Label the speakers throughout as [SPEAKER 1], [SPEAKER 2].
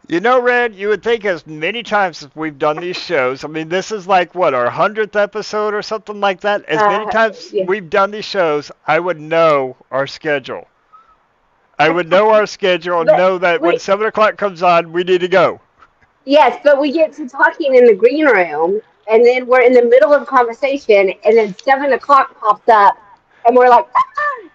[SPEAKER 1] You know, Red, you would think as many times as we've done these shows, I mean, this is like, what, our 100th episode or something like that? As many
[SPEAKER 2] Uh,
[SPEAKER 1] times
[SPEAKER 2] yeah.
[SPEAKER 1] we've done these shows, I would know our schedule. I would know our schedule and
[SPEAKER 2] But
[SPEAKER 1] know that when
[SPEAKER 2] we,
[SPEAKER 1] 7 o'clock comes on, we need to go.
[SPEAKER 2] yes, but we get to talking in the green room, and then we're in the middle of a conversation, and then 7 o'clock pops up, and we're like,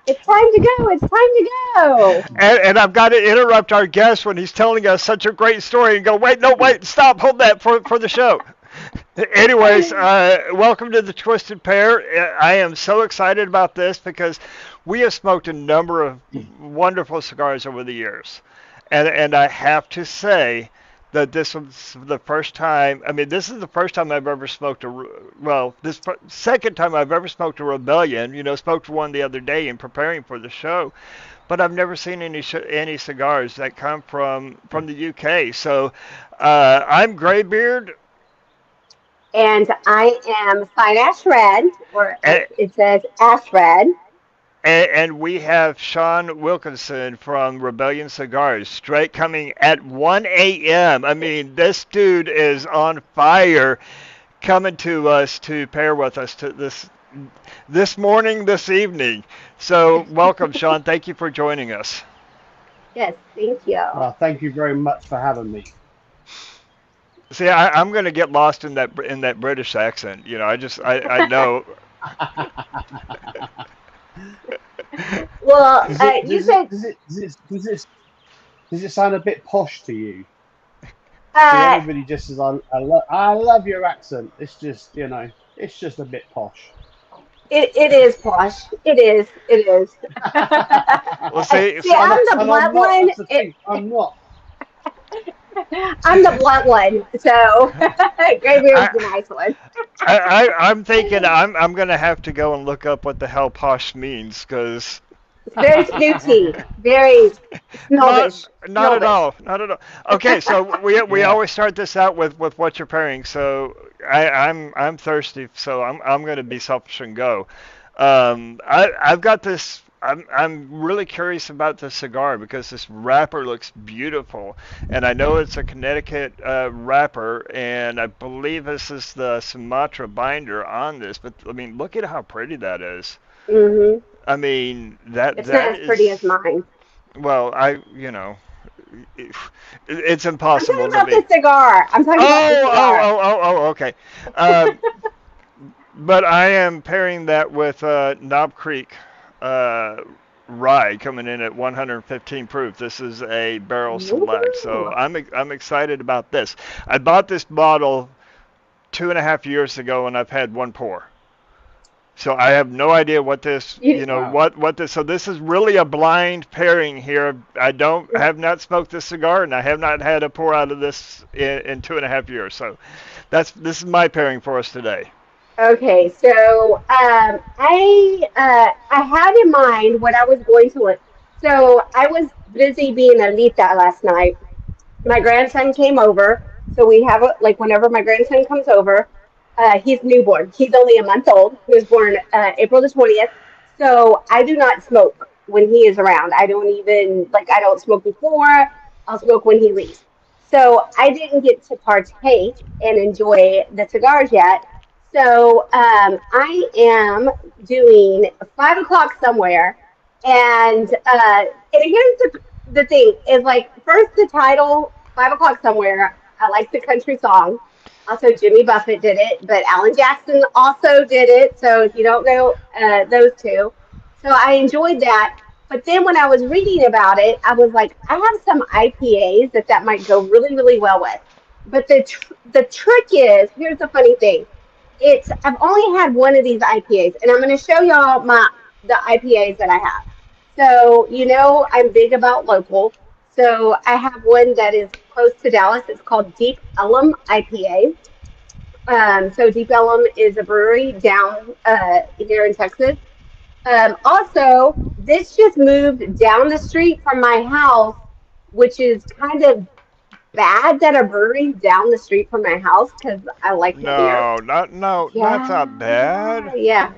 [SPEAKER 2] it's time to go. It's time to go.
[SPEAKER 1] And I've got to interrupt our guest when he's telling us such a great story and go, wait, no, wait, stop, hold that for the show. Anyways, welcome to the Twisted Pair. I am so excited about this because we have smoked a number of wonderful cigars over the years. And I have to say that this was the first time, I mean, this is the first time I've ever smoked well, second time I've ever smoked a Rebellion. Smoked one the other day in preparing for the show, but I've never seen any cigars that come from the UK. So I'm Graybeard,
[SPEAKER 2] And I am fine ash red, or as
[SPEAKER 1] and,
[SPEAKER 2] it says, ash red.
[SPEAKER 1] and we have Sean Wilkinson from Rebellion Cigars, straight coming at 1 a.m. I mean, this dude is on fire, coming to us to pair with us to this morning, this evening. So welcome, Sean. Thank you for joining us.
[SPEAKER 2] Yes, thank you.
[SPEAKER 3] Thank you very much for having me.
[SPEAKER 1] See, I'm going to get lost in that British accent. I know.
[SPEAKER 2] Well,
[SPEAKER 3] Does it
[SPEAKER 2] you
[SPEAKER 3] does it
[SPEAKER 2] said,
[SPEAKER 3] does it does it does it, does it sound a bit posh to you? See,
[SPEAKER 2] uh,
[SPEAKER 3] everybody just says, I love your accent. It's just, it's just a bit posh.
[SPEAKER 2] it is posh. It is. It is.
[SPEAKER 1] Well, see,
[SPEAKER 2] See, I'm the
[SPEAKER 3] And I'm
[SPEAKER 2] blunt
[SPEAKER 3] not.
[SPEAKER 2] one.
[SPEAKER 3] That's the thing. I'm not.
[SPEAKER 2] I'm the blunt one. So, Graybeard's
[SPEAKER 1] I,
[SPEAKER 2] the nice one.
[SPEAKER 1] I'm thinking I'm gonna have to go and look up what the hell posh means, because
[SPEAKER 2] It's very snooty. Very
[SPEAKER 1] not
[SPEAKER 2] snobbish.
[SPEAKER 1] not at
[SPEAKER 2] Snobbish.
[SPEAKER 1] all, not at all. Okay, so we
[SPEAKER 3] Yeah.
[SPEAKER 1] always start this out with what you're pairing. So I'm thirsty, so I'm gonna be selfish and go. I've got this. I'm really curious about the cigar because this wrapper looks beautiful, and I know it's a Connecticut wrapper, and I believe this is the Sumatra binder on this. But I mean, look at how pretty that is.
[SPEAKER 2] Hmm.
[SPEAKER 1] I mean, that
[SPEAKER 2] It's not
[SPEAKER 1] that
[SPEAKER 2] as pretty as
[SPEAKER 1] is,
[SPEAKER 2] mine.
[SPEAKER 1] well, it's
[SPEAKER 2] I'm talking
[SPEAKER 1] impossible to
[SPEAKER 2] about
[SPEAKER 1] be.
[SPEAKER 2] the cigar. I'm talking about the cigar.
[SPEAKER 1] Okay. Um, but I am pairing that with Knob Creek uh, rye coming in at 115 proof. This is a barrel select, so
[SPEAKER 2] Ooh.
[SPEAKER 1] I'm excited about this. I bought this bottle 2.5 years ago, and I've had one pour. So I have no idea what this,
[SPEAKER 2] You,
[SPEAKER 3] Wow.
[SPEAKER 1] what this. So this is really a blind pairing here. I have not smoked this cigar, and I have not had a pour out of this in 2.5 years. So this is my pairing for us today.
[SPEAKER 2] okay, so I had in mind what I was going to look. So I was busy being a Lita last night. My grandson came over, so we have like whenever my grandson comes over, he's newborn. He's only a month old. He was born April the 20th. So I do not smoke when he is around. I don't even like I don't smoke before. I'll smoke when he leaves. So I didn't get to partake and enjoy the cigars yet. So I am doing 5 o'clock somewhere, and here's the thing is like first the title 5 o'clock somewhere. I like the country song. Also, Jimmy Buffett did it, but Alan Jackson also did it. So if you don't know those two, so I enjoyed that. But then when I was reading about it, I was like, I have some IPAs that might go really really well with. But the trick is here's the funny thing. It's I've only had one of these IPAs, and I'm going to show y'all the IPAs that I have. So I'm big about local. So I have one that is close to Dallas. It's called Deep Ellum IPA. So Deep Ellum is a brewery down here in Texas. Also, this just moved down the street from my house, which is kind of bad that a brewery's down the street from my house because I like the beer.
[SPEAKER 1] No, no, that's not
[SPEAKER 2] Yeah,
[SPEAKER 1] bad.
[SPEAKER 2] yeah.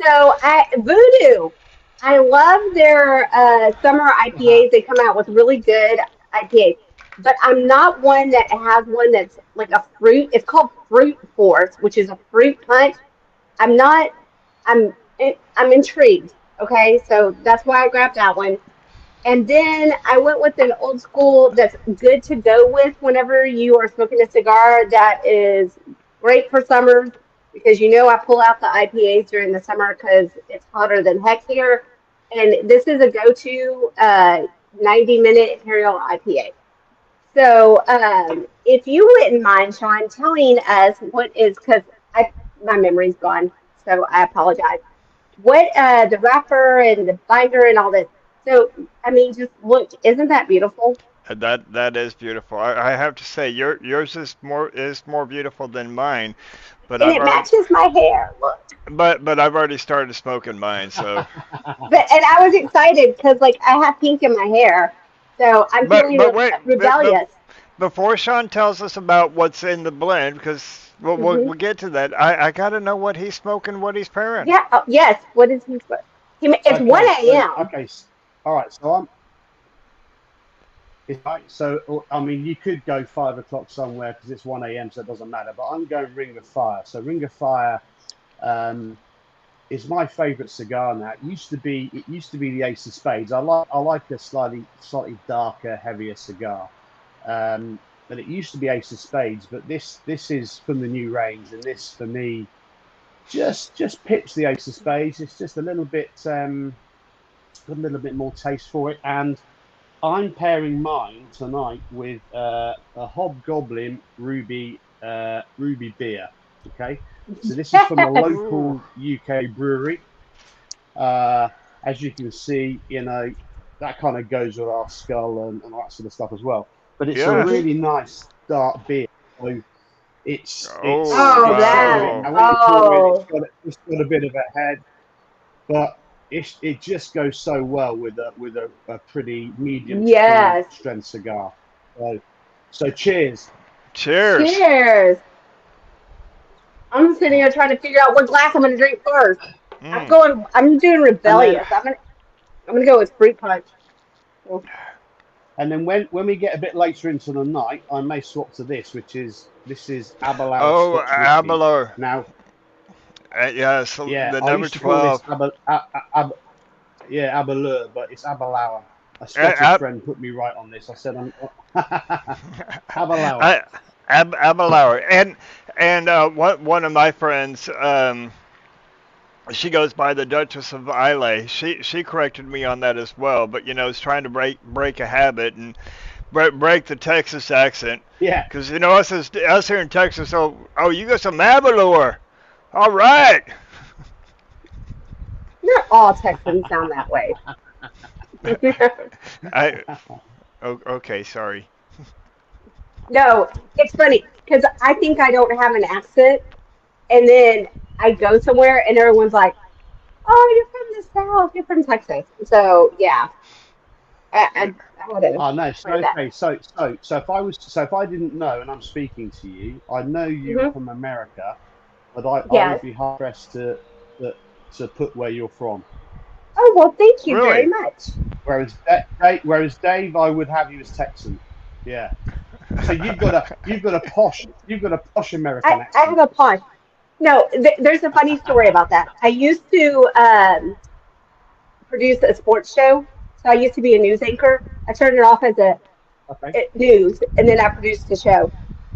[SPEAKER 2] So Voodoo, I love their summer IPAs. They come out with really good IPAs. but I'm not one that has one that's like a fruit. It's called fruit force, which is a fruit punch. I'm not. I'm intrigued. Okay, so that's why I grabbed that one. And then I went with an old school that's good to go with whenever you are smoking a cigar that is great for summers because I pull out the IPAs during the summer because it's hotter than heck here. And this is a go-to 90-minute Imperial IPA. So if you wouldn't mind, Sean, telling us what is, because I my memory's gone, so I apologize. What the wrapper and the binder and all this. So I mean, just look, isn't that beautiful?
[SPEAKER 1] That is beautiful. I have to say, yours is more beautiful than mine, but
[SPEAKER 2] And
[SPEAKER 1] I've
[SPEAKER 2] it
[SPEAKER 1] already
[SPEAKER 2] matches my hair. Look,
[SPEAKER 1] but I've already started smoking mine. So,
[SPEAKER 2] but and I was excited because like I have pink in my hair, so I'm
[SPEAKER 1] but
[SPEAKER 2] feeling
[SPEAKER 1] but wait, but
[SPEAKER 2] rebellious.
[SPEAKER 1] before Sean tells us about what's in the blend, because we'll
[SPEAKER 2] Hmm.
[SPEAKER 1] get to that. I gotta know what he's smoking, what he's pairing.
[SPEAKER 2] Yeah. Oh, yes. What is he? It's one
[SPEAKER 3] Okay, so
[SPEAKER 2] a.m.
[SPEAKER 3] okay, all right. So I'm. It's right. So I mean, you could go 5 o'clock somewhere because it's 1 a.m. So it doesn't matter. But I'm going Ring of Fire. So Ring of Fire um, is my favourite cigar now. It used to be the Ace of Spades. I like a slightly darker, heavier cigar. But it used to be Ace of Spades. But this is from the new range, and this for me just pips the Ace of Spades. It's just got a little bit more taste for it, and I'm pairing mine tonight with a Hobgoblin Ruby beer. Okay, so this is from a
[SPEAKER 1] Ooh,
[SPEAKER 3] local UK brewery. Uh, as you can see, that kind of goes with our skull and all that sort of stuff as well. But it's a
[SPEAKER 1] yes.
[SPEAKER 3] really nice dark beer. So it's it's
[SPEAKER 1] Oh
[SPEAKER 2] Oh,
[SPEAKER 3] it's
[SPEAKER 2] that.
[SPEAKER 3] and
[SPEAKER 1] wow.
[SPEAKER 3] when you pour it,
[SPEAKER 2] Oh,
[SPEAKER 3] it's got a bit of a head, but it just goes so well with a pretty medium to full
[SPEAKER 2] yes.
[SPEAKER 3] strength cigar. So cheers.
[SPEAKER 1] Cheers.
[SPEAKER 2] Cheers. I'm sitting here trying to figure out what glass I'm going to drink first.
[SPEAKER 1] Mm.
[SPEAKER 2] I'm doing
[SPEAKER 3] And then
[SPEAKER 2] rebellious. I'm gonna go with fruit punch. So,
[SPEAKER 3] when we get a bit later into the night, I may swap to this is Aberlour
[SPEAKER 1] Oh,
[SPEAKER 3] Scotch whiskey.
[SPEAKER 1] Abelard.
[SPEAKER 3] Now,
[SPEAKER 1] Yes,
[SPEAKER 3] yeah,
[SPEAKER 1] the
[SPEAKER 3] I
[SPEAKER 1] number
[SPEAKER 3] used to call this
[SPEAKER 1] 12.
[SPEAKER 3] yeah, Aberlour, but it's Aberlour. A Scottish
[SPEAKER 1] Ab,
[SPEAKER 3] friend put me right on this. I said, Aberlour.
[SPEAKER 1] I, Abelard. And one of my friends, she goes by the Duchess of Islay. She corrected me on that as well. But is trying to break a habit and break the Texas accent.
[SPEAKER 3] Yeah.
[SPEAKER 1] Because us here in Texas. Oh, you got some Abelard. All right.
[SPEAKER 2] not all Texans sound that way.
[SPEAKER 1] I okay, sorry.
[SPEAKER 2] No, it's funny because I think I don't have an accent, and then I go somewhere and everyone's like, "Oh, you're from the South. You're from Texas." So yeah, I would have
[SPEAKER 3] Oh no, so
[SPEAKER 2] heard that.
[SPEAKER 3] okay, if I didn't know and I'm speaking to you, I know you're
[SPEAKER 2] Hmm.
[SPEAKER 3] from America, but I would
[SPEAKER 2] Yes.
[SPEAKER 3] be hard pressed to put where you're from.
[SPEAKER 2] Oh well, thank you very
[SPEAKER 1] Really?
[SPEAKER 2] much.
[SPEAKER 3] Whereas Dave, I would have you as Texan. Yeah. So you've got a posh American
[SPEAKER 2] I have
[SPEAKER 3] accent.
[SPEAKER 2] a pun. No, there's a funny story about that. I used to produce a sports show, so I used to be a news anchor. I started off as a
[SPEAKER 3] Okay.
[SPEAKER 2] news, and then I produced the show.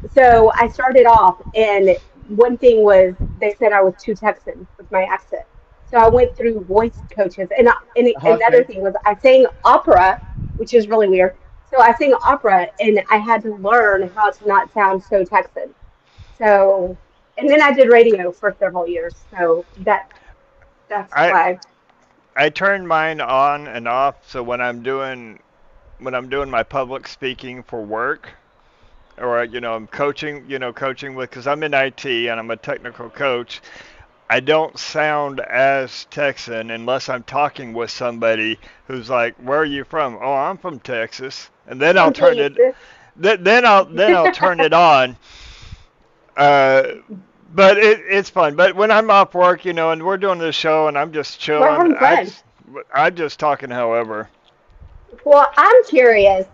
[SPEAKER 2] So I started off, and one thing was they said I was too Texan with my accent. So I went through voice coaches, and another
[SPEAKER 3] Okay.
[SPEAKER 2] thing was I sang opera, which is really weird. So I sang opera, and I had to learn how to not sound so Texan. So, and then I did radio for several years. So that's
[SPEAKER 1] I
[SPEAKER 2] why.
[SPEAKER 1] I turn mine on and off so when I'm doing my public speaking for work, or I'm coaching, coaching with, because I'm in IT and I'm a technical coach. I don't sound as Texan unless I'm talking with somebody who's like, "Where are you from?" "Oh, I'm from Texas." And then I'll
[SPEAKER 2] I'm
[SPEAKER 1] turn
[SPEAKER 2] pleased.
[SPEAKER 1] it then I'll turn it on. Uh, but it's fun. But when I'm off work, and we're doing this show and I'm just
[SPEAKER 2] We're
[SPEAKER 1] chilling,
[SPEAKER 2] having fun.
[SPEAKER 1] I'm just talking however.
[SPEAKER 2] Well, I'm curious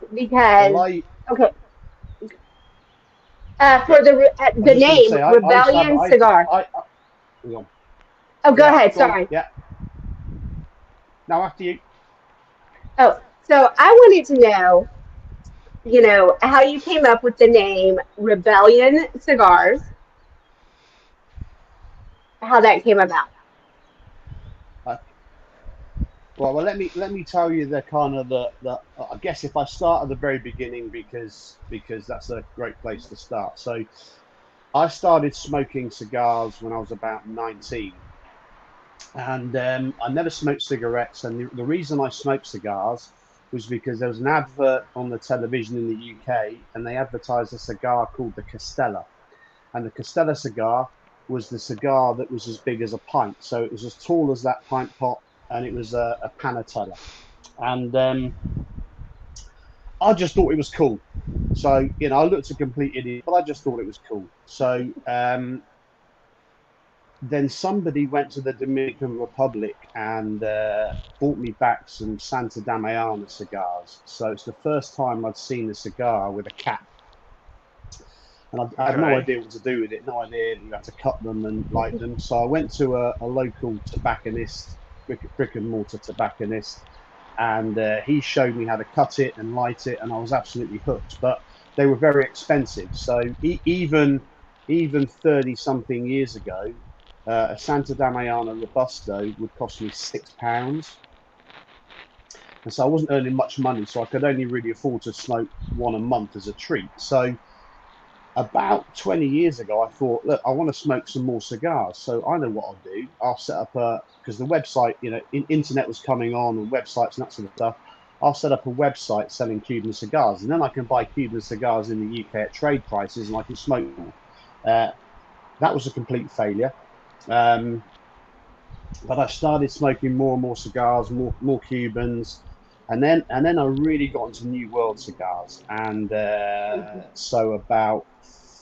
[SPEAKER 3] Well,
[SPEAKER 2] because
[SPEAKER 3] I
[SPEAKER 2] Okay. For
[SPEAKER 3] I was
[SPEAKER 2] the
[SPEAKER 3] just going to
[SPEAKER 2] name
[SPEAKER 3] say, I used to have,
[SPEAKER 2] Rebellion Cigar.
[SPEAKER 3] hang on.
[SPEAKER 2] Oh, go
[SPEAKER 3] Yeah,
[SPEAKER 2] ahead.
[SPEAKER 3] go on.
[SPEAKER 2] Sorry.
[SPEAKER 3] Yeah. Now after you.
[SPEAKER 2] Oh, so I wanted to know, how you came up with the name Rebellion Cigars, how that came about.
[SPEAKER 3] Uh, well, let me tell you the kind of the I guess if I start at the very beginning because that's a great place to start. So I started smoking cigars when I was about 19, and I never smoked cigarettes. And the reason I smoked cigars was because there was an advert on the television in the UK, and they advertised a cigar called the Castella. And the Castella cigar was the cigar that was as big as a pint. So it was as tall as that pint pot, and it was a panatella. And I just thought it was cool. So, I looked a complete idiot, but I just thought it was cool. So then somebody went to the Dominican Republic and bought me back some Santa Damiana cigars. So it's the first time I'd seen a cigar with a cap. And I had no
[SPEAKER 1] Okay.
[SPEAKER 3] idea what to do with it, no idea you had to cut them and light them. So I went to a local tobacconist, brick and mortar tobacconist, and he showed me how to cut it and light it, and I was absolutely hooked. But they were very expensive. So even 30 something years ago, a Santa Damiana Robusto would cost me £6. And so I wasn't earning much money, so I could only really afford to smoke one a month as a treat. So about 20 years ago, I thought, look, I want to smoke some more cigars. So I know what I'll do. I'll set up because the website, internet was coming on and websites and that sort of stuff. I'll set up a website selling Cuban cigars, and then I can buy Cuban cigars in the UK at trade prices, and I can smoke more. That was a complete failure. Um, but I started smoking more and more cigars, more Cubans, and then I really got into New World cigars. And so about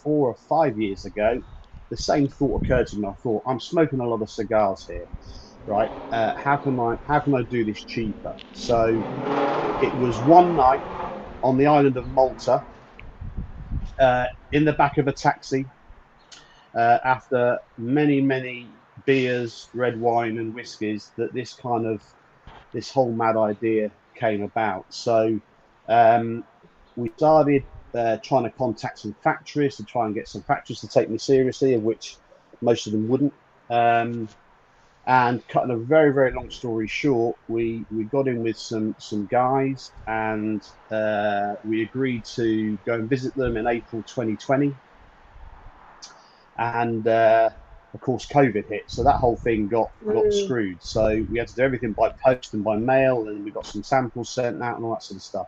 [SPEAKER 3] 4 or 5 years ago, the same thought occurred to me. I thought, I'm smoking a lot of cigars here, right? How can I do this cheaper? So it was one night on the island of Malta, in the back of a taxi, after many beers, red wine, and whiskies, that this whole mad idea came about. So we started trying to contact some factories to try and get some factories to take me seriously, of which most of them wouldn't. And cutting a very long story short, we got in with some guys, and we agreed to go and visit them in April 2020. And of course, COVID hit, so that whole thing got
[SPEAKER 2] Mm.
[SPEAKER 3] screwed. So we had to do everything by post and by mail, and we got some samples sent out and all that sort of stuff.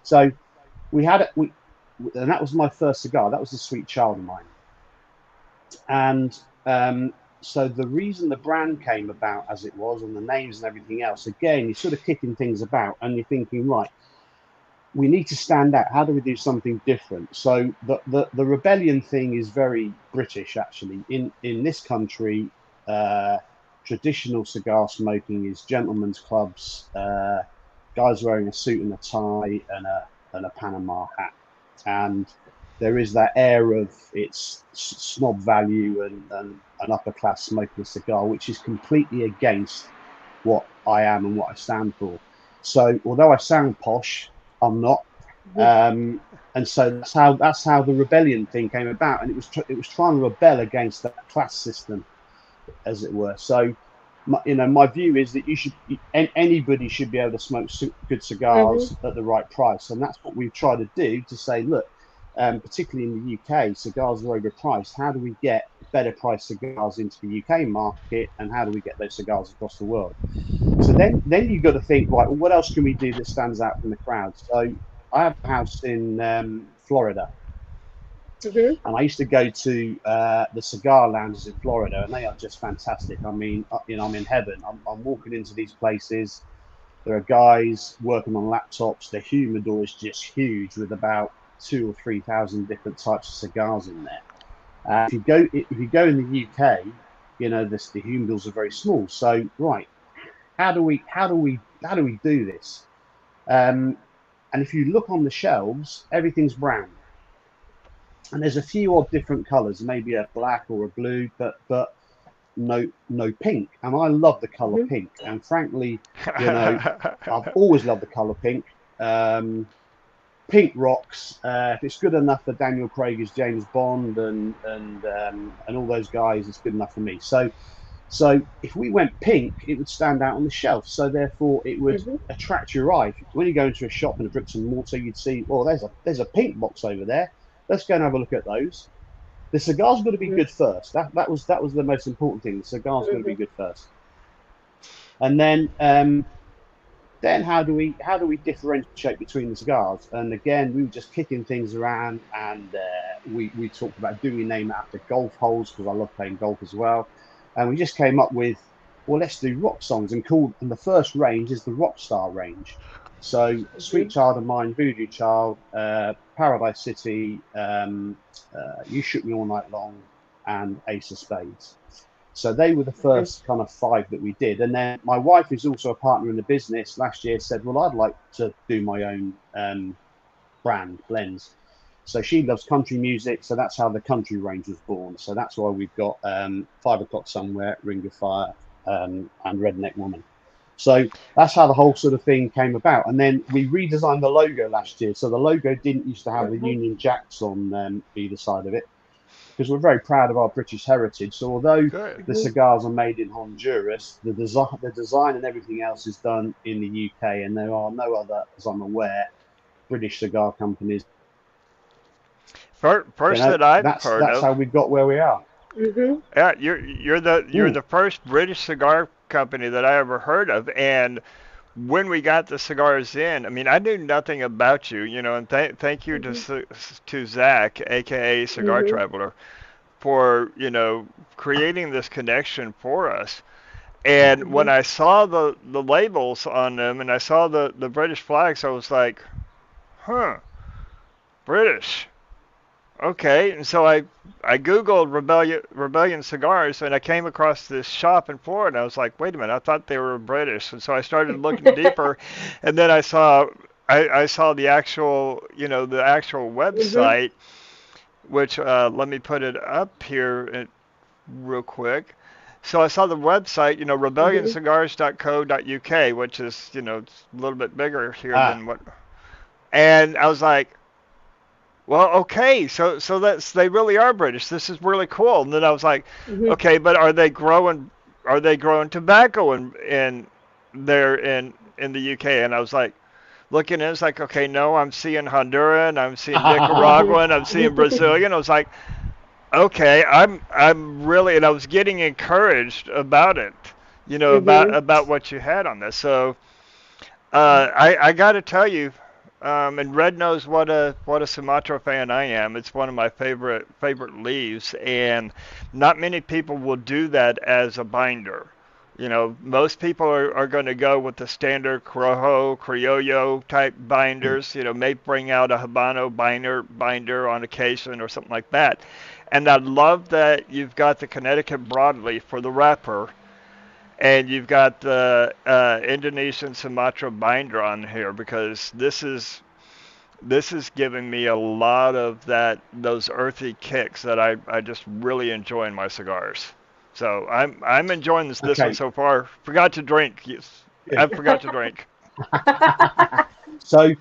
[SPEAKER 3] So we had it, and that was my first cigar. That was a sweet child of mine. And so the reason the brand came about as it was, and the names and everything else, again, you're sort of kicking things about, and you're thinking, right, we need to stand out. How do we do something different? So the rebellion thing is very British, actually. In this country, traditional cigar smoking is gentlemen's clubs, guys wearing a suit and a tie and a Panama hat, and there is that air of it's snob value and an upper class smoking a cigar, which is completely against what I am and what I stand for. So although I sound posh, I'm not. And so that's how the rebellion thing came about, and it was trying to rebel against that class system, as it were. So, my view is that anybody should be able to smoke good
[SPEAKER 2] Hmm.
[SPEAKER 3] cigars at the right price, and that's what we've tried to do. To say, look, particularly in the UK, cigars are overpriced. How do we get better priced cigars into the UK market, and how do we get those cigars across the world? So then you've got to think, right, well, what else can we do that stands out from the crowd? So I have a house in Florida,
[SPEAKER 2] Hmm.
[SPEAKER 3] and I used to go to the cigar lounges in Florida, and they are just fantastic. I mean, I'm in heaven. I'm walking into these places. There are guys working on laptops. The humidor is just huge, with about 2 or 3 thousand different types of cigars in there. If you go in the UK, the humidors are very small. So right, how do we do this? Um, And if you look on the shelves, everything's brown. And there's a few odd different colours, maybe a black or a blue, but no pink. And I love the colour pink. And frankly, I've always loved the colour pink. Pink rocks. If it's good enough for Daniel Craig as James Bond and all those guys, it's good enough for me. So if we went pink, it would stand out on the shelf. So therefore, it would attract your eye. When you go into a shop in a bricks and mortar, you'd see, oh, there's a pink box over there. Let's go and have a look at those. The cigar's got to be good first. That was the most important thing. The cigar's got to be good first. And then how do we differentiate between the cigars? And again, we were just kicking things around, and we talked about, do we name it after golf holes, because I love playing golf as well. And we just came up with, well, let's do rock songs, and the first range is the Rockstar range. So Sweet Child of Mine, Voodoo Child, Paradise City, You Shook Me All Night Long, and Ace of Spades. So they were the first kind of 5 that we did. And then my wife, who's also a partner in the business, last year said, well, I'd like to do my own brand, blends. So she loves country music. So that's how the country range was born. So that's why we've got 5 O'Clock Somewhere, Ring of Fire, and Redneck Woman. So that's how the whole sort of thing came about. And then we redesigned the logo last year. So the logo didn't used to have the Union Jacks on either side of it, because we're very proud of our British heritage. So although the cigars are made in Honduras, the design and everything else is done in the UK, and there are no other, as I'm aware, British cigar companies.
[SPEAKER 1] First that I've heard of.
[SPEAKER 3] That's how we got where we are.
[SPEAKER 1] Yeah, you're the first British cigar company that I ever heard of. And when we got the cigars in, I mean, I knew nothing about you, and thank you to Zach, aka Cigar Traveler, for creating this connection for us. And when I saw the labels on them and I saw the British flags, I was like, British. Okay, and so I Googled Rebellion Cigars, and I came across this shop in Florida. I was like, wait a minute, I thought they were British. And so I started looking deeper, and then I saw the actual website, which let me put it up here real quick. So I saw the website, rebellionscigars.co.uk, which is it's a little bit bigger here than what. And I was like, well, okay, so they really are British. This is really cool. And then I was like, okay, but are they growing tobacco in the UK? And I was like, looking at it, it's like, okay, no, I'm seeing Honduran, I'm seeing Nicaraguan, I'm seeing Brazilian. I was like, okay, I'm really, and I was getting encouraged about it, about what you had on this. So I got to tell you. And Red knows what a Sumatra fan I am. It's one of my favorite leaves, and not many people will do that as a binder. Most people are going to go with the standard Criollo type binders. May bring out a Habano binder on occasion or something like that. And I love that you've got the Connecticut broadleaf for the wrapper. And you've got the Indonesian Sumatra binder on here, because this is giving me a lot of those earthy kicks that I just really enjoy in my cigars. So I'm enjoying this one so far. Forgot to drink. Yes, I forgot to drink.
[SPEAKER 3] So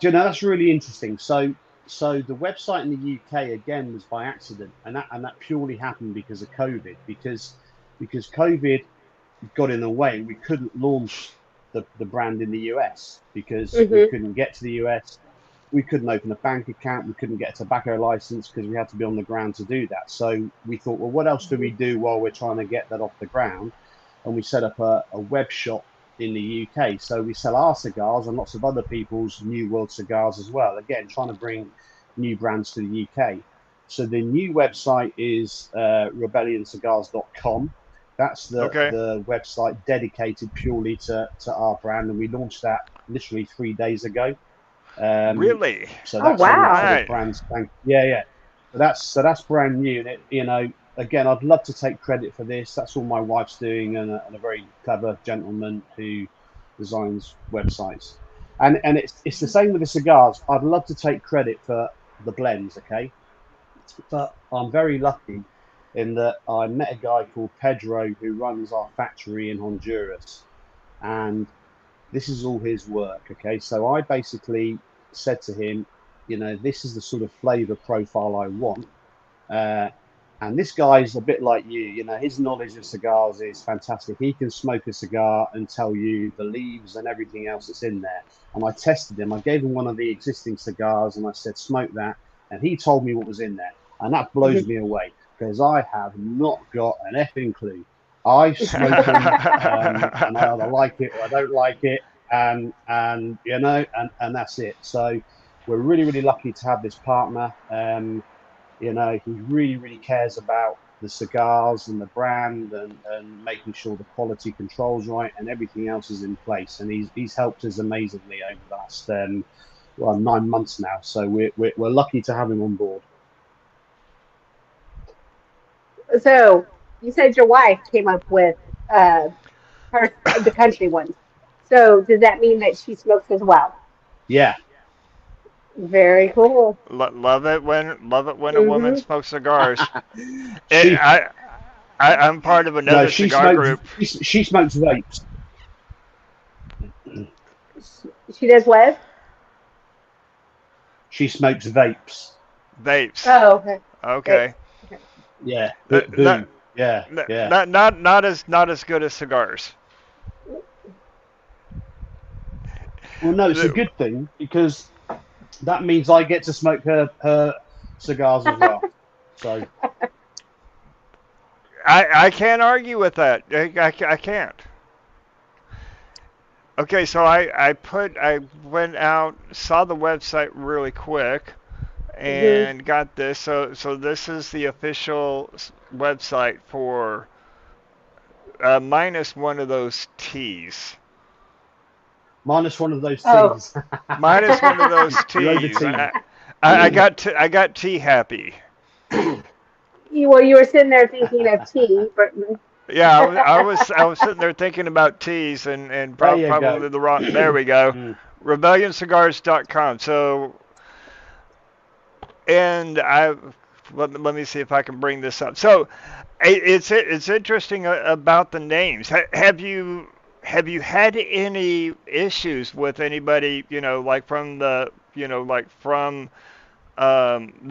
[SPEAKER 3] that's really interesting. So the website in the UK again was by accident, and that purely happened because of COVID. Because COVID got in the way, we couldn't launch the brand in the US because we couldn't get to the US. We couldn't open a bank account. We couldn't get a tobacco license because we had to be on the ground to do that. So we thought, well, what else do we do while we're trying to get that off the ground? And we set up a web shop in the UK. So we sell our cigars and lots of other people's New World cigars as well. Again, trying to bring new brands to the UK. So the new website is rebellionscigars.com. That's the website dedicated purely to our brand, and we launched that literally 3 days ago.
[SPEAKER 1] Really?
[SPEAKER 3] So that's
[SPEAKER 2] wow!
[SPEAKER 3] Brand yeah. So that's brand new. And again, I'd love to take credit for this. That's all my wife's doing, and a very clever gentleman who designs websites. And it's the same with the cigars. I'd love to take credit for the blends, okay, but I'm very lucky in that I met a guy called Pedro who runs our factory in Honduras, and this is all his work. Okay, so I basically said to him, this is the sort of flavor profile I want. Uh, and this guy's a bit like you, his knowledge of cigars is fantastic. He can smoke a cigar and tell you the leaves and everything else that's in there. And I tested him. I gave him one of the existing cigars and I said, smoke that. And he told me what was in there. And that blows me away because I have not got an effing clue. I smoke them and I either like it or I don't like it. And that's it. So we're really, really lucky to have this partner. He really, really cares about the cigars and the brand and making sure the quality control's right and everything else is in place. And he's helped us amazingly over the last 9 months now. So we're lucky to have him on board.
[SPEAKER 2] So you said your wife came up with the country ones. So does that mean that she smokes as well?
[SPEAKER 3] Yeah.
[SPEAKER 2] Very cool.
[SPEAKER 1] Love it when a woman
[SPEAKER 2] Hmm.
[SPEAKER 1] smokes cigars.
[SPEAKER 3] She
[SPEAKER 1] I'm part of
[SPEAKER 3] no,
[SPEAKER 1] another cigar group.
[SPEAKER 3] she smokes vapes.
[SPEAKER 2] She does what?
[SPEAKER 3] She smokes vapes.
[SPEAKER 1] Vapes.
[SPEAKER 2] Oh, okay.
[SPEAKER 1] Okay.
[SPEAKER 2] Okay.
[SPEAKER 3] Yeah.
[SPEAKER 1] Not,
[SPEAKER 3] Boom. Yeah. Yeah.
[SPEAKER 1] not as good as cigars.
[SPEAKER 3] Well, no, it's a good thing because that means I get to smoke her cigars as well. So
[SPEAKER 1] I can't argue with that. I can't. Okay, so I went out, saw the website really quick,
[SPEAKER 2] Hmm.
[SPEAKER 1] and got this. So this is the official website for minus one of those T's.
[SPEAKER 3] minus one of those
[SPEAKER 2] Oh.
[SPEAKER 3] T's.
[SPEAKER 1] Minus one of those
[SPEAKER 3] You're over
[SPEAKER 1] T's.
[SPEAKER 3] tea.
[SPEAKER 1] I got tea happy.
[SPEAKER 2] You were sitting there thinking of tea, but
[SPEAKER 1] Yeah, I was sitting there thinking about teas and
[SPEAKER 3] There you
[SPEAKER 1] probably
[SPEAKER 3] go.
[SPEAKER 1] the wrong. There we go.
[SPEAKER 3] Mm.
[SPEAKER 1] RebellionCigars.com. So, and let me see if I can bring this up. So, it's interesting about the names. Have you had any issues with anybody, like from the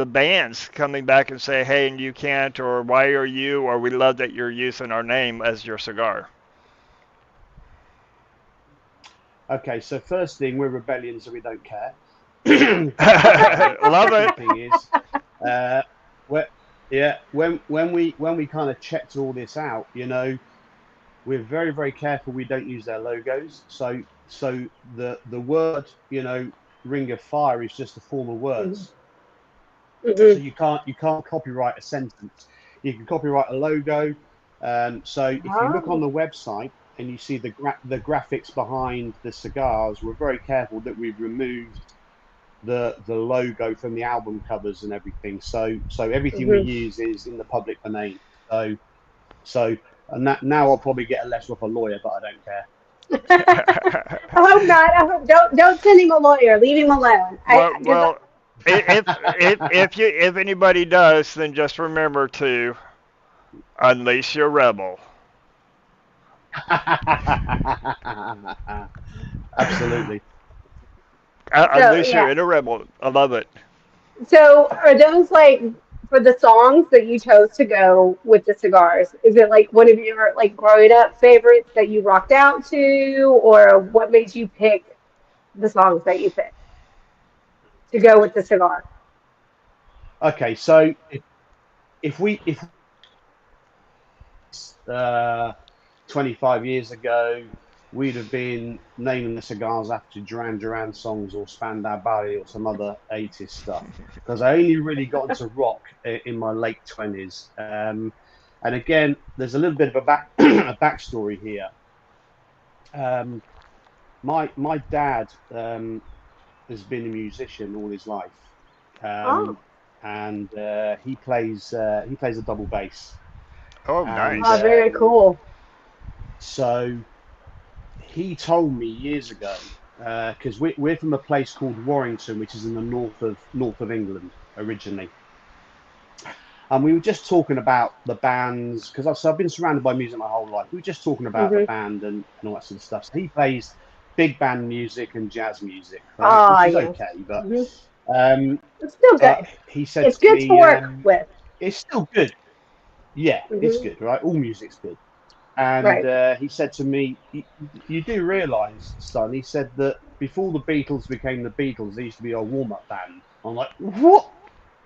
[SPEAKER 1] bands coming back and say, hey, and you can't, or why are you, or we love that you're using our name as your cigar?
[SPEAKER 3] Okay, so first thing, we're rebellion, so we don't care.
[SPEAKER 1] Love it.
[SPEAKER 3] Second thing is, uh, when we kind of checked all this out, we're very, very careful we don't use their logos. So the word, Ring of Fire is just a form of
[SPEAKER 2] Mhm.
[SPEAKER 3] words. So
[SPEAKER 2] Mhm.
[SPEAKER 3] you can't copyright a sentence. You can copyright a logo. So if you look on
[SPEAKER 2] Oh.
[SPEAKER 3] the website and you see the graphics behind the cigars, we're very careful that we've removed the logo from the album covers and everything. So everything we
[SPEAKER 2] Mhm.
[SPEAKER 3] use is in the public domain. So and that now I'll probably get a letter off a lawyer, but I don't care.
[SPEAKER 2] I hope not. I hope don't send him a lawyer. Leave him alone. I
[SPEAKER 1] well,
[SPEAKER 2] because
[SPEAKER 1] well, if anybody does, then just remember to unleash your rebel.
[SPEAKER 3] Absolutely.
[SPEAKER 2] so
[SPEAKER 1] Unleash your
[SPEAKER 2] yeah.
[SPEAKER 1] inner rebel. I love it.
[SPEAKER 2] So are those like for the songs that you chose to go with the cigars? Is it like one of your like growing up favorites that you rocked out to, or what made you pick the songs that you picked to go with the cigar?
[SPEAKER 3] Okay, so if 25 years ago, we'd have been naming the cigars after Duran Duran songs or Spandau Ballet or some other 80s stuff. Because I only really got into rock in my late 20s. And again, there's a little bit of a backstory here. Um, my dad has been a musician all his life,
[SPEAKER 2] Oh,
[SPEAKER 3] um, and he plays a double bass,
[SPEAKER 1] Oh,
[SPEAKER 3] and
[SPEAKER 2] oh,
[SPEAKER 1] nice.
[SPEAKER 2] very cool.
[SPEAKER 3] so he told me years ago. because we're from a place called Warrington, which is in the north of England originally. And we were just talking about the bands because I've been surrounded by music my whole life. We were just talking about the
[SPEAKER 2] Mhm.
[SPEAKER 3] band and all that sort of stuff. So he plays big band music and jazz music, right?
[SPEAKER 2] Oh,
[SPEAKER 3] Which is
[SPEAKER 2] yeah.
[SPEAKER 3] okay, but
[SPEAKER 2] Mhm.
[SPEAKER 3] um,
[SPEAKER 2] It's still good.
[SPEAKER 3] he said
[SPEAKER 2] It's
[SPEAKER 3] to
[SPEAKER 2] good to
[SPEAKER 3] me,
[SPEAKER 2] work with.
[SPEAKER 3] "It's still good. Yeah, it's
[SPEAKER 2] Mhm.
[SPEAKER 3] good, right? All music's good." And
[SPEAKER 2] Right.
[SPEAKER 3] he said to me, "You do realise, son?" He said that before the Beatles became the Beatles, they used to be a warm-up band. I'm like, "What?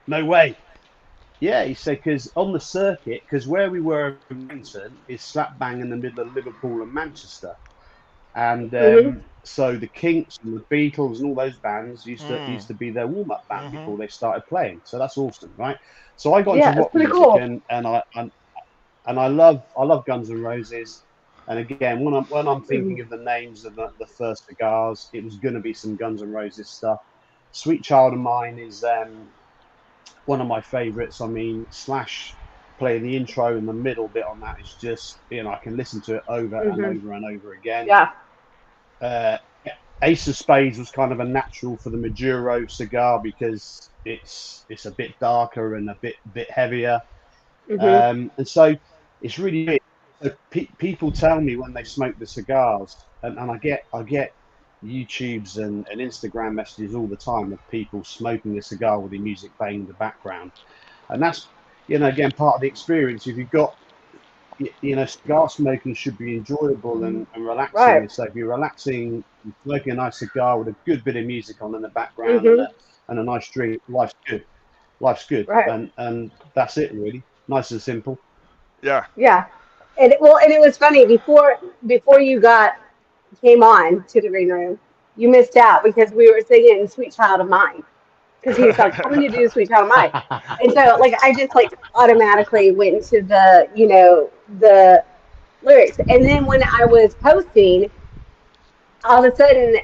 [SPEAKER 3] No way." Yeah, he said, because on the circuit, because where we were in Winton is slap bang in the middle of Liverpool and Manchester. And
[SPEAKER 2] Mhm.
[SPEAKER 3] so the Kinks and the Beatles and all those bands
[SPEAKER 1] Mm.
[SPEAKER 3] used to be their warm up band
[SPEAKER 1] Mhm.
[SPEAKER 3] before they started playing. So that's awesome, right? So I got into
[SPEAKER 2] Yeah, it's
[SPEAKER 3] rock
[SPEAKER 2] pretty
[SPEAKER 3] music
[SPEAKER 2] cool.
[SPEAKER 3] and I love Guns N' Roses. And again, when I'm
[SPEAKER 2] Mhm.
[SPEAKER 3] thinking of the names of the first cigars, it was going to be some Guns N' Roses stuff. Sweet Child of Mine is one of my favorites. I mean, Slash playing the intro and the middle bit on that is just, I can listen to it over and
[SPEAKER 2] Mhm.
[SPEAKER 3] over and over again.
[SPEAKER 2] Yeah.
[SPEAKER 3] Uh, Ace of Spades was kind of a natural for the Maduro cigar because it's a bit darker and a bit heavier,
[SPEAKER 2] Mhm.
[SPEAKER 3] and so it's really weird. So people tell me when they smoke the cigars, and I get YouTubes and Instagram messages all the time of people smoking a cigar with the music playing in the background, and that's again part of the experience. If you've got cigar smoking should be enjoyable and relaxing.
[SPEAKER 2] Right.
[SPEAKER 3] And so if you're relaxing, smoking a nice cigar with a good bit of music on in the background and
[SPEAKER 2] Mhm.
[SPEAKER 3] a nice drink, life's good. Life's good,
[SPEAKER 2] Right.
[SPEAKER 3] and that's it really. Nice and simple.
[SPEAKER 1] Yeah.
[SPEAKER 2] Yeah. And it was funny before you came on to the green room, you missed out because we were singing "Sweet Child of Mine" because he was like, "I'm going to do "Sweet Child of Mine," and so like I just like automatically went into the lyrics, and then when I was posting, all of a sudden,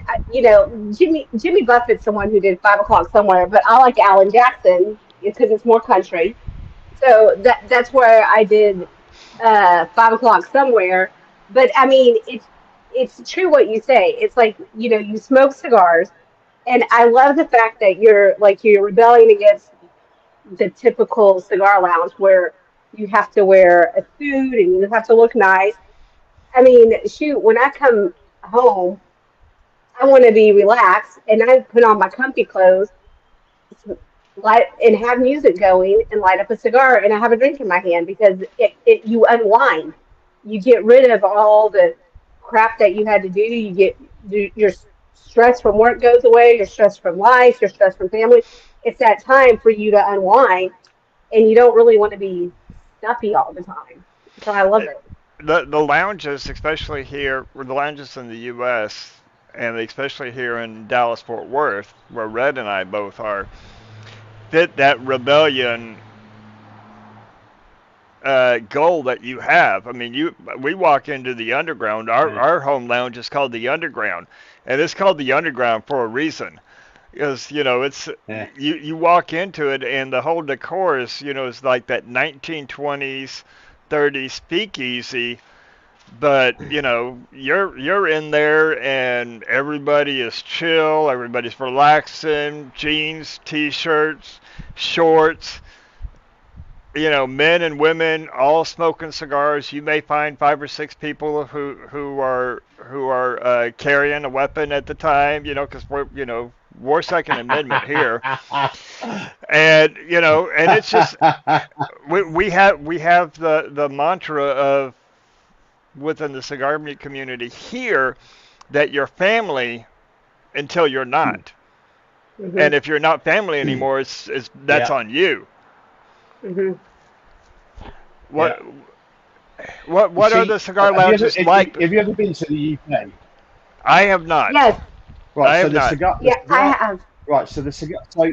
[SPEAKER 2] Jimmy Buffett's someone who did 5 o'clock somewhere, but I like Alan Jackson because it's more country. So that's where I did 5 o'clock somewhere. But I mean, it's true what you say. It's like you smoke cigars, and I love the fact that you're rebelling against the typical cigar lounge where you have to wear a suit and you have to look nice. I mean, shoot, when I come home, I want to be relaxed, and I put on my comfy clothes, light and have music going, and light up a cigar, and I have a drink in my hand because it you unwind, you get rid of all the crap that you had to do. Your stress from work goes away, your stress from life, your stress from family. It's that time for you to unwind, and you don't really want to be stuffy all the time. So I love it.
[SPEAKER 1] The lounges, especially here, or the lounges in the U.S. and especially here in Dallas Fort Worth, where Red and I both are, fit that rebellion goal that you have. I mean, we walk into the underground.
[SPEAKER 3] Yeah.
[SPEAKER 1] Our home lounge is called the Underground, and it's called the Underground for a reason. Because it's
[SPEAKER 3] Yeah.
[SPEAKER 1] you walk into it and the whole decor is like that 1920s, 30s speakeasy, but you're in there and everybody is chill, everybody's relaxing, jeans, t-shirts, shorts, men and women all smoking cigars. You may find 5 or 6 people who are carrying a weapon at the time, because we're Second Amendment here, and it's just we have the mantra of within the cigar meat community here that you're family until you're not,
[SPEAKER 2] Hmm.
[SPEAKER 1] and if you're not family anymore, it's that's
[SPEAKER 3] Yeah.
[SPEAKER 1] on you.
[SPEAKER 2] Hmm.
[SPEAKER 3] Yeah.
[SPEAKER 1] What what are
[SPEAKER 3] See,
[SPEAKER 1] the cigar
[SPEAKER 3] have you ever
[SPEAKER 1] lounges like?
[SPEAKER 3] have you ever been to the UK?
[SPEAKER 1] I have not.
[SPEAKER 2] Yes.
[SPEAKER 1] I
[SPEAKER 3] Right. So
[SPEAKER 1] have not.
[SPEAKER 3] the
[SPEAKER 2] Yeah, I
[SPEAKER 3] cigar.
[SPEAKER 2] have.
[SPEAKER 3] Right. So the cigar. So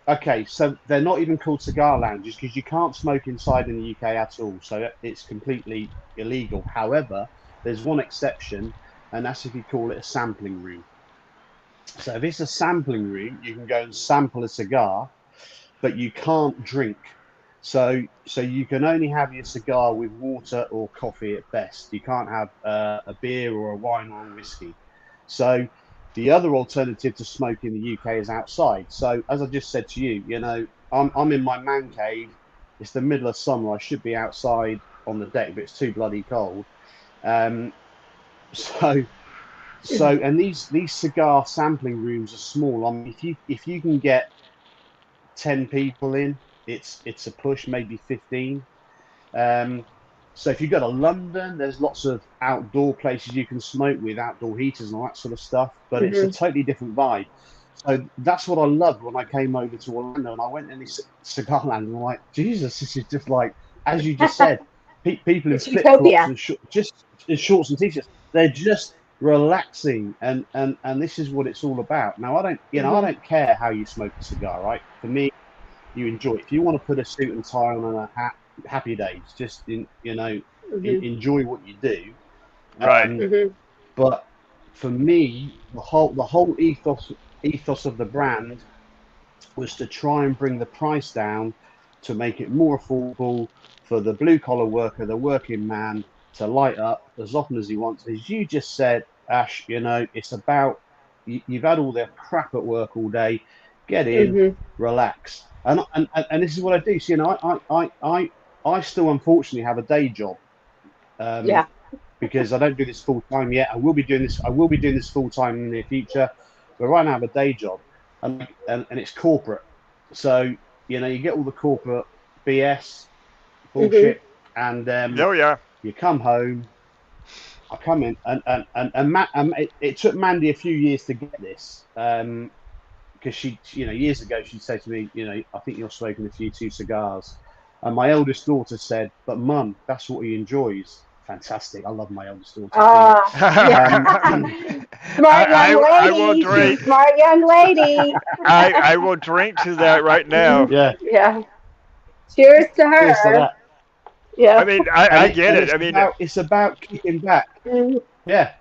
[SPEAKER 3] okay. So they're not even called cigar lounges because you can't smoke inside in the UK at all. So it's completely illegal. However, there's one exception, and that's if you call it a sampling room. So if it's a sampling room, you can go and sample a cigar, but you can't drink. So you can only have your cigar with water or coffee at best. You can't have a beer or a wine or a whiskey. So The other alternative to smoke in the UK is outside. So as I just said to you, you know, I'm in my man cave. It's the middle of summer. I should be outside on the deck, but it's too bloody cold. Um, so and these cigar sampling rooms are small. I mean, if you can get 10 people in, it's a push, maybe 15. So if you go to London, there's lots of outdoor places you can smoke with outdoor heaters and all that sort of stuff, but it's a totally different vibe. So that's what I loved when I came over to Orlando and I went in this cigar land and I'm like, Jesus, this is just like, as you just said, people in flip flops and just in shorts and t-shirts, they're just relaxing, and this is what it's all about. Now I don't, you know, I don't care how you smoke a cigar, right? For me, you enjoy it. If you want to put a suit and tie on and a hat, happy days. Just enjoy what you do,
[SPEAKER 1] right?
[SPEAKER 3] But for me, the whole ethos of the brand was to try and bring the price down to make it more affordable for the blue collar worker, the working man, to light up as often as he wants. As you just said, Ash, you know, it's about you've had all the crap at work all day. Get in, relax, and this is what I do. So, you know, I still unfortunately have a day job. Because I don't do this full time yet. I will be doing this full time in the near future. But right now I have a day job, and it's corporate. So, you know, you get all the corporate BS bullshit, and you come home. I come in, and it took Mandy a few years to get this, because she, you know, years ago she said to me, you know, I think you're smoking a few too cigars, and my eldest daughter said, but Mum, that's what he enjoys. Fantastic! I love my eldest daughter.
[SPEAKER 2] Smart young lady. I will drink. Smart young lady.
[SPEAKER 1] I will drink to that right now.
[SPEAKER 2] Yeah. Cheers to her.
[SPEAKER 3] Cheers to that.
[SPEAKER 2] Yeah.
[SPEAKER 1] I mean, I get it. I mean,
[SPEAKER 3] it's about kicking back. Yeah.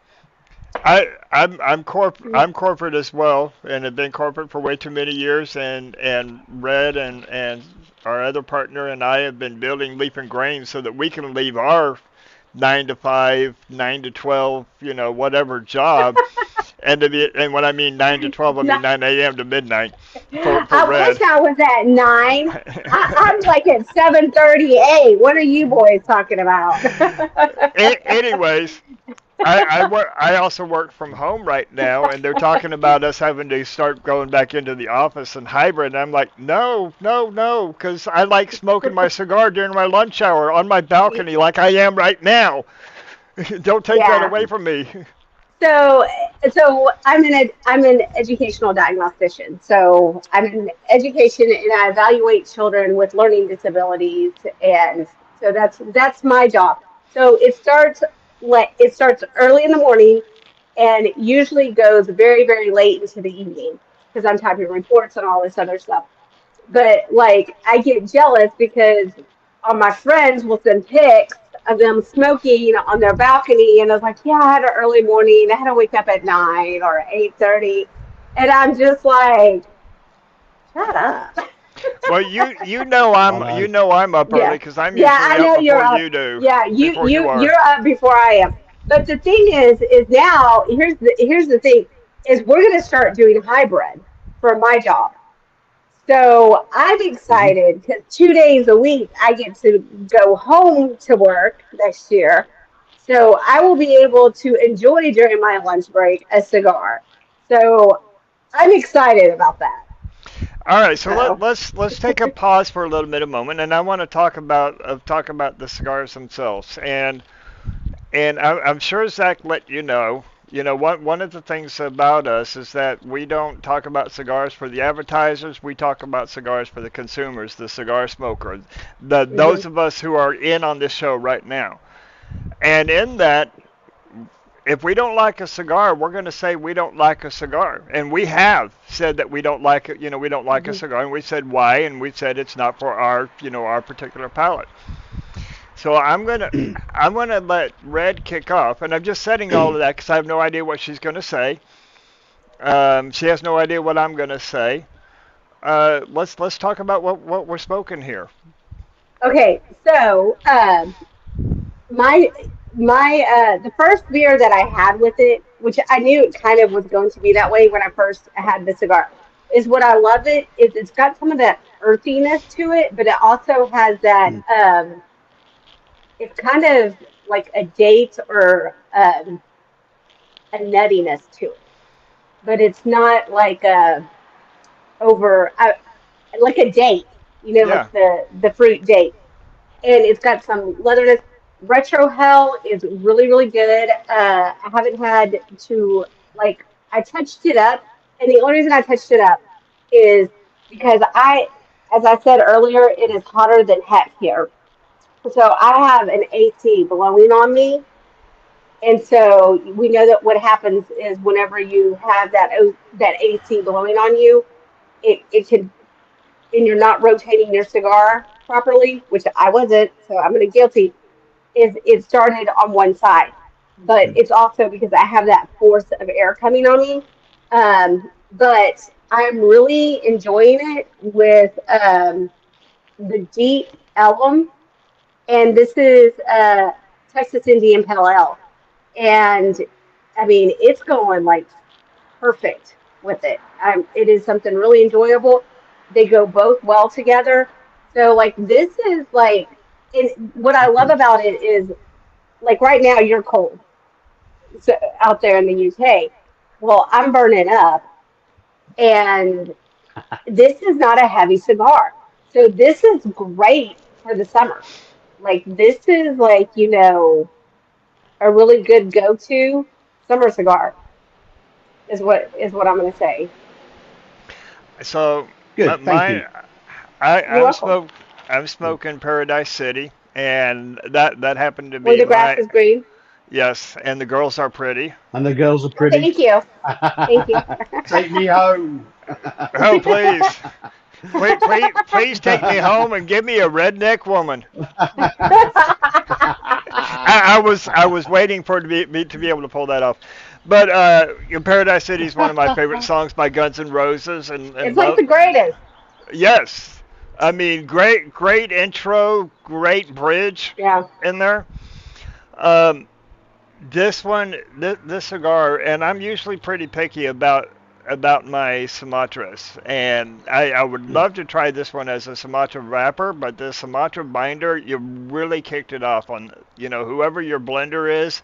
[SPEAKER 1] I'm corporate as well, and have been corporate for way too many years. And Red and our other partner and I have been building Leaf and Grain so that we can leave our 9 to 5, 9 to 12, you know, whatever job. And when I mean 9 to 12, I mean 9 a.m. to midnight. For
[SPEAKER 2] I
[SPEAKER 1] Red.
[SPEAKER 2] wish I was at 9. I'm like at 7:38. What are you boys talking about?
[SPEAKER 1] Anyways, I also work from home right now, and they're talking about us having to start going back into the office and hybrid. And I'm like, no, because I like smoking my cigar during my lunch hour on my balcony like I am right now. Don't take that away from me.
[SPEAKER 2] So I'm an educational diagnostician. So I'm in education and I evaluate children with learning disabilities, and so that's my job. So it starts early in the morning and usually goes very, very late into the evening because I'm typing reports and all this other stuff. But like I get jealous because all my friends will send pics of them smoking on their balcony, and I was like, yeah, I had an early morning. I had to wake up at 9 or 8:30, and I'm just like, shut up.
[SPEAKER 1] Well, you know I'm up early because I'm usually up before you do.
[SPEAKER 2] Yeah, you're up before I am. But the thing is now here's the thing is we're gonna start doing hybrid for my job. So I'm excited because 2 days a week I get to go home to work next year. So I will be able to enjoy during my lunch break a cigar. So I'm excited about that.
[SPEAKER 1] All right, so let's take a pause for a little bit, a moment, and I want to talk about the cigars themselves. And I'm sure Zach let you know. You know, one of the things about us is that we don't talk about cigars for the advertisers. We talk about cigars for the consumers, the cigar smoker, those of us who are in on this show right now. And in that, if we don't like a cigar, we're going to say we don't like a cigar. And we have said that we don't like it. You know, we don't like a cigar, and we said why, and we said it's not for our particular palate. So I'm gonna let Red kick off, and I'm just setting all of that because I have no idea what she's gonna say. She has no idea what I'm gonna say. Let's talk about what we're smoking here.
[SPEAKER 2] Okay, so the first beer that I had with it which I knew it kind of was going to be that way when I first had the cigar, is what I love it is it's got some of that earthiness to it, but it also has that it's kind of like a date or a nuttiness to it, but it's not like a over like a date,
[SPEAKER 1] Yeah.
[SPEAKER 2] like the fruit date, and it's got some leatherness. Retro Hell is really really good. I haven't had to like I touched it up, and the only reason I touched it up is because as I said earlier, it is hotter than heck here. So I have an AC blowing on me, and so we know that what happens is whenever you have that AC blowing on you, it could and you're not rotating your cigar properly, which I wasn't, so I'm gonna guilty, is it started on one side. But it's also because I have that force of air coming on me. But I'm really enjoying it with the deep elm, and this is Texas Indian Pale Ale, and I mean it's going like perfect with it. It is something really enjoyable. They go both well together. So like this is like, and what I love about it is like right now you're cold so, out there in the UK. Well, I'm burning up, and this is not a heavy cigar. So this is great for the summer. Like this is like a really good go-to summer cigar is what I'm going to say.
[SPEAKER 1] So
[SPEAKER 3] Good, thank
[SPEAKER 1] my
[SPEAKER 3] you.
[SPEAKER 1] I
[SPEAKER 2] You're welcome.
[SPEAKER 1] I'm smoking Paradise City, and that happened to
[SPEAKER 2] Where
[SPEAKER 1] be
[SPEAKER 2] the grass
[SPEAKER 1] my
[SPEAKER 2] is green.
[SPEAKER 1] yes, and the girls are pretty.
[SPEAKER 3] And the girls are
[SPEAKER 2] Well,
[SPEAKER 3] pretty.
[SPEAKER 2] thank you. Thank you.
[SPEAKER 3] Take me home.
[SPEAKER 1] Oh please, please take me home and give me a redneck woman. I was waiting for it to to be able to pull that off. But Paradise City is one of my favorite songs by Guns N' Roses, and
[SPEAKER 2] It's like
[SPEAKER 1] love.
[SPEAKER 2] the greatest.
[SPEAKER 1] Yes, I mean great intro, great bridge
[SPEAKER 2] Yeah.
[SPEAKER 1] in there. Um, this one, this cigar, and I'm usually pretty picky about my Sumatras, and I would love to try this one as a Sumatra wrapper, but the Sumatra binder, you really kicked it off on, whoever your blender is,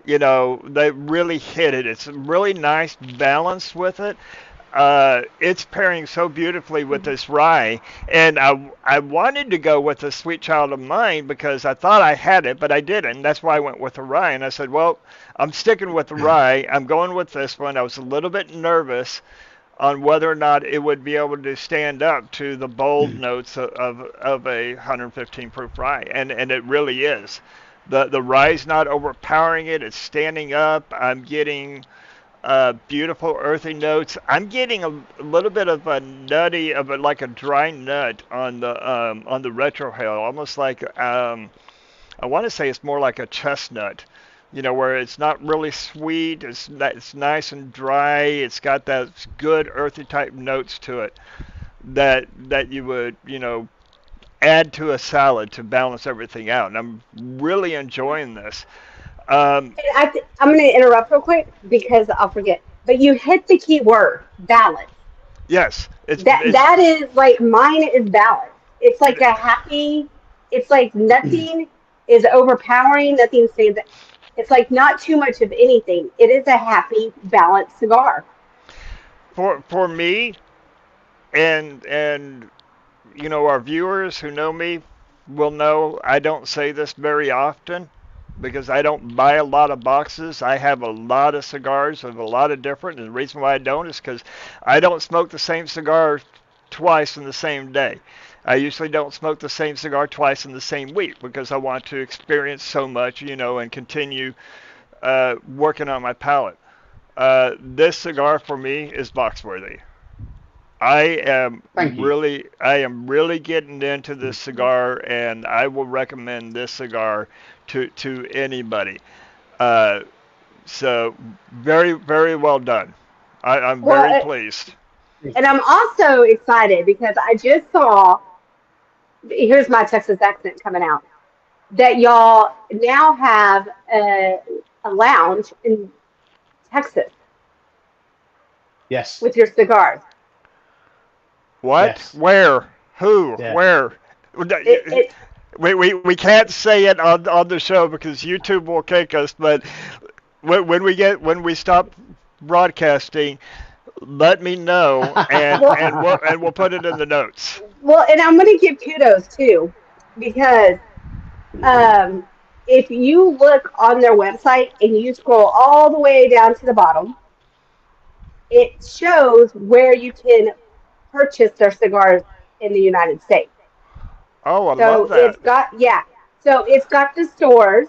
[SPEAKER 1] they really hit it. It's really nice balance with it. It's pairing so beautifully with this rye, and I wanted to go with a Sweet Child of Mine because I thought I had it, but I didn't. That's why I went with the rye, and I said, well, I'm sticking with the rye. I'm going with this one. I was a little bit nervous on whether or not it would be able to stand up to the bold notes of a 115 proof rye, and it really is. The rye's not overpowering it. It's standing up. I'm getting beautiful earthy notes. I'm getting a little bit of a nutty, like a dry nut on the retrohale, almost like I want to say it's more like a chestnut. Where it's not really sweet. It's nice and dry. It's got that good earthy type notes to it that you would add to a salad to balance everything out. And I'm really enjoying this. Um,
[SPEAKER 2] And I'm going to interrupt real quick because I'll forget. But you hit the key word, balance.
[SPEAKER 1] yes, it's
[SPEAKER 2] That is like mine is balance. It's like a happy. It's like nothing is overpowering. Nothing stands. It's like not too much of anything. It is a happy, balanced cigar.
[SPEAKER 1] for me and our viewers who know me will know I don't say this very often because I don't buy a lot of boxes. I have a lot of cigars of a lot of different, and the reason why I don't is because I don't smoke the same cigar twice in the same day. I usually don't smoke the same cigar twice in the same week because I want to experience so much, and continue working on my palate. This cigar for me is box worthy.
[SPEAKER 3] Thank you.
[SPEAKER 1] I am really getting into this cigar, and I will recommend this cigar to anybody. Uh, so very very well done. I'm very
[SPEAKER 2] Well,
[SPEAKER 1] pleased.
[SPEAKER 2] and I'm also excited because I just saw. Here's my Texas accent coming out. That y'all now have a lounge in Texas
[SPEAKER 3] Yes.
[SPEAKER 2] with your cigars.
[SPEAKER 1] What?
[SPEAKER 3] Yes.
[SPEAKER 1] Where? Who?
[SPEAKER 3] Yeah.
[SPEAKER 1] Where?
[SPEAKER 2] It
[SPEAKER 1] We can't say it on the show because YouTube will kick us. But when we stop broadcasting, let me know
[SPEAKER 2] well,
[SPEAKER 1] and we'll put it in the notes.
[SPEAKER 2] well, and I'm going to give kudos too, because um, if you look on their website and you scroll all the way down to the bottom, it shows where you can purchase their cigars in the United States.
[SPEAKER 1] Oh, I love
[SPEAKER 2] So
[SPEAKER 1] that.
[SPEAKER 2] it's got the stores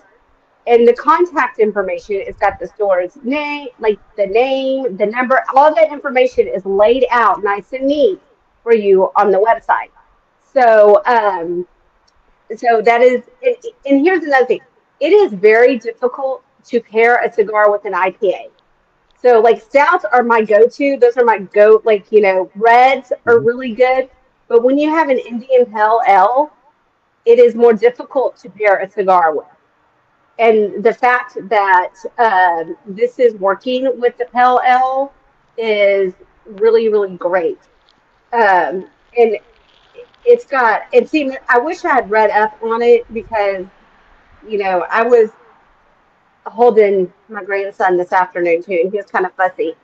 [SPEAKER 2] and the contact information. It's got the store's name, like the name, the number, all that information is laid out nice and neat for you on the website. So, so that is, and here's another thing. It is very difficult to pair a cigar with an IPA. So like stouts are my go-to. Those are my go, like, reds are
[SPEAKER 3] Mhm.
[SPEAKER 2] really good. But when you have an Indian Pale Ale, it is more difficult to pair a cigar with. And the fact that this is working with the Pale Ale is really, really great. And it's got, and see, I wish I had read up on it because, I was holding my grandson this afternoon too, and he was kind of fussy.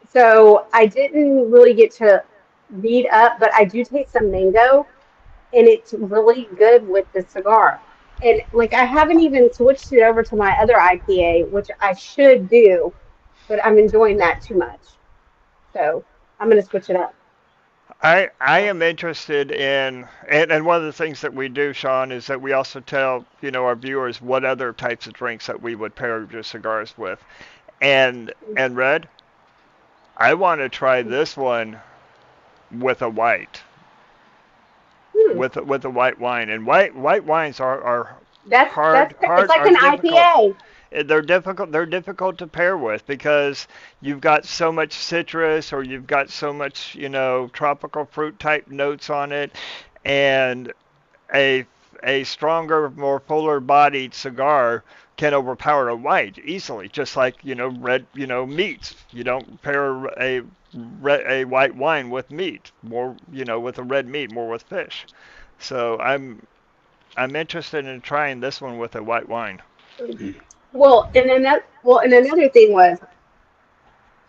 [SPEAKER 2] So I didn't really get to read up, but I do take some mango, and it's really good with the cigar. And like I haven't even switched it over to my other IPA, which I should do, but I'm enjoying that too much. So I'm gonna switch it up.
[SPEAKER 1] I am interested in, and one of the things that we do, Sean, is that we also tell our viewers what other types of drinks that we would pair your cigars with. And Red, I want to try this one with a white,
[SPEAKER 2] Hmm.
[SPEAKER 1] with a white wine. And white wines are
[SPEAKER 2] That's it's like
[SPEAKER 1] are
[SPEAKER 2] an
[SPEAKER 1] difficult.
[SPEAKER 2] IPA.
[SPEAKER 1] They're difficult to pair with because you've got so much citrus or you've got so much tropical fruit type notes on it, and a a stronger, more fuller bodied cigar can overpower a white easily, just like red meats. You don't pair a white wine with meat more, with a red meat more with fish. So I'm interested in trying this one with a white wine.
[SPEAKER 2] And another thing was,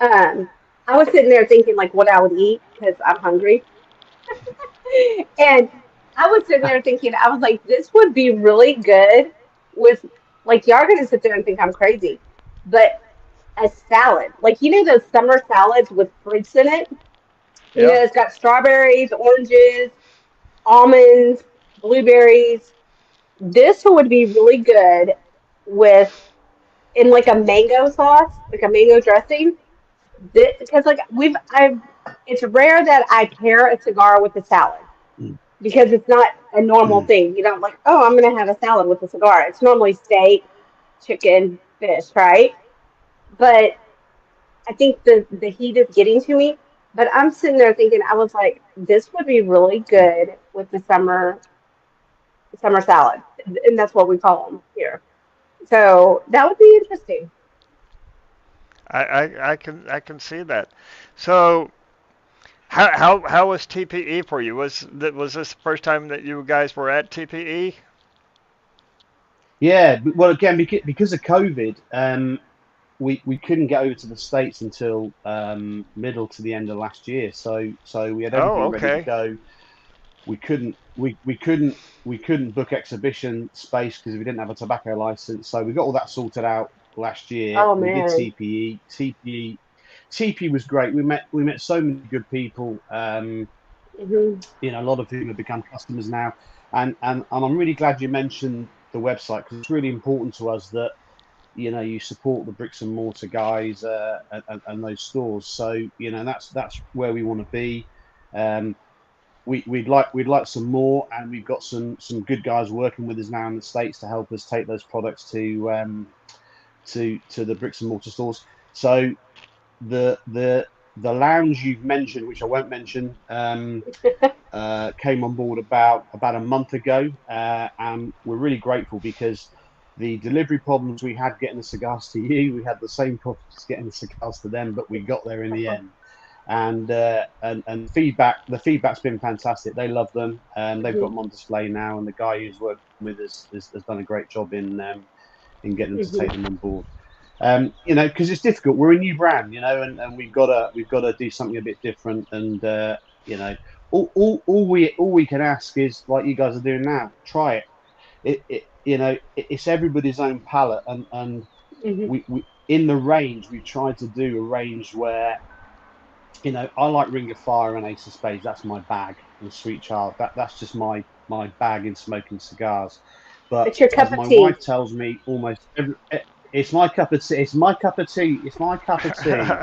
[SPEAKER 2] um, I was sitting there thinking like what I would eat because I'm hungry, and I was sitting there thinking I was like, this would be really good with like y'all are gonna sit there and think I'm crazy, but a salad, like those summer salads with fruits in it.
[SPEAKER 1] Yeah.
[SPEAKER 2] It's got strawberries, oranges, almonds, blueberries. This would be really good with in like a mango sauce, like a mango dressing. Because like it's rare that I pair a cigar with a salad because it's not a normal thing. You don't like, oh, I'm gonna have a salad with a cigar. It's normally steak, chicken, fish, right? But I think the heat is getting to me. But I'm sitting there thinking, I was like, this would be really good with the summer salad, and that's what we call them here. So that would be interesting.
[SPEAKER 1] I can see that. So how was TPE for you? Was this the first time that you guys were at TPE?
[SPEAKER 3] Yeah. Well, again, because of COVID, we couldn't get over to the States until middle to the end of last year. So we had
[SPEAKER 1] Oh,
[SPEAKER 3] everything ready to
[SPEAKER 1] okay.
[SPEAKER 3] go. We couldn't book exhibition space because we didn't have a tobacco license. So we got all that sorted out last year.
[SPEAKER 2] Oh
[SPEAKER 3] We did
[SPEAKER 2] man.
[SPEAKER 3] TPE. TPE was great. We met so many good people.
[SPEAKER 2] Hmm.
[SPEAKER 3] A lot of whom have become customers now. And I'm really glad you mentioned the website because it's really important to us that you support the bricks and mortar guys and those stores. So that's where we want to be. Um, we'd like some more, and we've got some good guys working with us now in the States to help us take those products to the bricks and mortar stores. So the lounge you've mentioned, which I won't mention, came on board about a month ago, and we're really grateful because the delivery problems we had getting the cigars to you, we had the same problems getting the cigars to them, but we got there in the end. And feedback, the feedback's been fantastic. They love them, and they've got them on display now. And the guy who's working with us has done a great job in getting them to take them on board. You know, because it's difficult. We're a new brand, you know, and we've got to do something a bit different. And you know, all we can ask is, like you guys are doing now, try it. You know, it's everybody's own palate, and we in the range we tried to do a range where, you know, I like Ring of Fire and Ace of Spades. That's my bag. And Sweet Child. That's just my bag in smoking cigars. But
[SPEAKER 2] It's your cup
[SPEAKER 3] as
[SPEAKER 2] of
[SPEAKER 3] my
[SPEAKER 2] tea.
[SPEAKER 3] wife tells me, almost it's my cup of tea. It's my cup of tea. It's my cup of tea.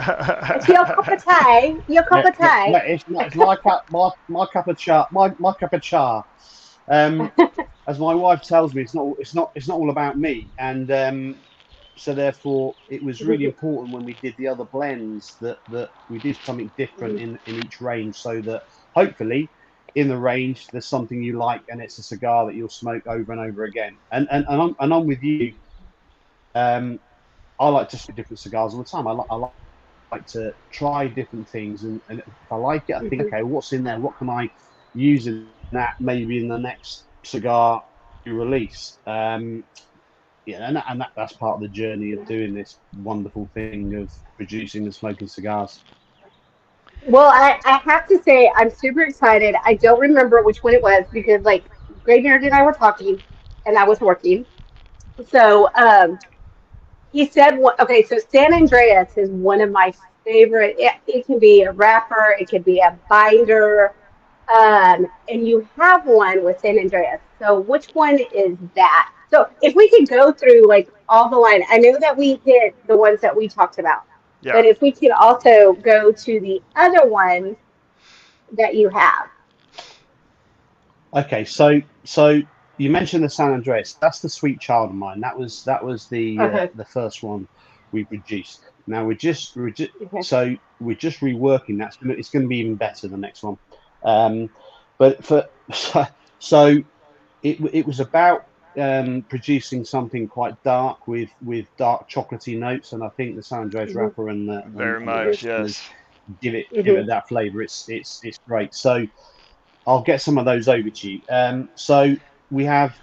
[SPEAKER 2] It's your cup of tea. Your cup of tea.
[SPEAKER 3] Yeah, it's my cup of char. My cup of char. As my wife tells me, it's not all about me. And so therefore, it was really important when we did the other blends that we did something different in each range, so that hopefully in the range there's something you like, and it's a cigar that you'll smoke over and over again. And I'm with you. I like to smoke different cigars all the time. I like to try different things, and if I like it, I think, okay, what's in there? What can I use in that maybe in the next cigar you release? Yeah, and that's part of the journey of doing this wonderful thing of producing and smoking cigars.
[SPEAKER 2] Well, I have to say, I'm super excited. I don't remember which one it was because, like, Greg Nerd and I were talking, and I was working. So, he said, okay, so San Andreas is one of my favorite. It can be a wrapper, it could be a binder, and you have one with San Andreas. So, which one is that? So, if we could go through like all the line, I know that we hit the ones that we talked about,
[SPEAKER 1] Yeah.
[SPEAKER 2] but if we could also go to the other ones that you have.
[SPEAKER 3] Okay, so you mentioned the San Andreas. That's the Sweet Child of mine. That was
[SPEAKER 2] Okay.
[SPEAKER 3] the first one we produced. Now
[SPEAKER 2] Okay.
[SPEAKER 3] so we're just reworking that. It's going to be even better the next one. But for so it was about producing something quite dark with dark chocolatey notes, and I think the San Andreas
[SPEAKER 2] Hmm.
[SPEAKER 3] wrapper and
[SPEAKER 1] Very
[SPEAKER 3] the
[SPEAKER 1] much,
[SPEAKER 3] rest fillers
[SPEAKER 1] yes.
[SPEAKER 3] give
[SPEAKER 2] Hmm.
[SPEAKER 3] it that flavour. It's great. So I'll get some of those over to you. So we have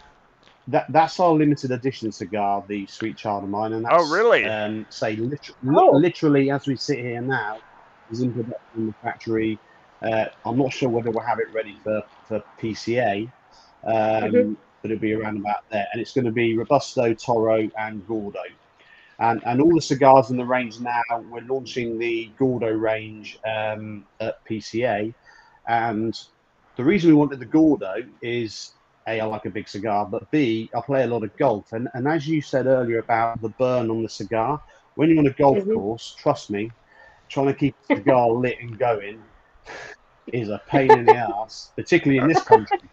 [SPEAKER 3] that's our limited edition cigar, the Sweet Child of Mine, and
[SPEAKER 1] Oh,
[SPEAKER 3] that's
[SPEAKER 1] really?
[SPEAKER 2] Oh.
[SPEAKER 3] literally as we sit here now is in production in the factory. I'm not sure whether we'll have it ready for PCA,
[SPEAKER 2] Hmm.
[SPEAKER 3] but it'll be around about there, and it's going to be Robusto, Toro, and Gordo. And all the cigars in the range now, we're launching the Gordo range at PCA, and the reason we wanted the Gordo is A, I like a big cigar, but B, I play a lot of golf. And as you said earlier about the burn on the cigar, when you're on a golf
[SPEAKER 2] Hmm.
[SPEAKER 3] course, trust me, trying to keep a cigar lit and going is a pain in the ass, particularly in this country,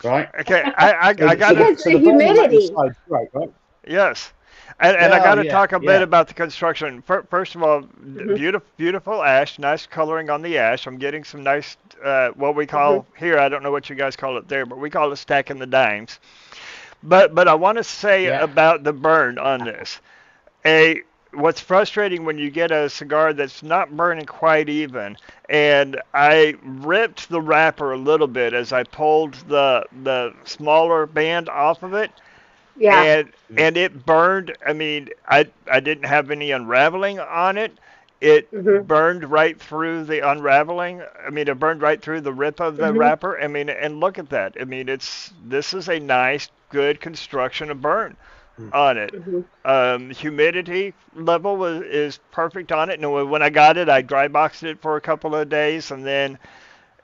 [SPEAKER 3] right?
[SPEAKER 1] Okay, I got to.
[SPEAKER 2] Because
[SPEAKER 3] So
[SPEAKER 2] the
[SPEAKER 3] the burn on that
[SPEAKER 2] humidity.
[SPEAKER 3] inside is great, right?
[SPEAKER 1] Yes. And I
[SPEAKER 3] Yeah,
[SPEAKER 1] got
[SPEAKER 3] oh,
[SPEAKER 1] to talk a bit
[SPEAKER 3] yeah.
[SPEAKER 1] about the construction. First of all,
[SPEAKER 2] Hmm.
[SPEAKER 1] beautiful ash, nice coloring on the ash. I'm getting some nice, what we
[SPEAKER 2] Hmm.
[SPEAKER 1] call here, I don't know what you guys call it there, but we call it stacking the dimes. But I want to say
[SPEAKER 3] Yeah.
[SPEAKER 1] about the burn on this. What's frustrating when you get a cigar that's not burning quite even, and I ripped the wrapper a little bit as I pulled the smaller band off of it,
[SPEAKER 2] Yeah.
[SPEAKER 1] and it burned. I mean, I didn't have any unraveling on it. It
[SPEAKER 2] Hmm.
[SPEAKER 1] burned right through the unraveling. I mean, it burned right through the rip of the
[SPEAKER 2] Hmm.
[SPEAKER 1] wrapper. I mean, and look at that. I mean, this is a nice, good construction of burn on it.
[SPEAKER 2] Hmm.
[SPEAKER 1] Humidity level is perfect on it. And when I got it, I dry boxed it for a couple of days, and then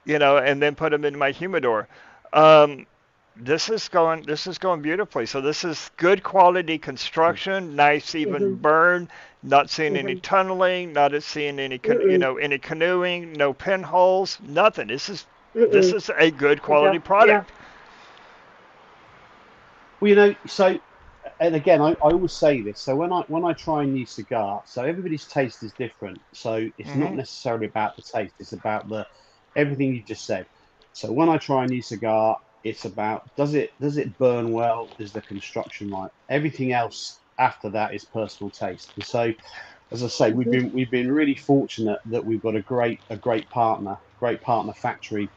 [SPEAKER 1] and then put them in my humidor. Um, this is going beautifully. So this is good quality construction, nice even
[SPEAKER 2] Hmm.
[SPEAKER 1] burn, not seeing any
[SPEAKER 2] Hmm.
[SPEAKER 1] tunneling, not seeing any
[SPEAKER 2] Mm-mm.
[SPEAKER 1] any canoeing, no pinholes, nothing. This
[SPEAKER 2] Mm-mm.
[SPEAKER 1] is a good
[SPEAKER 2] Yeah.
[SPEAKER 1] quality
[SPEAKER 2] Yeah.
[SPEAKER 1] product.
[SPEAKER 3] Well, you know, so and again, I always say this. So when I try a new cigar, so everybody's taste is different. So it's not
[SPEAKER 1] Hmm.
[SPEAKER 3] necessarily about the taste; it's about the everything you just said. So when I try a new cigar, it's about does it burn well? Is the construction right? Everything else after that is personal taste. And so, as I say,
[SPEAKER 2] Mhm.
[SPEAKER 3] we've been really fortunate that we've got a great partner factory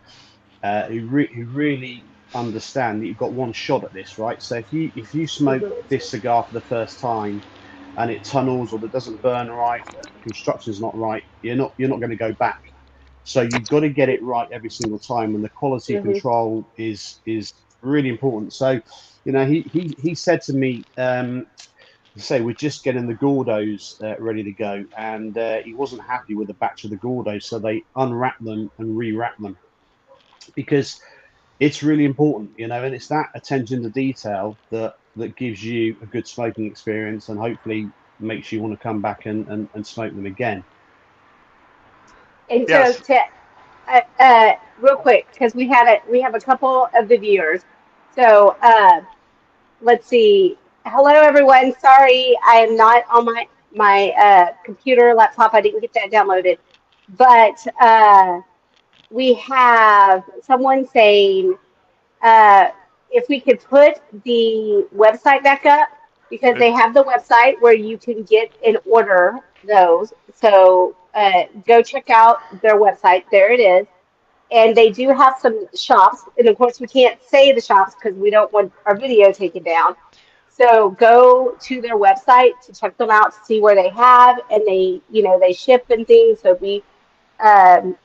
[SPEAKER 3] who really understand that you've got one shot at this, right? So if you smoke
[SPEAKER 2] Mhm.
[SPEAKER 3] this cigar for the first time and it tunnels or it doesn't burn right, the construction's not right, you're not going to go back. So you've got to get it right every single time, and the quality
[SPEAKER 2] Mhm.
[SPEAKER 3] control is really important. So, he said to me, say we're just getting the Gordos ready to go, and he wasn't happy with the batch of the Gordos, so they unwrapped them and rewrapped them because it's really important, and it's that attention to detail that gives you a good smoking experience and hopefully makes you want to come back and smoke them again.
[SPEAKER 2] And so
[SPEAKER 1] Yes.
[SPEAKER 2] to real quick, because we have a couple of the viewers. So let's see. Hello, everyone. Sorry, I am not on my computer laptop. I didn't get that downloaded, but we have someone saying uh, if we could put the website back up because they have the website where you can get and order those. So go check out their website. There it is. And they do have some shops. And of course, we can't say the shops because we don't want our video taken down. So go to their website to check them out to see where they have, and they ship and things. Um,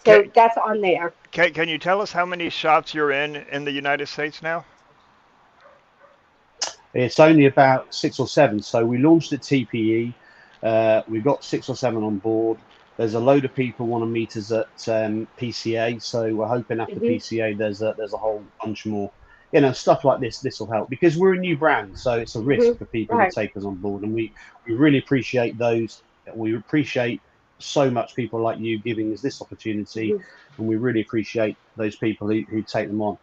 [SPEAKER 1] Can,
[SPEAKER 2] so that's on there.
[SPEAKER 1] can you tell us how many shops you're in the United States now?
[SPEAKER 3] It's only about 6 or 7. So we launched at TPE. We've got 6 or 7 on board. There's a load of people want to meet us at PCA. So we're hoping after
[SPEAKER 2] Hmm.
[SPEAKER 3] PCA there's a whole bunch more. Stuff like this. This will help because we're a new brand, so it's a
[SPEAKER 2] Hmm.
[SPEAKER 3] risk for people to
[SPEAKER 2] Right.
[SPEAKER 3] take us on board, and we really appreciate those. We appreciate so much people like you giving us this opportunity,
[SPEAKER 2] Hmm.
[SPEAKER 3] and we really appreciate those people who take them on.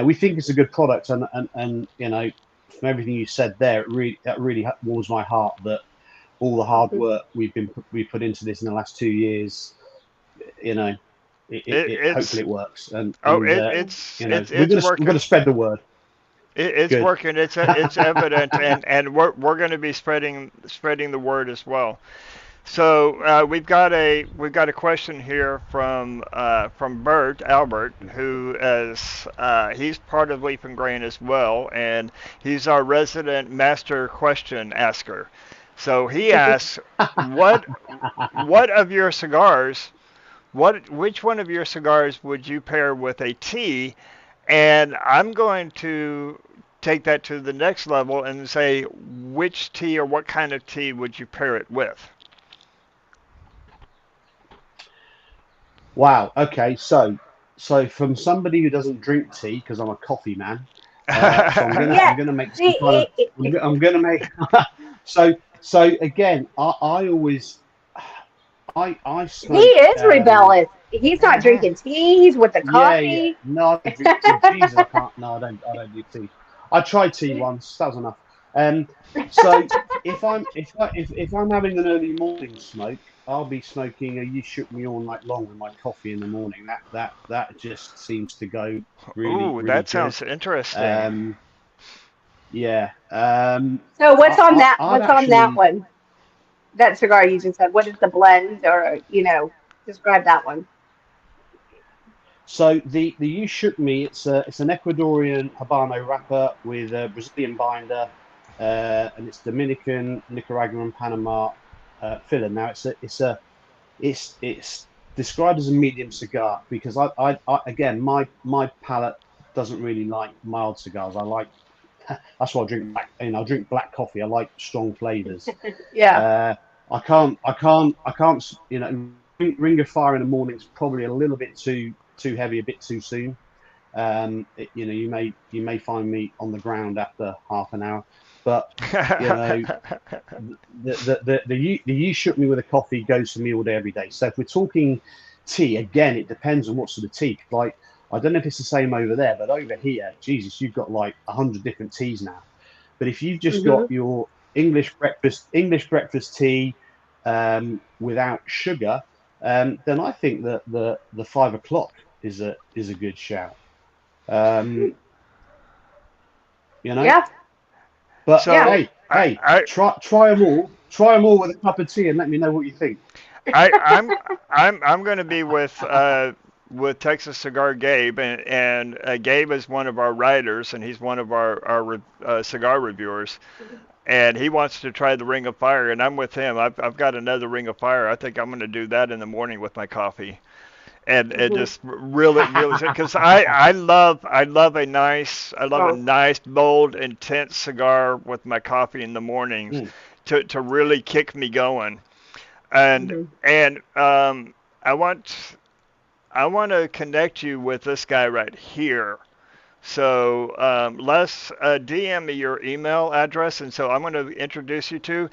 [SPEAKER 3] We think it's a good product, and from everything you said there, that really warms my heart that all the hard
[SPEAKER 2] Hmm.
[SPEAKER 3] work we put into this in the last 2 years, you know,
[SPEAKER 1] It,
[SPEAKER 3] hopefully
[SPEAKER 1] it's
[SPEAKER 3] it works,
[SPEAKER 1] oh,
[SPEAKER 3] and
[SPEAKER 1] it's
[SPEAKER 3] we're gonna
[SPEAKER 1] working.
[SPEAKER 3] spread the word.
[SPEAKER 1] It's
[SPEAKER 3] Good.
[SPEAKER 1] working. It's evident, and we're going to be spreading the word as well. So we've got a question here from Bert Albert, who is he's part of Leap and Grain as well, and he's our resident master question asker. So he asks, what what of your cigars, which one of your cigars would you pair with a tea? And I'm going to take that to the next level and say, which tea or what kind of tea would you pair it with?
[SPEAKER 3] Wow. Okay. So from somebody who doesn't drink tea, because I'm a coffee man, so
[SPEAKER 2] Yeah.
[SPEAKER 3] I'm gonna make some
[SPEAKER 2] See,
[SPEAKER 3] kind of I'm gonna make so so again. I always I
[SPEAKER 2] he
[SPEAKER 3] smoke.
[SPEAKER 2] is rebellious. He's not
[SPEAKER 1] Hmm.
[SPEAKER 2] drinking tea. He's with the
[SPEAKER 3] Yeah, yeah.
[SPEAKER 2] coffee.
[SPEAKER 3] No, I don't drink tea. Jesus, I can't. No, I don't. I don't do tea. I tried tea once. That was enough. Um, so if I'm having an early morning smoke, I'll be smoking a "You Shook Me All Night Long" with my coffee in the morning. That just seems to go really
[SPEAKER 1] Ooh,
[SPEAKER 3] really
[SPEAKER 1] that
[SPEAKER 3] good.
[SPEAKER 1] sounds interesting.
[SPEAKER 3] Um, yeah.
[SPEAKER 2] So what's
[SPEAKER 3] I,
[SPEAKER 2] on
[SPEAKER 3] I
[SPEAKER 2] that?
[SPEAKER 3] I'd
[SPEAKER 2] What's on that
[SPEAKER 3] actually.
[SPEAKER 2] one? That cigar you just said. What is the blend, or describe that one?
[SPEAKER 3] So the "You Shook Me." It's an Ecuadorian Habano wrapper with a Brazilian binder, and it's Dominican, Nicaraguan, Panama filler. Now it's described as a medium cigar because I again my palate doesn't really like mild cigars. I like that's why I drink black. I drink black coffee. I like strong flavors.
[SPEAKER 2] Yeah.
[SPEAKER 3] Uh, I can't. Ring of Fire in the morning is probably a little bit too heavy, a bit too soon. You may find me on the ground after half an hour, but you know, the "You Shook Me" with a coffee goes for me all day, every day. So if we're talking tea, again, it depends on what sort of tea. Like I don't know if it's the same over there, but over here, Jesus, you've got like 100 different teas now. But if you've just got
[SPEAKER 2] Hmm.
[SPEAKER 3] your English breakfast tea without sugar, then I think that the 5 o'clock is a good shout. Um, you know.
[SPEAKER 2] Yeah.
[SPEAKER 3] But
[SPEAKER 1] So
[SPEAKER 2] Yeah.
[SPEAKER 3] hey, try them all. Try them all with a cup of tea and let me know what you think.
[SPEAKER 1] I, I'm I'm going to be with Texas Cigar Gabe, and Gabe is one of our writers, and he's one of our cigar reviewers, and he wants to try the Ring of Fire, and I'm with him. I've got another Ring of Fire. I think I'm going to do that in the morning with my coffee, and
[SPEAKER 2] Hmm.
[SPEAKER 1] just really because I love a
[SPEAKER 2] Strong.
[SPEAKER 1] nice bold intense cigar with my coffee in the mornings
[SPEAKER 3] Mm,
[SPEAKER 1] to really kick me going. and
[SPEAKER 2] Hmm.
[SPEAKER 1] and I want to connect you with this guy right here. So Les, DM me your email address, and so I'm going to introduce you to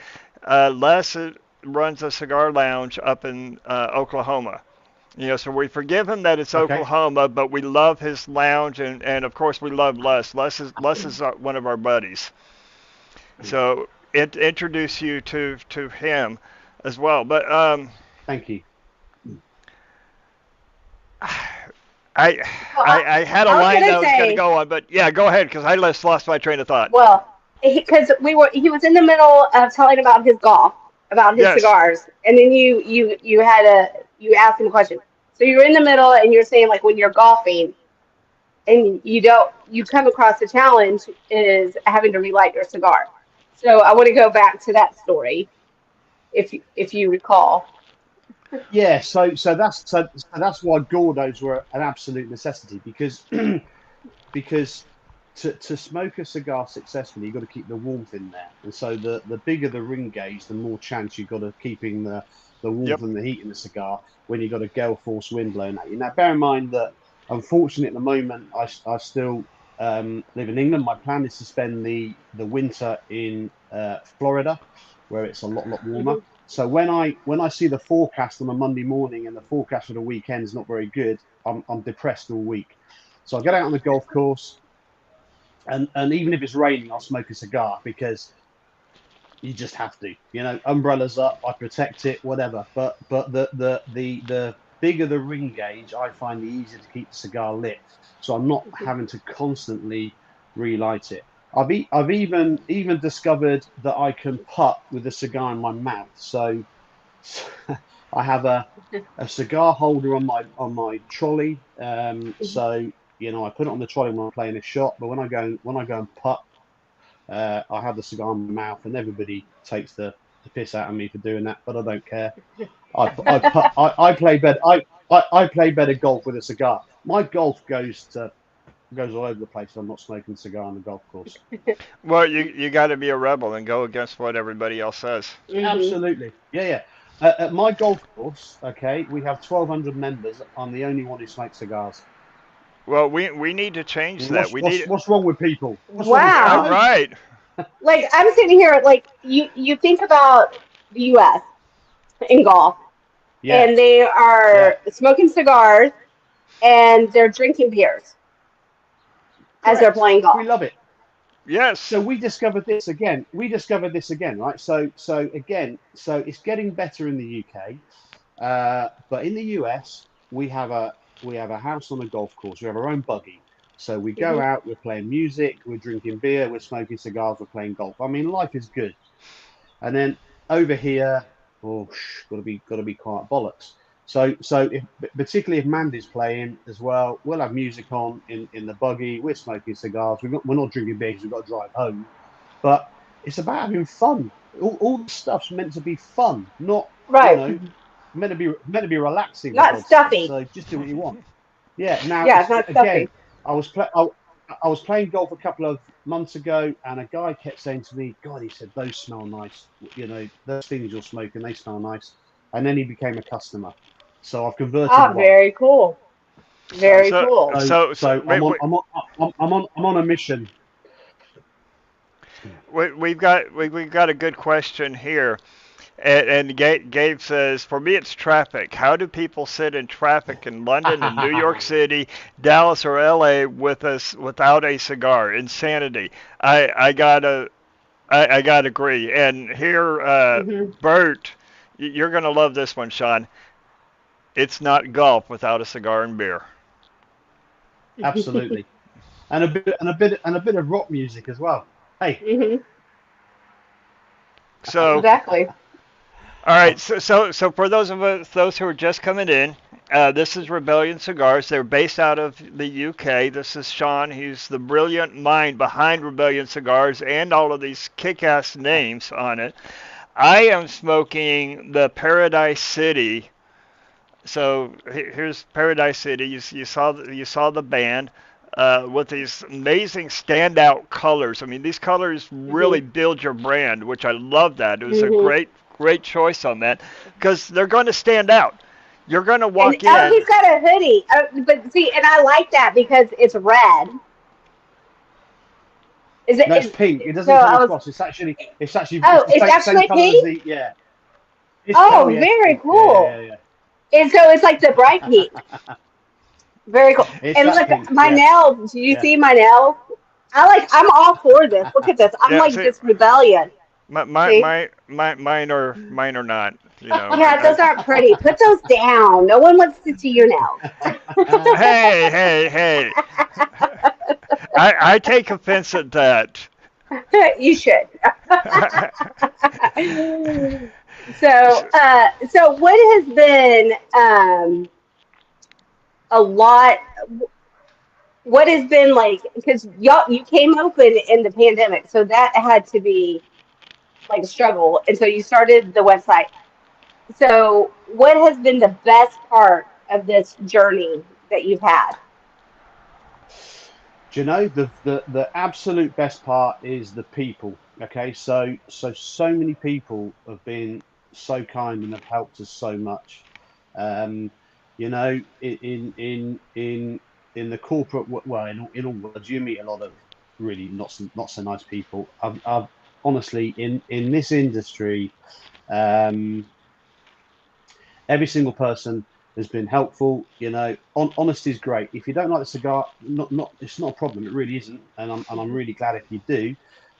[SPEAKER 1] Les. Runs a cigar lounge up in Oklahoma. So we forgive him that it's
[SPEAKER 3] okay.
[SPEAKER 1] Oklahoma, but we love his lounge, and of course we love Les. Les is one of our buddies. So introduce you to him as well. But
[SPEAKER 3] Thank you.
[SPEAKER 1] I,
[SPEAKER 2] Well,
[SPEAKER 1] I had a
[SPEAKER 2] I was
[SPEAKER 1] line that
[SPEAKER 2] gonna
[SPEAKER 1] I was going to
[SPEAKER 2] say,
[SPEAKER 1] go on, but yeah, go ahead because I lost my train of thought.
[SPEAKER 2] well, because he was in the middle of telling about his golf, about his
[SPEAKER 1] Yes.
[SPEAKER 2] cigars, and then you asked him a question. So you're in the middle and you're saying like when you're golfing and you come across a challenge is having to relight your cigar. So I want to go back to that story if you recall.
[SPEAKER 3] Yeah, so that's why Gordos were an absolute necessity because because to smoke a cigar successfully, you've got to keep the warmth in there, and so the bigger the ring gauge, the more chance you've got of keeping the
[SPEAKER 1] Yep.
[SPEAKER 3] warmth and the heat in the cigar when you've got a gale force wind blowing at you. Now, bear in mind that unfortunately at the moment I still live in England. My plan is to spend the winter in Florida, where it's a lot warmer.
[SPEAKER 2] Hmm.
[SPEAKER 3] So when I see the forecast on a Monday morning and the forecast for the weekend is not very good, I'm depressed all week. So I get out on the golf course, and even if it's raining, I'll smoke a cigar because you just have to. Umbrellas up, I protect it, whatever. But the bigger the ring gauge, I find the easier to keep the cigar lit. So I'm not having to constantly relight it. I've even discovered that I can putt with a cigar in my mouth. So I have a cigar holder on my trolley. So I put it on the trolley when I'm playing a shot. But when I go and putt, I have the cigar in my mouth, and everybody takes the piss out of me for doing that. But I don't care. I play better. I play better golf with a cigar. My golf goes all over the place. I'm not smoking a cigar on the golf course.
[SPEAKER 1] Well, you got to be a rebel and go against what everybody else says.
[SPEAKER 2] Hmm.
[SPEAKER 3] Absolutely. Yeah, yeah. At my golf course, okay, we have 1,200 members. I'm the only one who smokes cigars.
[SPEAKER 1] Well, we need to change that.
[SPEAKER 3] What's
[SPEAKER 1] We
[SPEAKER 3] what's
[SPEAKER 1] need.
[SPEAKER 3] what's wrong with people? What's wrong with? I
[SPEAKER 1] Yeah,
[SPEAKER 2] Wow.
[SPEAKER 3] know.
[SPEAKER 1] right.
[SPEAKER 2] Like I'm sitting here, like you think about the U.S. in golf,
[SPEAKER 3] Yeah,
[SPEAKER 2] and they
[SPEAKER 3] yeah.
[SPEAKER 2] are smoking cigars and they're drinking beers as they're
[SPEAKER 3] Correct.
[SPEAKER 2] playing
[SPEAKER 3] We
[SPEAKER 2] golf.
[SPEAKER 3] love it. So
[SPEAKER 1] Yes.
[SPEAKER 3] we discovered this again. Right? So again, so it's getting better in the UK, but in the US, we have a house on a golf course. We have our own buggy. So we go
[SPEAKER 2] Hmm.
[SPEAKER 3] out. We're playing music. We're drinking beer. We're smoking cigars. We're playing golf. I mean, life is good. And then over here, oh, got to be quiet bollocks. So if, particularly if Mandy's playing as well, we'll have music on in the buggy. We're smoking cigars. We're not drinking beer because we've got to drive home. But it's about having fun. All the stuff's meant to be fun, not you
[SPEAKER 2] Right.
[SPEAKER 3] know meant to be relaxing for
[SPEAKER 2] Not
[SPEAKER 3] God's sake.
[SPEAKER 2] stuffy.
[SPEAKER 3] So just do what you want. Yeah. Now
[SPEAKER 2] Yeah,
[SPEAKER 3] it's
[SPEAKER 2] not
[SPEAKER 3] again.
[SPEAKER 2] stuffy.
[SPEAKER 3] I was play, I was playing golf a couple of months ago, and a guy kept saying to me, "God," he said, "those smell nice. Those things you're smoking, they smell nice." And then he became a customer, so I've converted
[SPEAKER 2] Ah,
[SPEAKER 3] one.
[SPEAKER 2] very cool.
[SPEAKER 1] So
[SPEAKER 2] Very
[SPEAKER 1] so
[SPEAKER 2] cool.
[SPEAKER 3] So
[SPEAKER 1] so
[SPEAKER 3] so I'm
[SPEAKER 1] wait,
[SPEAKER 3] on
[SPEAKER 1] wait.
[SPEAKER 3] I'm on I'm on a mission.
[SPEAKER 1] We've got a good question here. And Gabe says, for me, it's traffic. How do people sit in traffic in London and New York City, Dallas, or LA without a cigar? Insanity. I gotta I gotta agree. And here,
[SPEAKER 2] Hmm.
[SPEAKER 1] Bert, you're gonna love this one, Sean. It's not golf without a cigar and beer.
[SPEAKER 3] Absolutely. and a bit of rock music as well. Hey,
[SPEAKER 2] Hmm.
[SPEAKER 1] So,
[SPEAKER 2] Exactly.
[SPEAKER 1] all right. So for those who are just coming in, this is Rebellion Cigars. They're based out of the UK. This is Sean. He's the brilliant mind behind Rebellion Cigars and all of these kick-ass names on it. I am smoking the Paradise City. So here's Paradise City. You saw the band with these amazing standout colors. I mean, these colors
[SPEAKER 2] Hmm.
[SPEAKER 1] really build your brand, which I love. That it was a
[SPEAKER 2] Hmm.
[SPEAKER 1] great choice on that because they're going to stand out. You're going to
[SPEAKER 2] And
[SPEAKER 1] walk
[SPEAKER 2] oh,
[SPEAKER 1] in.
[SPEAKER 2] he's got a hoodie. But see, and I like that because it's red. Is it?
[SPEAKER 3] no, it's pink. It
[SPEAKER 2] So
[SPEAKER 3] doesn't come
[SPEAKER 2] I was.
[SPEAKER 3] across. It's
[SPEAKER 2] Oh,
[SPEAKER 3] the
[SPEAKER 2] it's
[SPEAKER 3] same
[SPEAKER 2] actually
[SPEAKER 3] color as
[SPEAKER 2] pink.
[SPEAKER 3] the yeah. Oh
[SPEAKER 2] Oh,
[SPEAKER 3] yeah, it's
[SPEAKER 2] very
[SPEAKER 3] pink. Yeah,
[SPEAKER 2] cool.
[SPEAKER 3] yeah,
[SPEAKER 2] And so it's like the bright pink. Very cool.
[SPEAKER 3] it's
[SPEAKER 2] And
[SPEAKER 3] that
[SPEAKER 2] look,
[SPEAKER 3] pink.
[SPEAKER 2] my
[SPEAKER 3] Yeah,
[SPEAKER 2] nails. Do you
[SPEAKER 3] yeah.
[SPEAKER 2] see my nails? I'm all for this. Look at this. I'm
[SPEAKER 1] Yeah,
[SPEAKER 2] like
[SPEAKER 1] see,
[SPEAKER 2] this rebellion.
[SPEAKER 1] my
[SPEAKER 2] See?
[SPEAKER 1] mine are not. You know,
[SPEAKER 2] Yeah, those aren't pretty. Put those down. No one wants to see your nails.
[SPEAKER 1] hey. I take offense at that.
[SPEAKER 2] You should. So what has been a lot? What has been like? Because y'all, you came open in the pandemic, so that had to be like a struggle, and so you started the website. So, what has been the best part of this journey that you've had?
[SPEAKER 3] Do you know the absolute best part is the people? Okay, so many people have been so kind and have helped us so much. Um, in the corporate well, in all worlds, you meet a lot of really not so nice people. I've honestly in this industry, um, every single person has been helpful. Honesty is great. If you don't like the cigar, not it's not a problem. It really isn't, and I'm really glad if you do.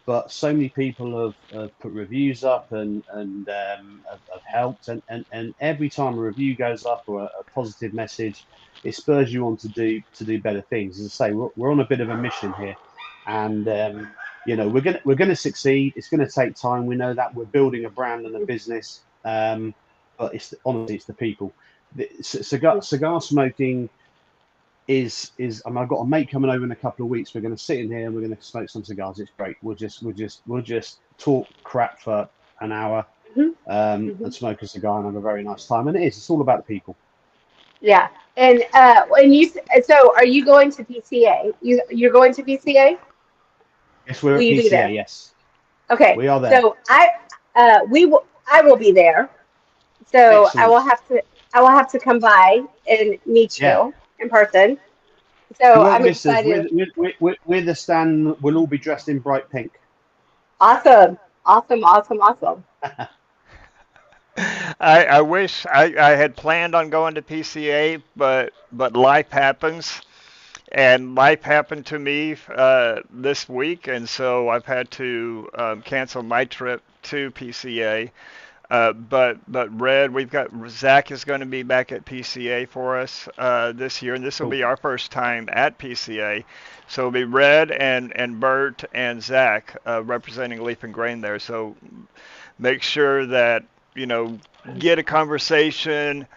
[SPEAKER 3] But so many people have put reviews up and have helped, and every time a review goes up or a positive message, it spurs you on to do better things. As I say, we're on a bit of a mission here, and we're gonna succeed. It's going to take time. We know that we're building a brand and a business. But honestly, it's the people. Cigar smoking is. I mean, I've got a mate coming over in a couple of weeks. We're going to sit in here and we're going to smoke some cigars. It's great. We'll just talk crap for an hour
[SPEAKER 2] Hmm.
[SPEAKER 3] and
[SPEAKER 2] Hmm.
[SPEAKER 3] smoke a cigar and have a very nice time. And it is. It's all about the people.
[SPEAKER 2] Yeah, and so are you going to PCA? You're going to PCA?
[SPEAKER 3] Yes, we're
[SPEAKER 2] Will
[SPEAKER 3] at
[SPEAKER 2] you be
[SPEAKER 3] PCA.
[SPEAKER 2] there?
[SPEAKER 3] Yes,
[SPEAKER 2] Okay,
[SPEAKER 3] we are there.
[SPEAKER 2] so I will be there. So
[SPEAKER 3] Excellent.
[SPEAKER 2] I will have to come by and meet
[SPEAKER 3] Yeah.
[SPEAKER 2] you in person. So
[SPEAKER 3] You won't
[SPEAKER 2] I'm
[SPEAKER 3] miss us. We're,
[SPEAKER 2] excited.
[SPEAKER 3] we're, we're, we're the stand. We'll all be dressed in bright pink.
[SPEAKER 2] Awesome, awesome, awesome, awesome.
[SPEAKER 1] I wish I had planned on going to PCA, but life happens, and life happened to me this week, and so I've had to cancel my trip to PCA. But Red, we've got Zach is going to be back at PCA for us this year, and this will
[SPEAKER 3] Cool.
[SPEAKER 1] be our first time at PCA. So it'll be Red and Bert and Zach representing Leaf and Grain there. So make sure that you know get a conversation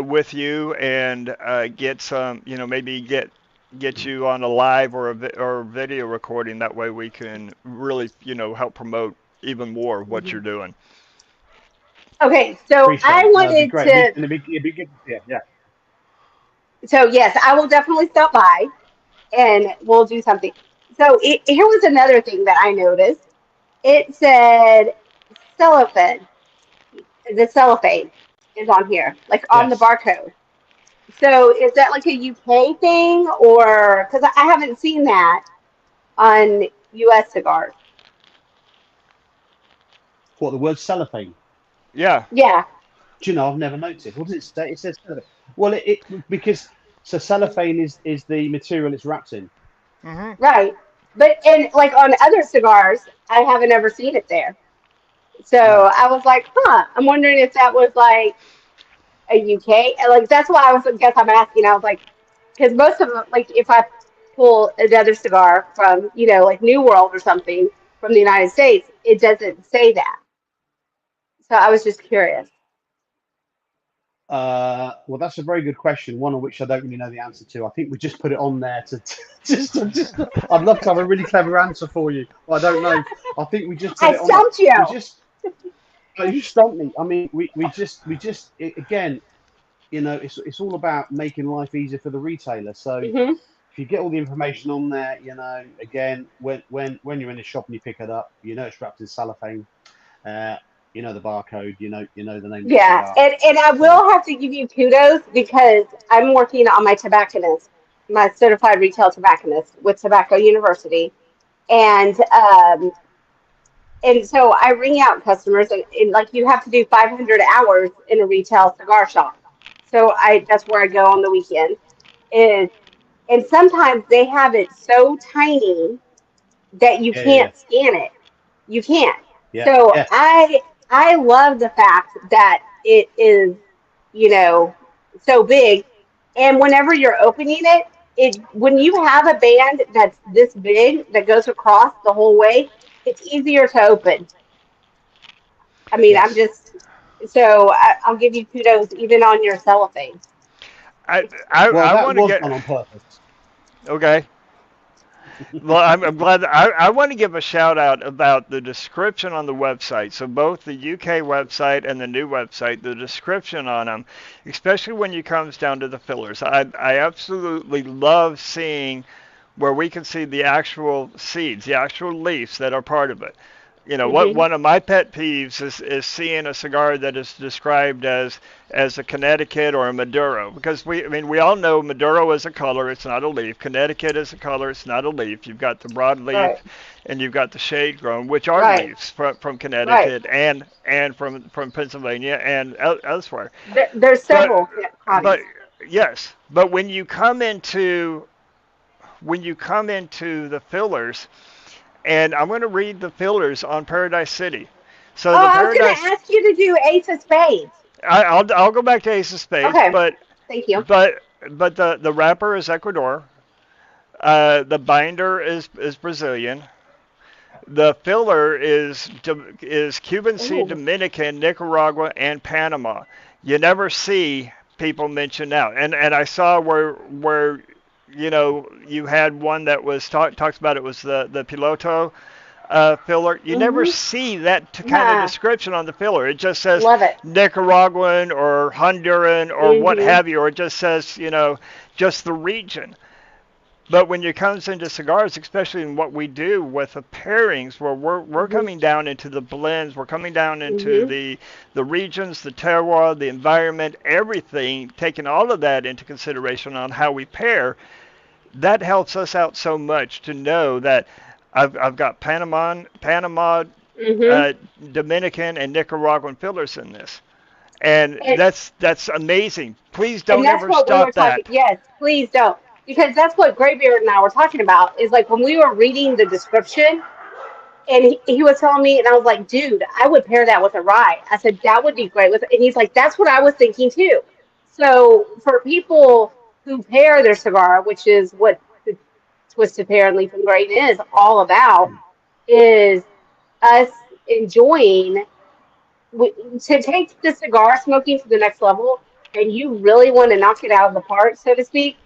[SPEAKER 1] with you and get some maybe get you on a live or or video recording. That way we can really help promote even more what you're doing.
[SPEAKER 2] Okay, so
[SPEAKER 3] Appreciate
[SPEAKER 2] I
[SPEAKER 3] it. No, it'd be
[SPEAKER 2] wanted
[SPEAKER 3] great.
[SPEAKER 2] to.
[SPEAKER 3] It'd be good to see you. Yeah.
[SPEAKER 2] So yes, I will definitely stop by and we'll do something. So here was another thing that I noticed. It said cellophane. The cellophane is on here, like on the
[SPEAKER 3] Yes.
[SPEAKER 2] barcode. So is that like a UK thing, or because I haven't seen that on US cigars?
[SPEAKER 3] What the word cellophane?
[SPEAKER 1] Yeah.
[SPEAKER 2] Yeah,
[SPEAKER 3] Do you know? I've never noticed. What does it say? It says cellophane. Well, because so cellophane is the material it's wrapped in.
[SPEAKER 1] Hmm.
[SPEAKER 2] right. But and like on other cigars, I haven't ever seen it there. So
[SPEAKER 3] No.
[SPEAKER 2] I was like, huh. I'm wondering if that was like a UK. And like that's why I guess I'm asking. I was like, because most of them, like if I pull another cigar from, like New World or something from the United States, it doesn't say that. So I was just curious.
[SPEAKER 3] Well, that's a very good question. One of which I don't really know the answer to. I think we just put it on there to just. I'd love to have a really clever answer for you. But I don't know. I think we just put
[SPEAKER 2] I
[SPEAKER 3] it on there.
[SPEAKER 2] stumped you.
[SPEAKER 3] We just. Oh, you stumped me. I mean, again, it's all about making life easier for the retailer. So
[SPEAKER 2] Hmm.
[SPEAKER 3] if you get all the information on there, again, when you're in the shop and you pick it up, it's wrapped in cellophane. Uh, the barcode. You know the name of the
[SPEAKER 2] Yeah,
[SPEAKER 3] cigar.
[SPEAKER 2] and I
[SPEAKER 3] So
[SPEAKER 2] will have to give you kudos because I'm working on my tobacconist, my certified retail tobacconist with Tobacco University, and so I ring out customers, and like you have to do 500 hours in a retail cigar shop. So that's where I go on the weekend. Is and sometimes they have it so tiny that you
[SPEAKER 3] yeah,
[SPEAKER 2] can't scan it. You can't.
[SPEAKER 3] yeah,
[SPEAKER 2] So
[SPEAKER 3] yeah,
[SPEAKER 2] I love the fact that it is, you know, so big. And whenever you're opening it, when you have a band that's this big that goes across the whole way, it's easier to open. I mean, I'm
[SPEAKER 3] yes.
[SPEAKER 2] just I'll give you kudos even on your cellophane.
[SPEAKER 3] Well,
[SPEAKER 1] I
[SPEAKER 3] that
[SPEAKER 1] want to
[SPEAKER 3] was
[SPEAKER 1] get
[SPEAKER 3] done on purpose.
[SPEAKER 1] okay. Well, I'm glad. I want to give a shout out about the description on the website. So both the UK website and the new website, the description on them, especially when it comes down to the fillers. I absolutely love seeing where we can see the actual seeds, the actual leaves that are part of it. What
[SPEAKER 2] Hmm.
[SPEAKER 1] one of my pet peeves is seeing a cigar that is described as a Connecticut or a Maduro, because we all know Maduro is a color, it's not a leaf. Connecticut is a color, it's not a leaf. You've got the broadleaf
[SPEAKER 2] Right,
[SPEAKER 1] and you've got the shade grown, which are
[SPEAKER 2] right,
[SPEAKER 1] leaves from
[SPEAKER 2] right.
[SPEAKER 1] Connecticut and from Pennsylvania and elsewhere.
[SPEAKER 2] There's
[SPEAKER 1] But
[SPEAKER 2] several
[SPEAKER 1] but
[SPEAKER 2] hobbies.
[SPEAKER 1] yes, but when you come into the fillers, and I'm going to read the fillers on Paradise City. So
[SPEAKER 2] Oh,
[SPEAKER 1] the
[SPEAKER 2] I was going to
[SPEAKER 1] Paradise,
[SPEAKER 2] ask you to do Ace of Spades.
[SPEAKER 1] I'll go back to Ace of Spades,
[SPEAKER 2] Okay,
[SPEAKER 1] but
[SPEAKER 2] thank you.
[SPEAKER 1] but but the wrapper is Ecuador. The binder is Brazilian. The filler is Cuban C,
[SPEAKER 2] Ooh.
[SPEAKER 1] Dominican, Nicaragua, and Panama. You never see people mention now, and I saw where you had one that was talks about it was the piloto filler. You never
[SPEAKER 2] Mm-hmm.
[SPEAKER 1] see that kind of
[SPEAKER 2] Nah,
[SPEAKER 1] description on the filler. It just says
[SPEAKER 2] love it.
[SPEAKER 1] Nicaraguan or Honduran or what
[SPEAKER 2] Mm-hmm.
[SPEAKER 1] have you, or it just says just the region. But when it comes into cigars, especially in what we do with the pairings, where we're
[SPEAKER 2] Mm-hmm.
[SPEAKER 1] coming down into the blends, we're coming down into
[SPEAKER 2] Mm-hmm.
[SPEAKER 1] the regions, the terroir, the environment, everything, taking all of that into consideration on how we pair. That helps us out so much to know that I've got Panama,
[SPEAKER 2] Mm-hmm.
[SPEAKER 1] uh, Dominican, and Nicaraguan fillers in this, and
[SPEAKER 2] And
[SPEAKER 1] that's amazing. Please
[SPEAKER 2] and
[SPEAKER 1] don't
[SPEAKER 2] that's
[SPEAKER 1] ever
[SPEAKER 2] what we were
[SPEAKER 1] stop
[SPEAKER 2] talking.
[SPEAKER 1] that.
[SPEAKER 2] Yes, please don't, because that's what Graybeard and I were talking about. Is like when we were reading the description, and he was telling me, and I was like, dude, I would pair that with a rye. I said that would be great with, and he's like, that's what I was thinking too. So for people who pair their cigar, which is what the Twisted Pair and Leaf and Grain is all about, is us enjoying to take the cigar smoking to the next level, and you really want to knock it out of the park, so to speak.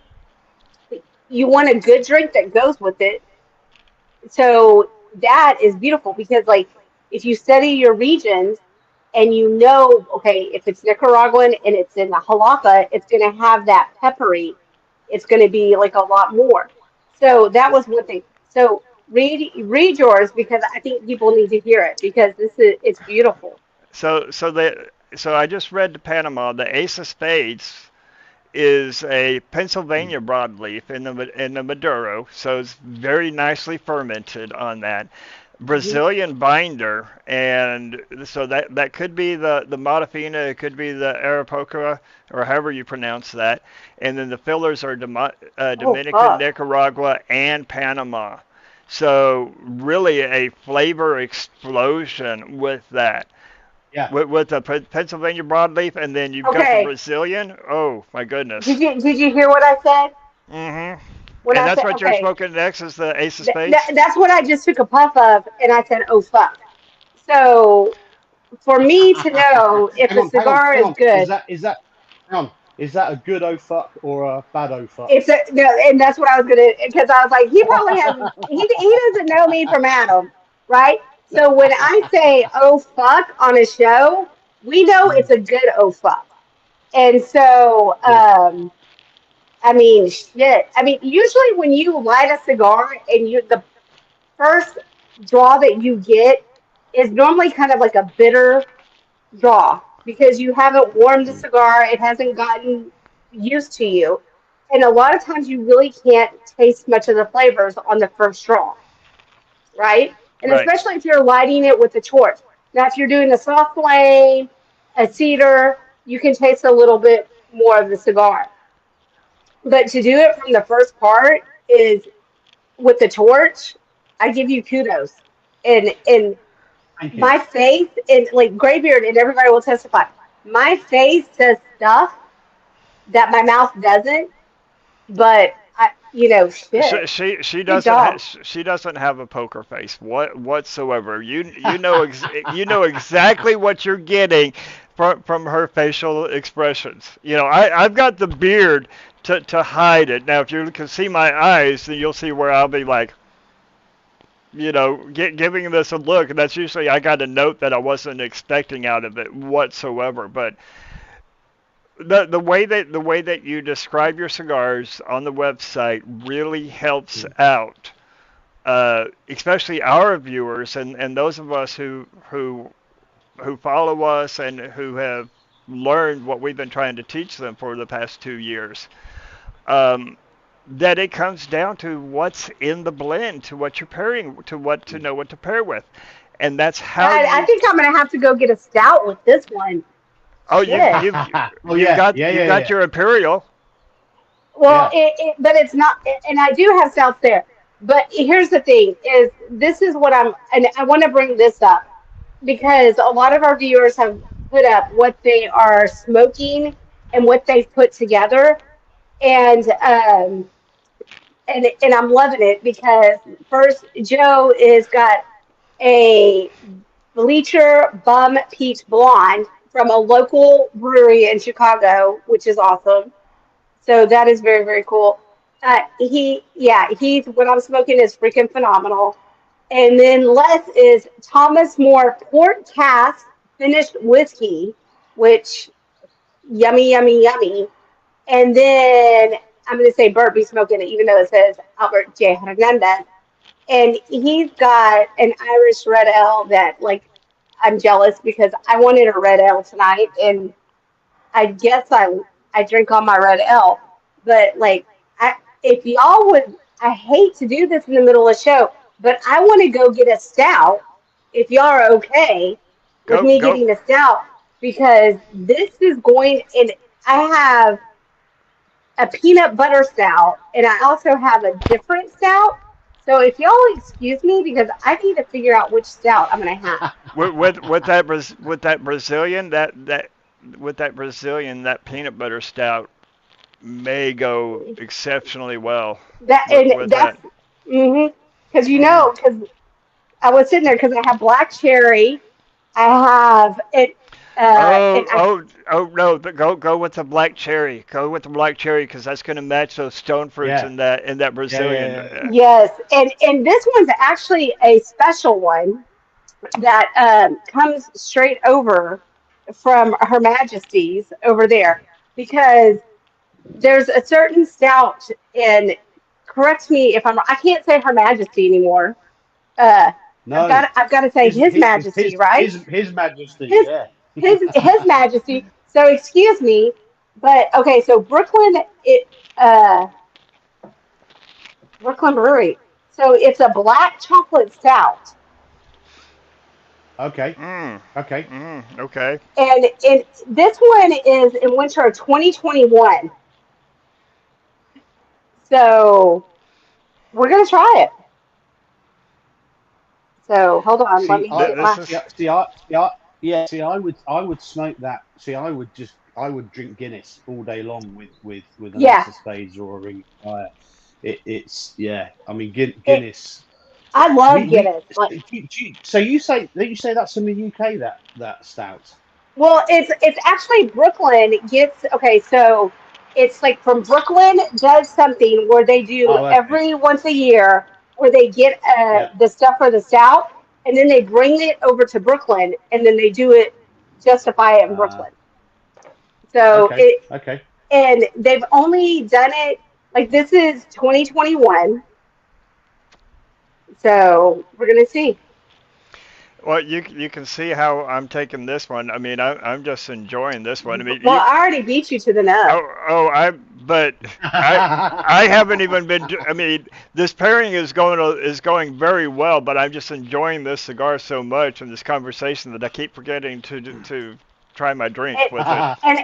[SPEAKER 2] You want a good drink that goes with it. So that is beautiful because, like, if you study your regions and okay, if it's Nicaraguan and it's in the Jalapa, it's going to have that peppery. It's going to be like a lot more. So that was one thing. So read yours because I think people need to hear it because it's beautiful.
[SPEAKER 1] So I just read the Panama. The Ace of Spades is a
[SPEAKER 3] Mm.
[SPEAKER 1] Pennsylvania broadleaf in the Maduro, so it's very nicely fermented on that.
[SPEAKER 2] Hmm.
[SPEAKER 1] Brazilian binder, and so that could be the Modafina, it could be the Arapuca, or however you pronounce that, and then the fillers are
[SPEAKER 2] Oh
[SPEAKER 1] Dominican,
[SPEAKER 2] fuck!
[SPEAKER 1] Nicaragua, and Panama. So really a flavor explosion with that
[SPEAKER 3] Yeah.
[SPEAKER 1] with the Pennsylvania broadleaf, and then you've got the
[SPEAKER 2] Okay,
[SPEAKER 1] Brazilian. Oh my goodness.
[SPEAKER 2] did you hear what I said?
[SPEAKER 1] Mhm.
[SPEAKER 2] When
[SPEAKER 1] And
[SPEAKER 2] I
[SPEAKER 1] that's
[SPEAKER 2] said,
[SPEAKER 1] what you're
[SPEAKER 2] okay,
[SPEAKER 1] smoking next is the Ace of Spades?
[SPEAKER 2] that's what I just took a puff of, and I said, oh fuck. So for me to know if
[SPEAKER 3] Hang
[SPEAKER 2] a
[SPEAKER 3] on, hang on,
[SPEAKER 2] cigar
[SPEAKER 3] hang
[SPEAKER 2] is
[SPEAKER 3] on.
[SPEAKER 2] good,
[SPEAKER 3] Hang on? Is that a good oh fuck or a bad oh fuck?
[SPEAKER 2] it's a no, and that's what I was gonna, because I was like, he probably has, he doesn't know me from Adam, right? So when I say oh fuck on a show, we know it's a good oh fuck. And so,
[SPEAKER 3] Good.
[SPEAKER 2] I mean, shit. I mean, usually when you light a cigar and the first draw that you get is normally kind of like a bitter draw because you haven't warmed the cigar, it hasn't gotten used to you. And a lot of times you really can't taste much of the flavors on the first draw, right? And
[SPEAKER 1] Right.
[SPEAKER 2] especially if you're lighting it with a torch. Now, if you're doing a soft flame, a cedar, you can taste a little bit more of the cigar. But to do it from the first part is with the torch, I give you kudos. And
[SPEAKER 3] Thank you.
[SPEAKER 2] my face and like Graybeard and everybody will testify. My face says stuff that my mouth doesn't, but
[SPEAKER 1] She
[SPEAKER 2] shit.
[SPEAKER 1] she, she
[SPEAKER 2] Good
[SPEAKER 1] doesn't
[SPEAKER 2] job.
[SPEAKER 1] she doesn't have a poker face whatsoever. You know exactly what you're getting from her facial expressions. I've got the beard to hide it. Now if you can see my eyes, then you'll see where I'll be like, giving this a look, and that's usually I got a note that I wasn't expecting out of it whatsoever. But the way that you describe your cigars on the website really helps out, especially our viewers and those of us who follow us and who have learned what we've been trying to teach them for the past 2 years. Um, that it comes down to what's in the blend, to what you're pairing, to know what to pair with, and that's how
[SPEAKER 2] I
[SPEAKER 1] you.
[SPEAKER 2] think I'm gonna have to go get a stout with this one.
[SPEAKER 1] Oh, you've
[SPEAKER 2] Shit.
[SPEAKER 1] you've
[SPEAKER 3] Oh
[SPEAKER 1] you've
[SPEAKER 3] yeah,
[SPEAKER 1] got
[SPEAKER 3] yeah,
[SPEAKER 1] you've
[SPEAKER 3] yeah,
[SPEAKER 1] got
[SPEAKER 3] yeah,
[SPEAKER 1] your imperial.
[SPEAKER 2] Well,
[SPEAKER 3] yeah.
[SPEAKER 2] but it's not, and I do have stouts there. But here's the thing: is this is what and I want to bring this up because a lot of our viewers have put up what they are smoking and what they've put together, and and I'm loving it because first Joe is got a bleacher bum peach blonde from a local brewery in Chicago, which is awesome. So that is very, very cool. He's what I'm smoking is freaking phenomenal. And then Les is Thomas More Port Cask finished whiskey, which yummy, yummy, yummy. And then I'm going to say Burt smoking it, even though it says Albert J. Hernandez. And he's got an Irish red ale that, like, I'm jealous because I wanted a red ale tonight, and I guess I drink on my red ale, but like I if y'all would, I hate to do this in the middle of the show, but I want to go get a stout if y'all are okay with
[SPEAKER 1] Go
[SPEAKER 2] me
[SPEAKER 1] go.
[SPEAKER 2] getting a stout because this is going and I have a peanut butter stout and I also have a different stout. So if y'all excuse me because I need to figure out which stout I'm gonna have.
[SPEAKER 1] With that Brazilian that peanut butter stout may go exceptionally well
[SPEAKER 2] That
[SPEAKER 1] with
[SPEAKER 2] and
[SPEAKER 1] that.
[SPEAKER 2] that's because
[SPEAKER 1] Mm.
[SPEAKER 2] because I was sitting there because I have black cherry. I have it, and
[SPEAKER 1] Oh,
[SPEAKER 2] I
[SPEAKER 1] oh, oh no! Go with the black cherry. Go with the black cherry because that's going to match those stone fruits
[SPEAKER 3] Yeah,
[SPEAKER 1] in that
[SPEAKER 3] yeah,
[SPEAKER 1] Brazilian.
[SPEAKER 3] yeah, yeah.
[SPEAKER 2] yes, and this one's actually a special one that comes straight over from Her Majesty's over there because there's a certain stout and correct me if I can't say Her Majesty anymore. Uh,
[SPEAKER 3] No,
[SPEAKER 2] I've got to say His Majesty, right?
[SPEAKER 3] his Majesty.
[SPEAKER 2] his
[SPEAKER 3] Yeah.
[SPEAKER 2] his majesty. So excuse me, but okay, so uh Brooklyn Brewery. So it's a black chocolate stout.
[SPEAKER 3] Okay.
[SPEAKER 1] Mm,
[SPEAKER 3] Okay.
[SPEAKER 1] okay.
[SPEAKER 2] And this one is in winter of 2021. So we're gonna try it. So hold on, let
[SPEAKER 3] See,
[SPEAKER 2] me
[SPEAKER 3] I
[SPEAKER 2] get my
[SPEAKER 1] This
[SPEAKER 3] see,
[SPEAKER 1] is
[SPEAKER 3] yeah. See, I would smoke that. See, I would drink Guinness all day long with an
[SPEAKER 2] yeah.
[SPEAKER 3] Ace of Spades or a Ring of Fire. It's yeah. I mean,
[SPEAKER 2] It,
[SPEAKER 3] Guinness.
[SPEAKER 2] I love Guinness. Like,
[SPEAKER 3] So you say that's from the UK that stout.
[SPEAKER 2] well, it's actually Brooklyn gets okay. So it's like from Brooklyn does something where they do
[SPEAKER 3] Oh, okay.
[SPEAKER 2] every once a year where they get
[SPEAKER 3] Yeah.
[SPEAKER 2] the stuff for the stout and then they bring it over to Brooklyn and then they do it justify it in
[SPEAKER 3] Uh,
[SPEAKER 2] Brooklyn. So
[SPEAKER 3] okay.
[SPEAKER 2] it
[SPEAKER 3] Okay.
[SPEAKER 2] and they've only done it like this is 2021. So we're gonna see.
[SPEAKER 1] Well, you can see how I'm taking this one. I mean, I'm just enjoying this one. I mean,
[SPEAKER 2] Well, I already beat you to the nub.
[SPEAKER 1] but I haven't even been. I mean, this pairing is going very well, but I'm just enjoying this cigar so much and this conversation that I keep forgetting to try my drink
[SPEAKER 2] And
[SPEAKER 1] with it.
[SPEAKER 2] and,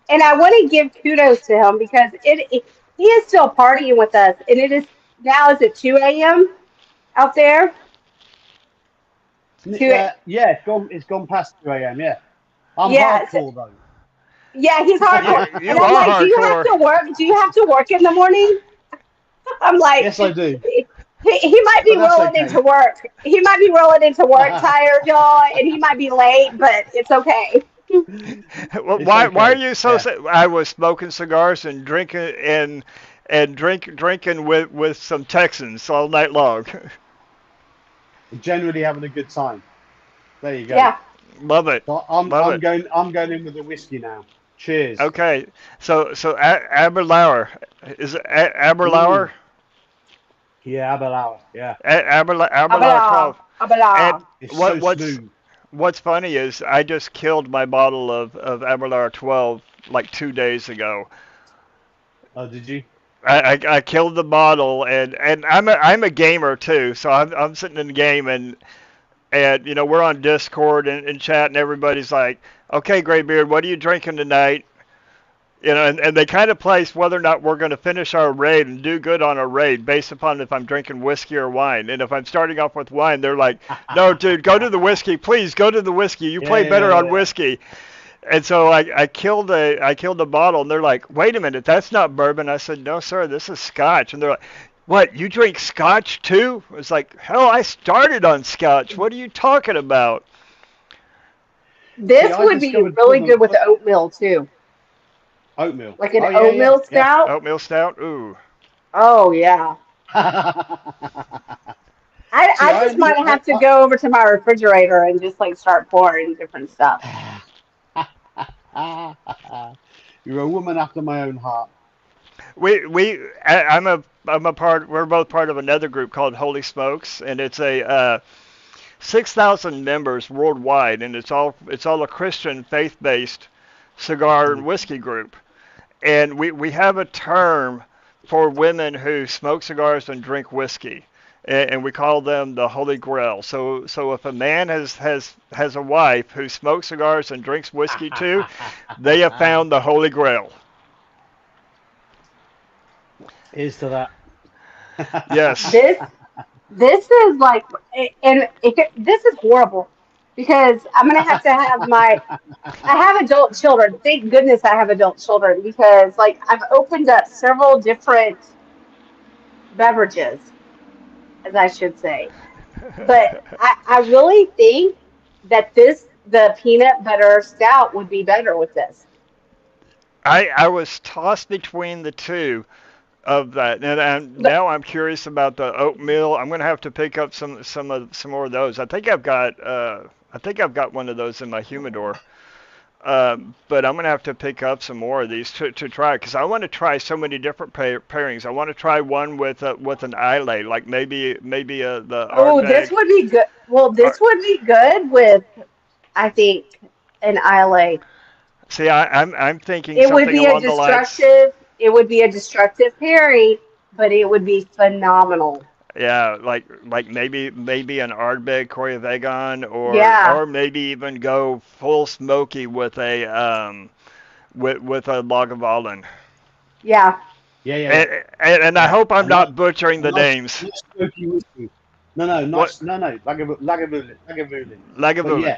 [SPEAKER 2] and I want to give kudos to him because he is still partying with us, and it is now is it 2 a.m. out there? Two.
[SPEAKER 3] Yeah, it's gone past 2 a.m. Yeah, I'm
[SPEAKER 2] Yeah,
[SPEAKER 3] hardcore though.
[SPEAKER 2] yeah, he's
[SPEAKER 1] You
[SPEAKER 2] hardcore, and
[SPEAKER 1] you
[SPEAKER 2] I'm
[SPEAKER 1] are
[SPEAKER 2] like, do you have
[SPEAKER 1] hardcore.
[SPEAKER 2] to work? Do you have to work in the morning? I'm like,
[SPEAKER 3] Yes, I do,
[SPEAKER 2] he might
[SPEAKER 3] but
[SPEAKER 2] be
[SPEAKER 3] that's
[SPEAKER 2] rolling into
[SPEAKER 3] okay.
[SPEAKER 2] work. He might be rolling into work tired, y'all, and he might be late, but it's okay.
[SPEAKER 1] Well,
[SPEAKER 3] It's
[SPEAKER 1] why are
[SPEAKER 3] okay.
[SPEAKER 1] you so?
[SPEAKER 3] Yeah,
[SPEAKER 1] I was smoking cigars and drinking and drinking with some Texans all night long.
[SPEAKER 3] generally having a good time. There you go.
[SPEAKER 2] Yeah.
[SPEAKER 1] Love it,
[SPEAKER 3] So I'm
[SPEAKER 1] love
[SPEAKER 3] I'm
[SPEAKER 1] it.
[SPEAKER 3] going I'm going in with the whiskey now. Cheers.
[SPEAKER 1] Okay, so Aberlour is it
[SPEAKER 3] Mm.
[SPEAKER 1] Aberlour?
[SPEAKER 3] Yeah, Abelauer. Yeah,
[SPEAKER 1] Aberlour
[SPEAKER 2] Abala,
[SPEAKER 1] 12. And
[SPEAKER 2] abala.
[SPEAKER 3] it's
[SPEAKER 1] what
[SPEAKER 3] so
[SPEAKER 1] what's
[SPEAKER 3] smooth.
[SPEAKER 1] what's funny is I just killed my bottle of Aberlour 12 like 2 days ago.
[SPEAKER 3] Oh, did you?
[SPEAKER 1] I killed the bottle and I'm a gamer too, so I'm sitting in the game and we're on Discord and chat and everybody's like, okay, Graybeard, what are you drinking tonight? And they kind of place whether or not we're going to finish our raid and do good on our raid based upon if I'm drinking whiskey or wine. And if I'm starting off with wine, they're like, no, dude, go to the whiskey. Please go to the whiskey. You
[SPEAKER 3] Yeah,
[SPEAKER 1] play
[SPEAKER 3] yeah,
[SPEAKER 1] better on
[SPEAKER 3] yeah.
[SPEAKER 1] whiskey. And so I killed a bottle, and they're like, wait a minute, that's not bourbon. I said, no, sir, this is scotch. And they're like, what, you drink scotch too? It's like, hell, I started on scotch. What are you talking about?
[SPEAKER 3] See,
[SPEAKER 2] This
[SPEAKER 3] I
[SPEAKER 2] would be
[SPEAKER 3] discovered
[SPEAKER 2] really good with oatmeal too,
[SPEAKER 3] oatmeal.
[SPEAKER 2] like an
[SPEAKER 3] Oh yeah, yeah,
[SPEAKER 2] oatmeal
[SPEAKER 3] yeah.
[SPEAKER 2] stout.
[SPEAKER 1] Oatmeal stout? Ooh.
[SPEAKER 2] Oh yeah.
[SPEAKER 3] See,
[SPEAKER 2] I just might have to go over to my refrigerator and just like start pouring different stuff.
[SPEAKER 3] you're a woman after my own heart.
[SPEAKER 1] I'm a part. We're both part of another group called Holy Smokes, and it's a 6,000 members worldwide, and it's all a Christian faith-based cigar and
[SPEAKER 3] Mm.
[SPEAKER 1] whiskey group. And we have a term for women who smoke cigars and drink whiskey, and we call them the Holy Grail. So if a man has a wife who smokes cigars and drinks whiskey too, they have found the Holy Grail.
[SPEAKER 3] Here's to
[SPEAKER 1] Yes.
[SPEAKER 2] This this is like, this is horrible because I'm gonna have my. I have adult children. Thank goodness I have adult children because like I've opened up several different beverages, as I should say. But I really think that the peanut butter stout would be better with this.
[SPEAKER 1] I was tossed between the two of that, and
[SPEAKER 2] But
[SPEAKER 1] now I'm curious about the oatmeal. I'm gonna have to pick up some more of those. I think I've got one of those in my humidor. But I'm gonna have to pick up some more of these to try because I want to try so many different pairings. I want to try one with an Islay, like maybe the
[SPEAKER 2] oh, this
[SPEAKER 1] Ardbeg.
[SPEAKER 2] would be good. Well,
[SPEAKER 1] Ar-
[SPEAKER 2] this would be good with I think an ILA.
[SPEAKER 1] See, I'm thinking
[SPEAKER 2] It would
[SPEAKER 1] something
[SPEAKER 2] be a
[SPEAKER 1] along the lines.
[SPEAKER 2] destructive. It would be a destructive pairing, but it would be phenomenal.
[SPEAKER 1] Yeah, like maybe an Ardbeg Coryavegon
[SPEAKER 2] Yeah,
[SPEAKER 1] or maybe even go full smoky with a with a Lagavulin.
[SPEAKER 2] yeah.
[SPEAKER 3] yeah, yeah, yeah,
[SPEAKER 1] And I
[SPEAKER 3] yeah.
[SPEAKER 1] hope I'm
[SPEAKER 3] A nice,
[SPEAKER 1] not butchering
[SPEAKER 3] a
[SPEAKER 1] the
[SPEAKER 3] nice,
[SPEAKER 1] names.
[SPEAKER 3] nice smoky whiskey. No, no,
[SPEAKER 1] What
[SPEAKER 3] nice, no, no, Lagavulin, Lagavulin. But
[SPEAKER 1] Lagavulin?
[SPEAKER 3] yeah,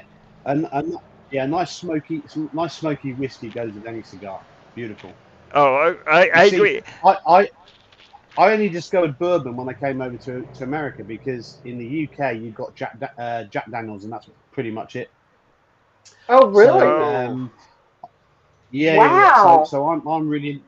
[SPEAKER 3] yeah, nice smoky whiskey goes with any cigar. Beautiful.
[SPEAKER 1] Oh,
[SPEAKER 3] You
[SPEAKER 1] I
[SPEAKER 3] see,
[SPEAKER 1] agree.
[SPEAKER 3] I I only discovered bourbon when I came over to America, because in the UK you've got Jack Daniels, and that's pretty much it.
[SPEAKER 2] Oh,
[SPEAKER 3] So
[SPEAKER 2] really?
[SPEAKER 1] Oh,
[SPEAKER 3] yeah. So
[SPEAKER 2] Wow.
[SPEAKER 3] I'm really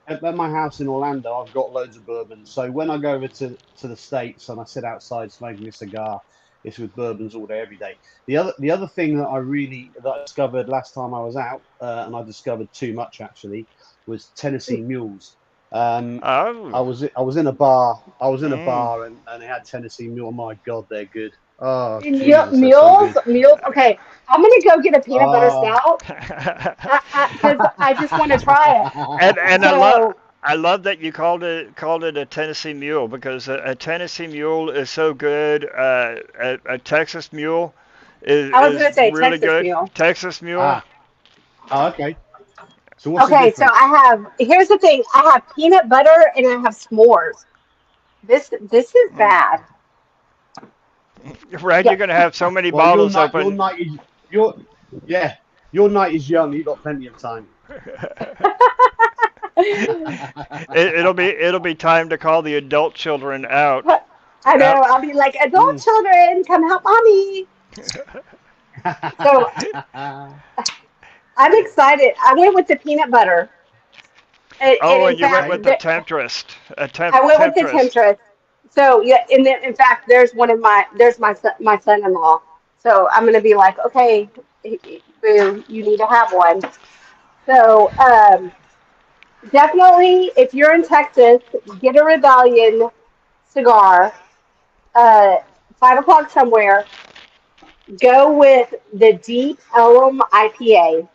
[SPEAKER 3] at my house in Orlando. I've got loads of bourbon. So when I go over to the States and I sit outside smoking a cigar, it's with bourbons all day, every day. The other thing that I discovered last time I was out, and I discovered too much actually, was Tennessee mules. Um,
[SPEAKER 1] oh,
[SPEAKER 3] I was in a bar.
[SPEAKER 1] mm.
[SPEAKER 3] And they had Tennessee mule. Oh my God, they're good. Oh Jesus, they're so
[SPEAKER 2] Mules,
[SPEAKER 3] good.
[SPEAKER 2] mules. Okay, I'm gonna go get a peanut butter
[SPEAKER 3] Oh.
[SPEAKER 2] stout because I just want to try it.
[SPEAKER 1] And
[SPEAKER 2] So
[SPEAKER 1] I love that you called it a Tennessee Mule, because a Tennessee Mule is so good. A Texas Mule
[SPEAKER 2] I was
[SPEAKER 1] is
[SPEAKER 2] gonna say
[SPEAKER 1] really
[SPEAKER 2] Texas
[SPEAKER 1] good.
[SPEAKER 2] mule.
[SPEAKER 1] Texas Mule.
[SPEAKER 3] Ah, okay. So what's the
[SPEAKER 2] Okay, so
[SPEAKER 3] difference?
[SPEAKER 2] I have. Here's the thing. I have peanut butter and I have s'mores. This is
[SPEAKER 1] Mm.
[SPEAKER 2] bad.
[SPEAKER 1] Brad, you're
[SPEAKER 2] Yep.
[SPEAKER 1] gonna have so many
[SPEAKER 3] Well,
[SPEAKER 1] bottles
[SPEAKER 3] your
[SPEAKER 1] open.
[SPEAKER 3] night is your yeah, your night is young. You've got plenty of time.
[SPEAKER 1] It'll be time to call the adult children
[SPEAKER 2] I know.
[SPEAKER 1] out.
[SPEAKER 2] I'll be like, adult
[SPEAKER 3] Mm.
[SPEAKER 2] children, come help mommy. So I'm excited. I went with the peanut butter, and
[SPEAKER 1] Oh,
[SPEAKER 2] in
[SPEAKER 1] and you went
[SPEAKER 2] fact,
[SPEAKER 1] with the temptress,
[SPEAKER 2] I went with the
[SPEAKER 1] temptress.
[SPEAKER 2] temptress. So yeah, in fact, there's my son-in-law. So I'm gonna be like, okay, boo, you need to have one. So definitely, if you're in Texas, get a Rebellion cigar. Uh, 5 o'clock somewhere. Go with the Deep Elm IPA.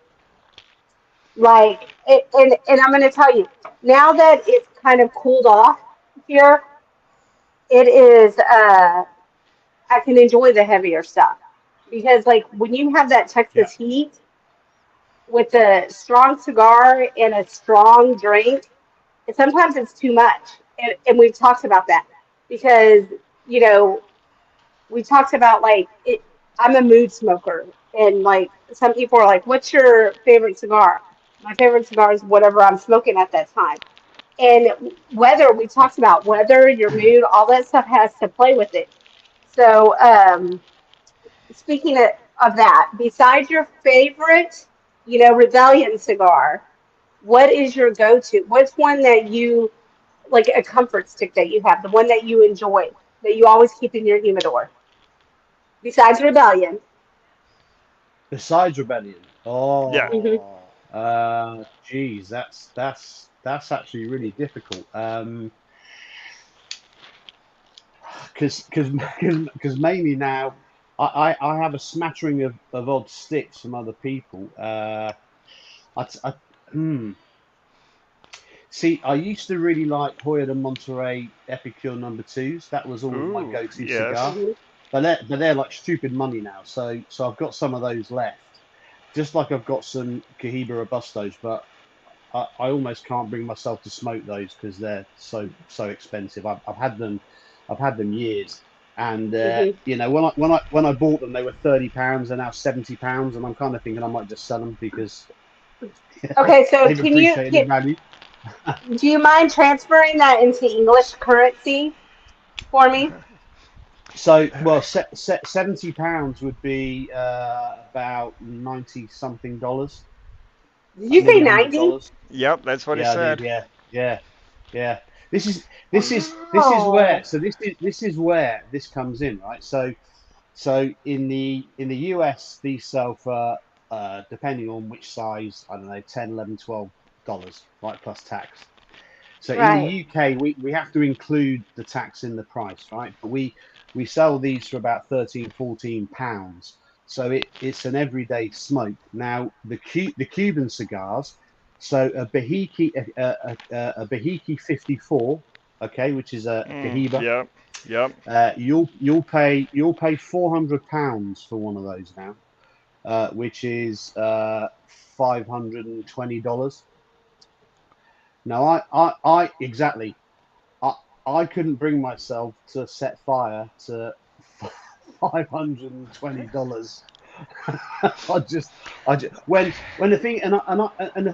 [SPEAKER 2] And I'm going to tell you, now that it's kind of cooled off here, it is. I can enjoy the heavier stuff because, like, when you have that
[SPEAKER 3] Yeah.
[SPEAKER 2] Texas heat with a strong cigar and a strong drink, and sometimes it's too much. And we've talked about that because you know we talked about like it. I'm a mood smoker, and like some people are like, "What's your favorite cigar?" My favorite cigar is whatever I'm smoking at that time. And weather, we talked about weather, your mood, all that stuff has to play with it. So, speaking of that, besides your favorite, Rebellion cigar, what is your go-to? What's one that you like a comfort stick that you have, the one that you enjoy, that you always keep in your humidor, besides Rebellion?
[SPEAKER 3] Besides Rebellion.
[SPEAKER 1] Yeah.
[SPEAKER 2] Hmm.
[SPEAKER 3] Geez, that's actually really difficult. Because mainly now, I have a smattering of odd sticks from other people. I hmm. See, I used to really like Hoya de Monterey Epicure number twos. That was always my
[SPEAKER 1] Ooh,
[SPEAKER 3] go-to
[SPEAKER 1] yes.
[SPEAKER 3] cigar.
[SPEAKER 2] Hmm.
[SPEAKER 3] But they're like stupid money now. So I've got some of those left. Just like I've got some Cohiba Robustos, but I almost can't bring myself to smoke those because they're so expensive. I've had them years, and
[SPEAKER 2] Hmm.
[SPEAKER 3] when I bought them, they were £30. They're now £70, and I'm kind of thinking I might just sell them because
[SPEAKER 2] Okay, so
[SPEAKER 3] they've appreciated in value.
[SPEAKER 2] do you mind transferring that into English currency for me?
[SPEAKER 3] So, well, £70 would be about 90 something dollars,
[SPEAKER 2] Did you say
[SPEAKER 3] nearly
[SPEAKER 2] $90?
[SPEAKER 3] $100.
[SPEAKER 1] Yep, that's what he
[SPEAKER 3] Yeah, I did.
[SPEAKER 1] said.
[SPEAKER 3] Yeah. This is
[SPEAKER 2] Wow.
[SPEAKER 3] this is where this comes in, right? So in the US, these sell for depending on which size, I don't know, 10, 11, $12, right, plus tax. So in the
[SPEAKER 2] Right.
[SPEAKER 3] UK, we have to include the tax in the price, right? But we sell these for about 13, £14. So it's an everyday smoke. Now the Cuban cigars, so a Behiki 54, okay, which is a
[SPEAKER 1] Mm,
[SPEAKER 3] Cohiba.
[SPEAKER 1] yep, yep.
[SPEAKER 3] You'll pay £400 for one of those now, which is $520. Now I exactly I I couldn't bring myself to set fire to $520 When the thing, and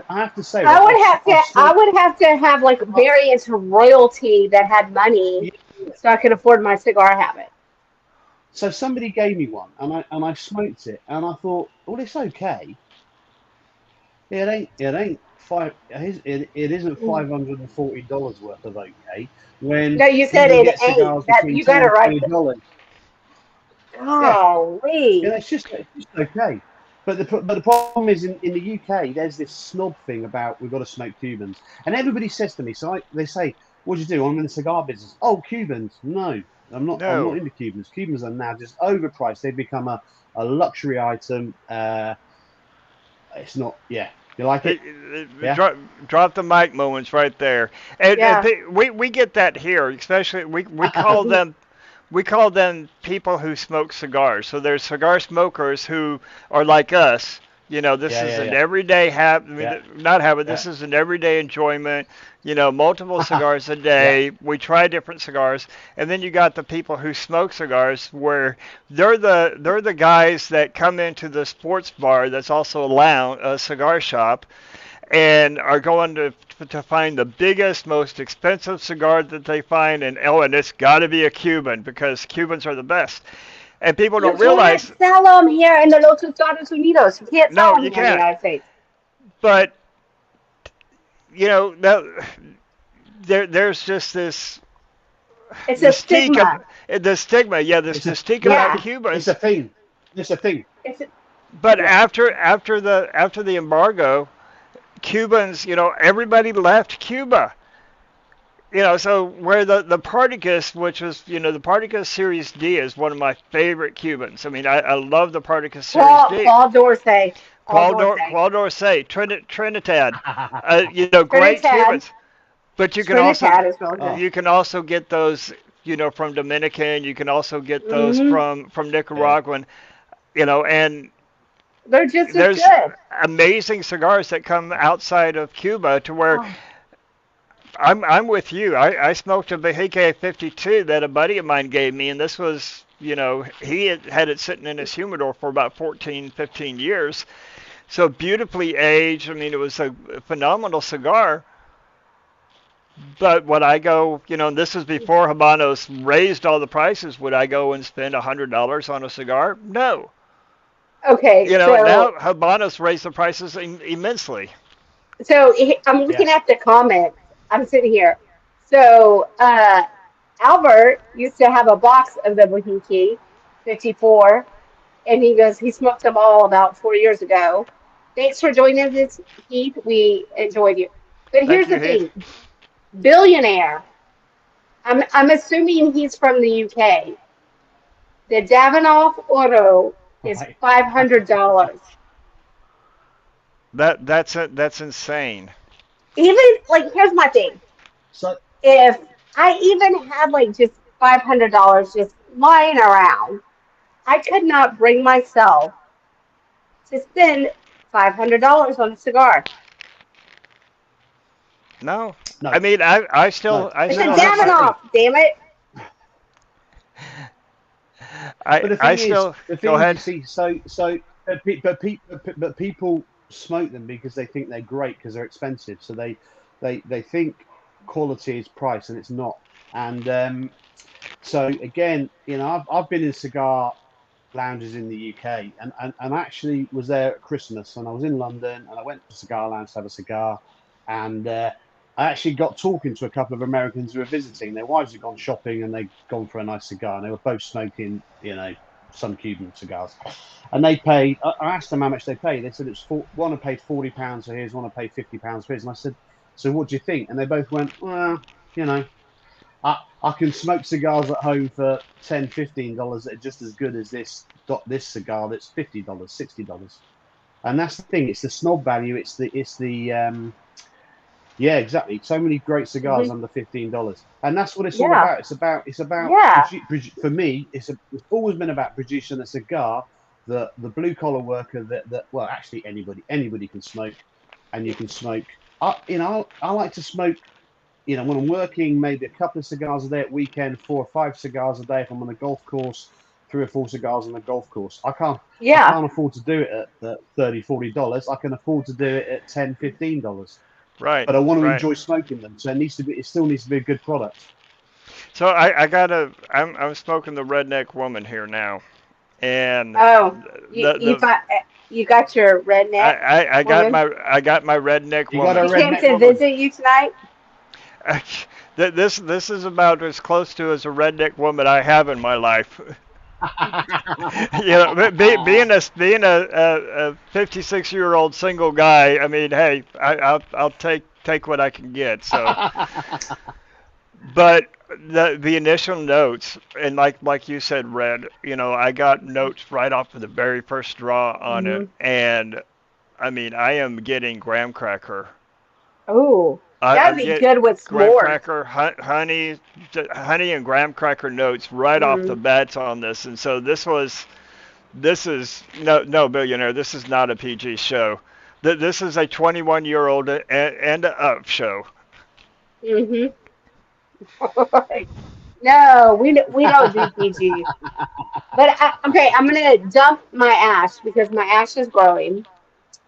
[SPEAKER 3] I have to say,
[SPEAKER 2] I
[SPEAKER 3] right,
[SPEAKER 2] would have
[SPEAKER 3] I've
[SPEAKER 2] to I
[SPEAKER 3] smoked.
[SPEAKER 2] would have to have like very into royalty that had money
[SPEAKER 3] Yeah,
[SPEAKER 2] so I could afford my cigar habit.
[SPEAKER 3] so somebody gave me one, and I smoked it, and I thought, well, it's okay. It ain't it isn't
[SPEAKER 2] Mm.
[SPEAKER 3] $540 worth of okay when
[SPEAKER 2] No, you said
[SPEAKER 3] people
[SPEAKER 2] it
[SPEAKER 3] get
[SPEAKER 2] ain't.
[SPEAKER 3] cigars
[SPEAKER 2] That
[SPEAKER 3] between
[SPEAKER 2] you got
[SPEAKER 3] 10
[SPEAKER 2] it
[SPEAKER 3] and
[SPEAKER 2] right.
[SPEAKER 3] $20. Yeah,
[SPEAKER 2] Golly.
[SPEAKER 3] it's just okay. But the problem is in the UK, there's this snob thing about we've got to smoke Cubans, and everybody says to me, they say, "What do you do?" I'm in the cigar business. Oh, Cubans? No, I'm not. I'm not
[SPEAKER 1] No.
[SPEAKER 3] into Cubans. Cubans are now just overpriced. They've become a luxury item. It's not. Yeah, you like it? Yeah.
[SPEAKER 1] Drop the mic moments right there. And
[SPEAKER 2] Yeah.
[SPEAKER 1] we get that here, especially we call them people who smoke cigars. So there's cigar smokers who are like us. You know, this
[SPEAKER 3] Yeah,
[SPEAKER 1] is
[SPEAKER 3] yeah,
[SPEAKER 1] an
[SPEAKER 3] yeah,
[SPEAKER 1] everyday habit. I
[SPEAKER 3] yeah,
[SPEAKER 1] mean, not habit.
[SPEAKER 3] yeah,
[SPEAKER 1] This is an everyday enjoyment. You know, multiple cigars a
[SPEAKER 3] yeah.
[SPEAKER 1] day. We try different cigars, and then you got the people who smoke cigars, where they're the guys that come into the sports bar that's also a cigar shop, and are going to find the biggest, most expensive cigar that they find, and it's got to be a Cuban because Cubans are the best. And people
[SPEAKER 2] You
[SPEAKER 1] don't
[SPEAKER 2] can't
[SPEAKER 1] realize,
[SPEAKER 2] sell them here in the Los Estados Unidos. You can't sell
[SPEAKER 1] no,
[SPEAKER 2] them
[SPEAKER 1] you
[SPEAKER 2] here in the
[SPEAKER 1] can't.
[SPEAKER 2] United States.
[SPEAKER 1] But you know, there's just this
[SPEAKER 2] It's a
[SPEAKER 1] mystique
[SPEAKER 2] stigma.
[SPEAKER 1] the stigma, yeah, this
[SPEAKER 3] It's a
[SPEAKER 1] mystique about
[SPEAKER 2] Yeah.
[SPEAKER 3] it's a
[SPEAKER 1] Cubans.
[SPEAKER 3] thing. It's a thing.
[SPEAKER 2] It's
[SPEAKER 1] But
[SPEAKER 3] Yeah.
[SPEAKER 1] after the embargo, Cubans, you know, everybody left Cuba. You know, so where the Partagas, which was, you know, the Partagas Series D is one of my favorite Cubans. I mean, I love the Partagas Series D.
[SPEAKER 2] Paul Dorsey. Paul Dorsey.
[SPEAKER 1] Qual d'Orsay, Trinidad, you know, great
[SPEAKER 2] Trinidad.
[SPEAKER 1] Cubans. But
[SPEAKER 2] Trinidad is really good.
[SPEAKER 3] Oh,
[SPEAKER 1] you can also get those, you know, from Dominican. You can also get those
[SPEAKER 2] Hmm.
[SPEAKER 1] from
[SPEAKER 3] yeah.
[SPEAKER 1] Nicaraguan. You know, and
[SPEAKER 2] They're just as
[SPEAKER 1] there's
[SPEAKER 2] good.
[SPEAKER 1] amazing cigars that come outside of Cuba to where
[SPEAKER 2] Oh,
[SPEAKER 1] I'm with you. I smoked a Vejique 52 that a buddy of mine gave me, and this was, you know, he had it sitting in his humidor for about 14, 15 years. So beautifully aged. I mean, it was a phenomenal cigar. But would I go, you know, and this was before Habanos raised all the prices, would I go and spend $100 on a cigar? No.
[SPEAKER 2] okay,
[SPEAKER 1] You know, now
[SPEAKER 2] so
[SPEAKER 1] Habanos raised the prices immensely.
[SPEAKER 2] I'm looking
[SPEAKER 3] Yes.
[SPEAKER 2] at the comments. I'm sitting here. So Albert used to have a box of the Wahiki 54, and he goes, he smoked them all about 4 years ago. Thanks for joining us, Heath. We enjoyed you. But
[SPEAKER 1] Thank
[SPEAKER 2] here's
[SPEAKER 1] you,
[SPEAKER 2] the
[SPEAKER 1] Heath.
[SPEAKER 2] thing, billionaire. I'm assuming he's from the UK. The Davidoff Oro is
[SPEAKER 3] Right.
[SPEAKER 2] $500.
[SPEAKER 1] That's insane.
[SPEAKER 2] Even like, here's my thing.
[SPEAKER 3] So
[SPEAKER 2] If I even had like just $500 just lying around, I could not bring myself to spend $500 on a cigar.
[SPEAKER 1] No, I
[SPEAKER 3] no,
[SPEAKER 1] mean,
[SPEAKER 3] no.
[SPEAKER 1] I
[SPEAKER 2] It's a
[SPEAKER 3] And
[SPEAKER 1] still
[SPEAKER 3] that's
[SPEAKER 1] have
[SPEAKER 3] the
[SPEAKER 1] my,
[SPEAKER 3] thing.
[SPEAKER 2] Davidoff, damn it.
[SPEAKER 3] But the
[SPEAKER 1] I
[SPEAKER 3] thing is,
[SPEAKER 1] still go
[SPEAKER 3] you
[SPEAKER 1] ahead.
[SPEAKER 3] see, but people smoke them because they think they're great because they're expensive. So they think quality is price, and it's not. And so again, you know, I've been in cigar lounges in the UK, and actually was there at Christmas, and I was in London, and I went to a cigar lounge to have a cigar, and I actually got talking to a couple of Americans who were visiting. Their wives had gone shopping, and they'd gone for a nice cigar, and they were both smoking, you know, some Cuban cigars, and they paid. I asked them how much they paid. They said it's one had paid £40 for his, one had paid £50 for his, and I said, so what do you think? And they both went, well, you know. I can smoke cigars at home for $10, $15 that are just as good as this cigar that's $50, $60. And that's the thing, it's the snob value, it's the yeah, exactly. So many great cigars
[SPEAKER 2] Hmm.
[SPEAKER 3] under $15. And that's what it's all
[SPEAKER 2] Yeah,
[SPEAKER 3] about. It's about
[SPEAKER 2] yeah.
[SPEAKER 3] for me, it's always been about producing a cigar that the blue collar worker that well actually anybody can smoke, and you can smoke. I like to smoke, you know, when I'm working, maybe a couple of cigars a day at weekend, 4 or 5 cigars a day if I'm on a golf course, 3 or 4 cigars on the golf course. I
[SPEAKER 2] Yeah.
[SPEAKER 3] can't afford to do it at $30, $40. I can afford to do it at $10, $15.
[SPEAKER 1] Right,
[SPEAKER 3] But I want to
[SPEAKER 1] right.
[SPEAKER 3] enjoy smoking them, so it still needs to be a good product.
[SPEAKER 1] So I'm smoking the redneck woman here now, and
[SPEAKER 2] Oh,
[SPEAKER 1] the
[SPEAKER 2] you got your redneck woman.
[SPEAKER 1] I got my redneck
[SPEAKER 3] You got a
[SPEAKER 2] She
[SPEAKER 1] woman.
[SPEAKER 2] came
[SPEAKER 3] redneck
[SPEAKER 2] to
[SPEAKER 3] woman.
[SPEAKER 2] visit you tonight.
[SPEAKER 1] This is about as close to as a redneck woman I have in my life. You know, being a 56-year-old single guy, I mean, hey, I'll take what I can get. So, but the initial notes, and like you said, Red, you know, I got notes right off of the very first draw on it,
[SPEAKER 2] Hmm.
[SPEAKER 1] and I mean, I am getting graham cracker.
[SPEAKER 2] Oh, that'd
[SPEAKER 1] I'm
[SPEAKER 2] be
[SPEAKER 1] getting
[SPEAKER 2] good with
[SPEAKER 1] graham
[SPEAKER 2] s'mores.
[SPEAKER 1] cracker, honey, and graham cracker notes right off the
[SPEAKER 2] Mm.
[SPEAKER 1] bats on this, and so this is no billionaire. This is not a PG show. This is a 21-year-old and up show.
[SPEAKER 2] Hmm. No, we don't do PG. But okay, I'm gonna dump my ash because my ash is growing,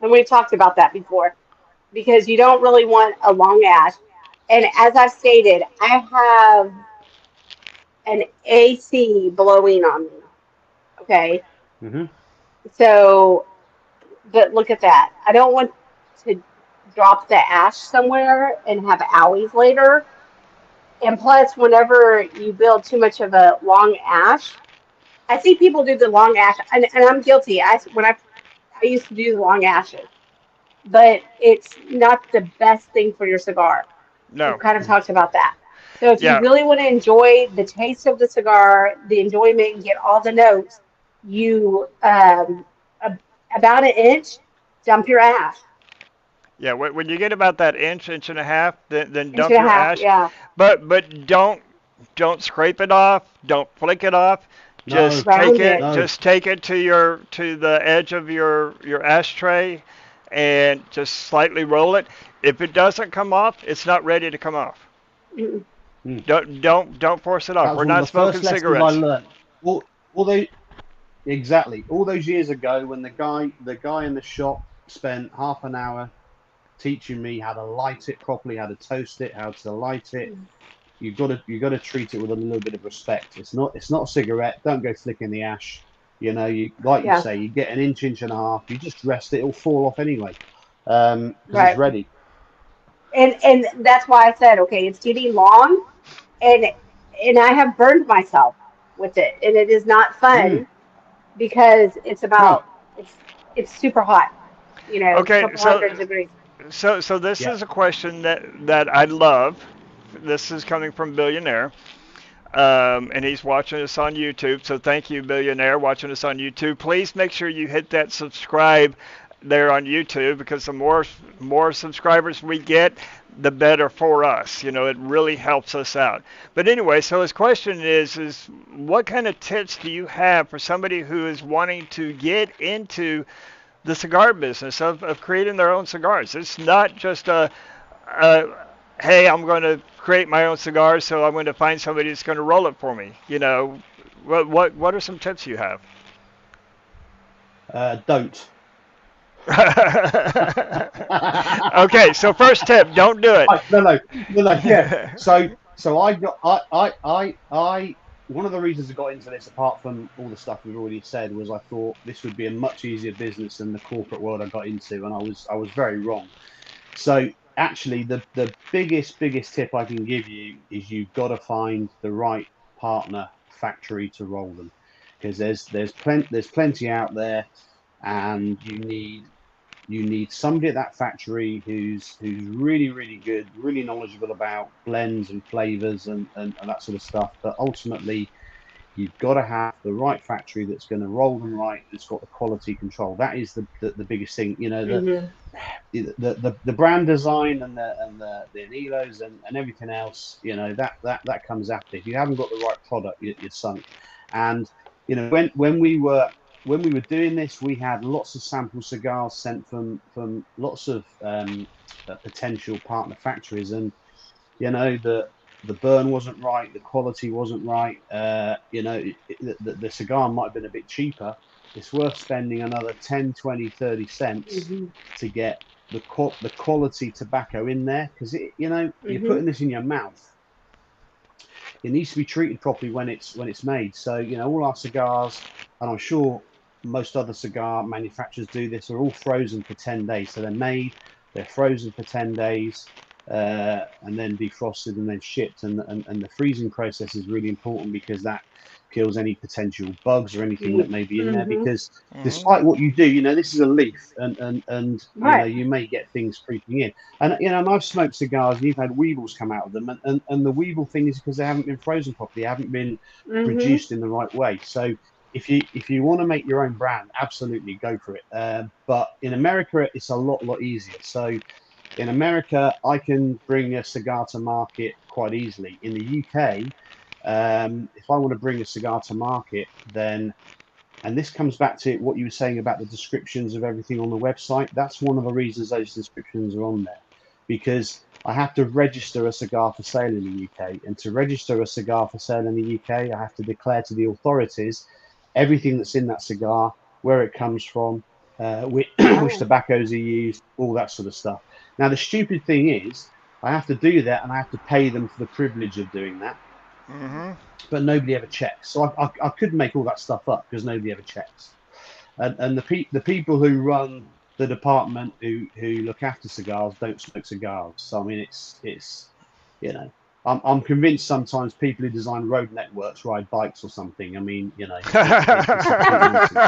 [SPEAKER 2] and we talked about that before. Because you don't really want a long ash. And as I've stated, I have an AC blowing on me. Okay,
[SPEAKER 3] Hmm.
[SPEAKER 2] so but look at that. I don't want to drop the ash somewhere and have owies later. And plus, whenever you build too much of a long ash, I see people do the long ash, and I'm guilty. I used to do the long ashes, but it's not the best thing for your cigar. We've
[SPEAKER 1] No,
[SPEAKER 2] kind of talked about that. So if you
[SPEAKER 1] yeah,
[SPEAKER 2] really want to enjoy the taste of the cigar, the enjoyment, and get all the notes, you about an inch, dump your ash.
[SPEAKER 1] yeah. When you get about that inch and a half, then
[SPEAKER 2] Inch
[SPEAKER 1] dump
[SPEAKER 2] and a
[SPEAKER 1] your
[SPEAKER 2] half,
[SPEAKER 1] ash.
[SPEAKER 2] yeah.
[SPEAKER 1] But don't scrape it off. Don't flick it off.
[SPEAKER 3] No,
[SPEAKER 2] Round it.
[SPEAKER 3] no.
[SPEAKER 1] Just take it to the edge of your ashtray, and just slightly roll it. If it doesn't come off, it's not ready to come off.
[SPEAKER 2] Mm.
[SPEAKER 3] Mm.
[SPEAKER 1] Don't force it
[SPEAKER 3] That
[SPEAKER 1] off.
[SPEAKER 3] was
[SPEAKER 1] We're
[SPEAKER 3] one of
[SPEAKER 1] not
[SPEAKER 3] the
[SPEAKER 1] smoking
[SPEAKER 3] first lessons I
[SPEAKER 1] cigarettes.
[SPEAKER 3] learned. All they Exactly. All those years ago, when the guy in the shop spent half an hour teaching me how to light it properly, how to toast it, how to light it. You got to treat it with a little bit of respect. It's not a cigarette. Don't go flicking the ash. You like you
[SPEAKER 2] Yeah,
[SPEAKER 3] say, you get an inch and a half. You just rest it. It'll fall off anyway, because it's
[SPEAKER 2] right.
[SPEAKER 3] ready.
[SPEAKER 2] And that's why I said, okay, it's getting long, and I have burned myself with it, and it is not
[SPEAKER 3] Mm.
[SPEAKER 2] fun because
[SPEAKER 3] No.
[SPEAKER 2] it's super hot, a
[SPEAKER 1] Okay,
[SPEAKER 2] couple hundred degrees.
[SPEAKER 1] so this
[SPEAKER 3] Yeah.
[SPEAKER 1] is a question that I love. This is coming from Billionaire. And he's watching us on YouTube. So thank you, Billionaire, watching us on YouTube. Please make sure you hit that subscribe there on YouTube, because the more subscribers we get, the better for us. You know, it really helps us out. But anyway, so his question is what kind of tips do you have for somebody who is wanting to get into the cigar business of creating their own cigars? It's not just a hey, I'm going to create my own cigars, so I'm going to find somebody that's going to roll it for me. You know, what are some tips you have?
[SPEAKER 3] Don't.
[SPEAKER 1] Okay, so first tip, don't do it.
[SPEAKER 3] No, no, no, no. Yeah. So I got I one of the reasons I got into this, apart from all the stuff we've already said, was I thought this would be a much easier business than the corporate world I got into, and I was very wrong. So actually, the biggest tip I can give you is you've got to find the right partner factory to roll them, because there's plenty out there, and you need somebody at that factory who's really good, really knowledgeable about blends and flavors and that sort of stuff. But ultimately, you've got to have the right factory that's going to roll them right, that's got the quality control. That is the biggest thing. The
[SPEAKER 2] Hmm.
[SPEAKER 3] the brand design and the anilos and everything else, that comes after. If you haven't got the right product, you're sunk. And when we were doing this, we had lots of sample cigars sent from lots of potential partner factories, and the the burn wasn't right, the quality wasn't right. The cigar might have been a bit cheaper. It's worth spending another 10, 20, 30 cents
[SPEAKER 2] Mm-hmm.
[SPEAKER 3] to get the quality tobacco in there, because you're
[SPEAKER 2] Mm-hmm.
[SPEAKER 3] putting this in your mouth. It needs to be treated properly when it's made. So all our cigars, and I'm sure most other cigar manufacturers do this, are all frozen for 10 days. So they're made, they're frozen for 10 days, and then defrosted and then shipped. And the freezing process is really important, because that kills any potential bugs or anything that may be in there.
[SPEAKER 2] Mm-hmm.
[SPEAKER 3] Because
[SPEAKER 1] Hmm.
[SPEAKER 3] despite what you do, this is a leaf, and
[SPEAKER 2] Right.
[SPEAKER 3] you may get things creeping in. And I've smoked cigars, and you've had weevils come out of them, and the weevil thing is because they haven't been frozen properly, they haven't been
[SPEAKER 2] Mm-hmm.
[SPEAKER 3] produced in the right way. So if you want to make your own brand, absolutely go for it. But in America, it's a lot easier. So in America, I can bring a cigar to market quite easily. In the UK, if I want to bring a cigar to market, then, and this comes back to what you were saying about the descriptions of everything on the website. That's one of the reasons those descriptions are on there, because I have to register a cigar for sale in the UK. And to register a cigar for sale in the UK, I have to declare to the authorities everything that's in that cigar, where it comes from, which
[SPEAKER 2] Oh.
[SPEAKER 3] tobaccos are used, all that sort of stuff. Now, the stupid thing is, I have to do that, and I have to pay them for the privilege of doing that,
[SPEAKER 1] Hmm.
[SPEAKER 3] but nobody ever checks. So I could make all that stuff up, because nobody ever checks. And the people who run the department who look after cigars don't smoke cigars. So I mean, it's you know, I'm convinced sometimes people who design road networks ride bikes or something. I mean, it's complete nonsense.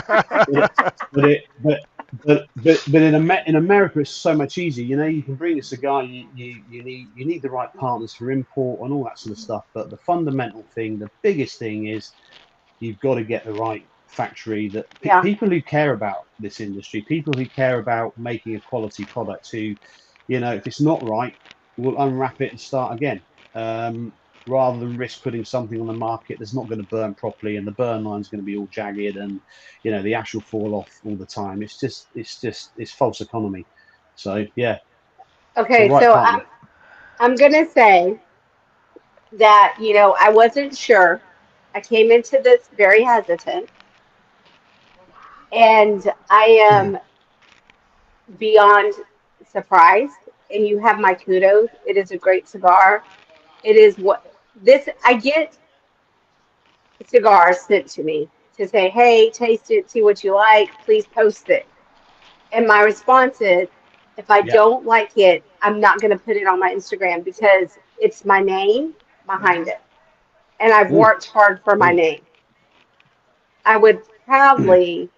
[SPEAKER 3] But in America, it's so much easier. You can bring a cigar. You need the right partners for import and all that sort of stuff. But the fundamental thing, the biggest thing, is you've got to get the right factory. That
[SPEAKER 2] Yeah.
[SPEAKER 3] people who care about this industry, people who care about making a quality product, who, if it's not right, will unwrap it and start again. Rather than risk putting something on the market that's not going to burn properly, and the burn line's going to be all jagged, and the ash will fall off all the time. It's false economy. So yeah, the
[SPEAKER 2] Okay,
[SPEAKER 3] right
[SPEAKER 2] so
[SPEAKER 3] partner.
[SPEAKER 2] I'm gonna say that, I wasn't sure. I came into this very hesitant, and I am beyond surprised. And you have my kudos. It is a great cigar. It is what this I get cigars sent to me to say, hey, taste it, see what you like, please post it. And my response is, if I
[SPEAKER 3] Yeah.
[SPEAKER 2] don't like it, I'm not going to put it on my Instagram, because it's my name behind
[SPEAKER 1] Hmm.
[SPEAKER 2] it. And I've
[SPEAKER 3] Mm,
[SPEAKER 2] worked hard for my
[SPEAKER 3] mm.
[SPEAKER 2] name. I would proudly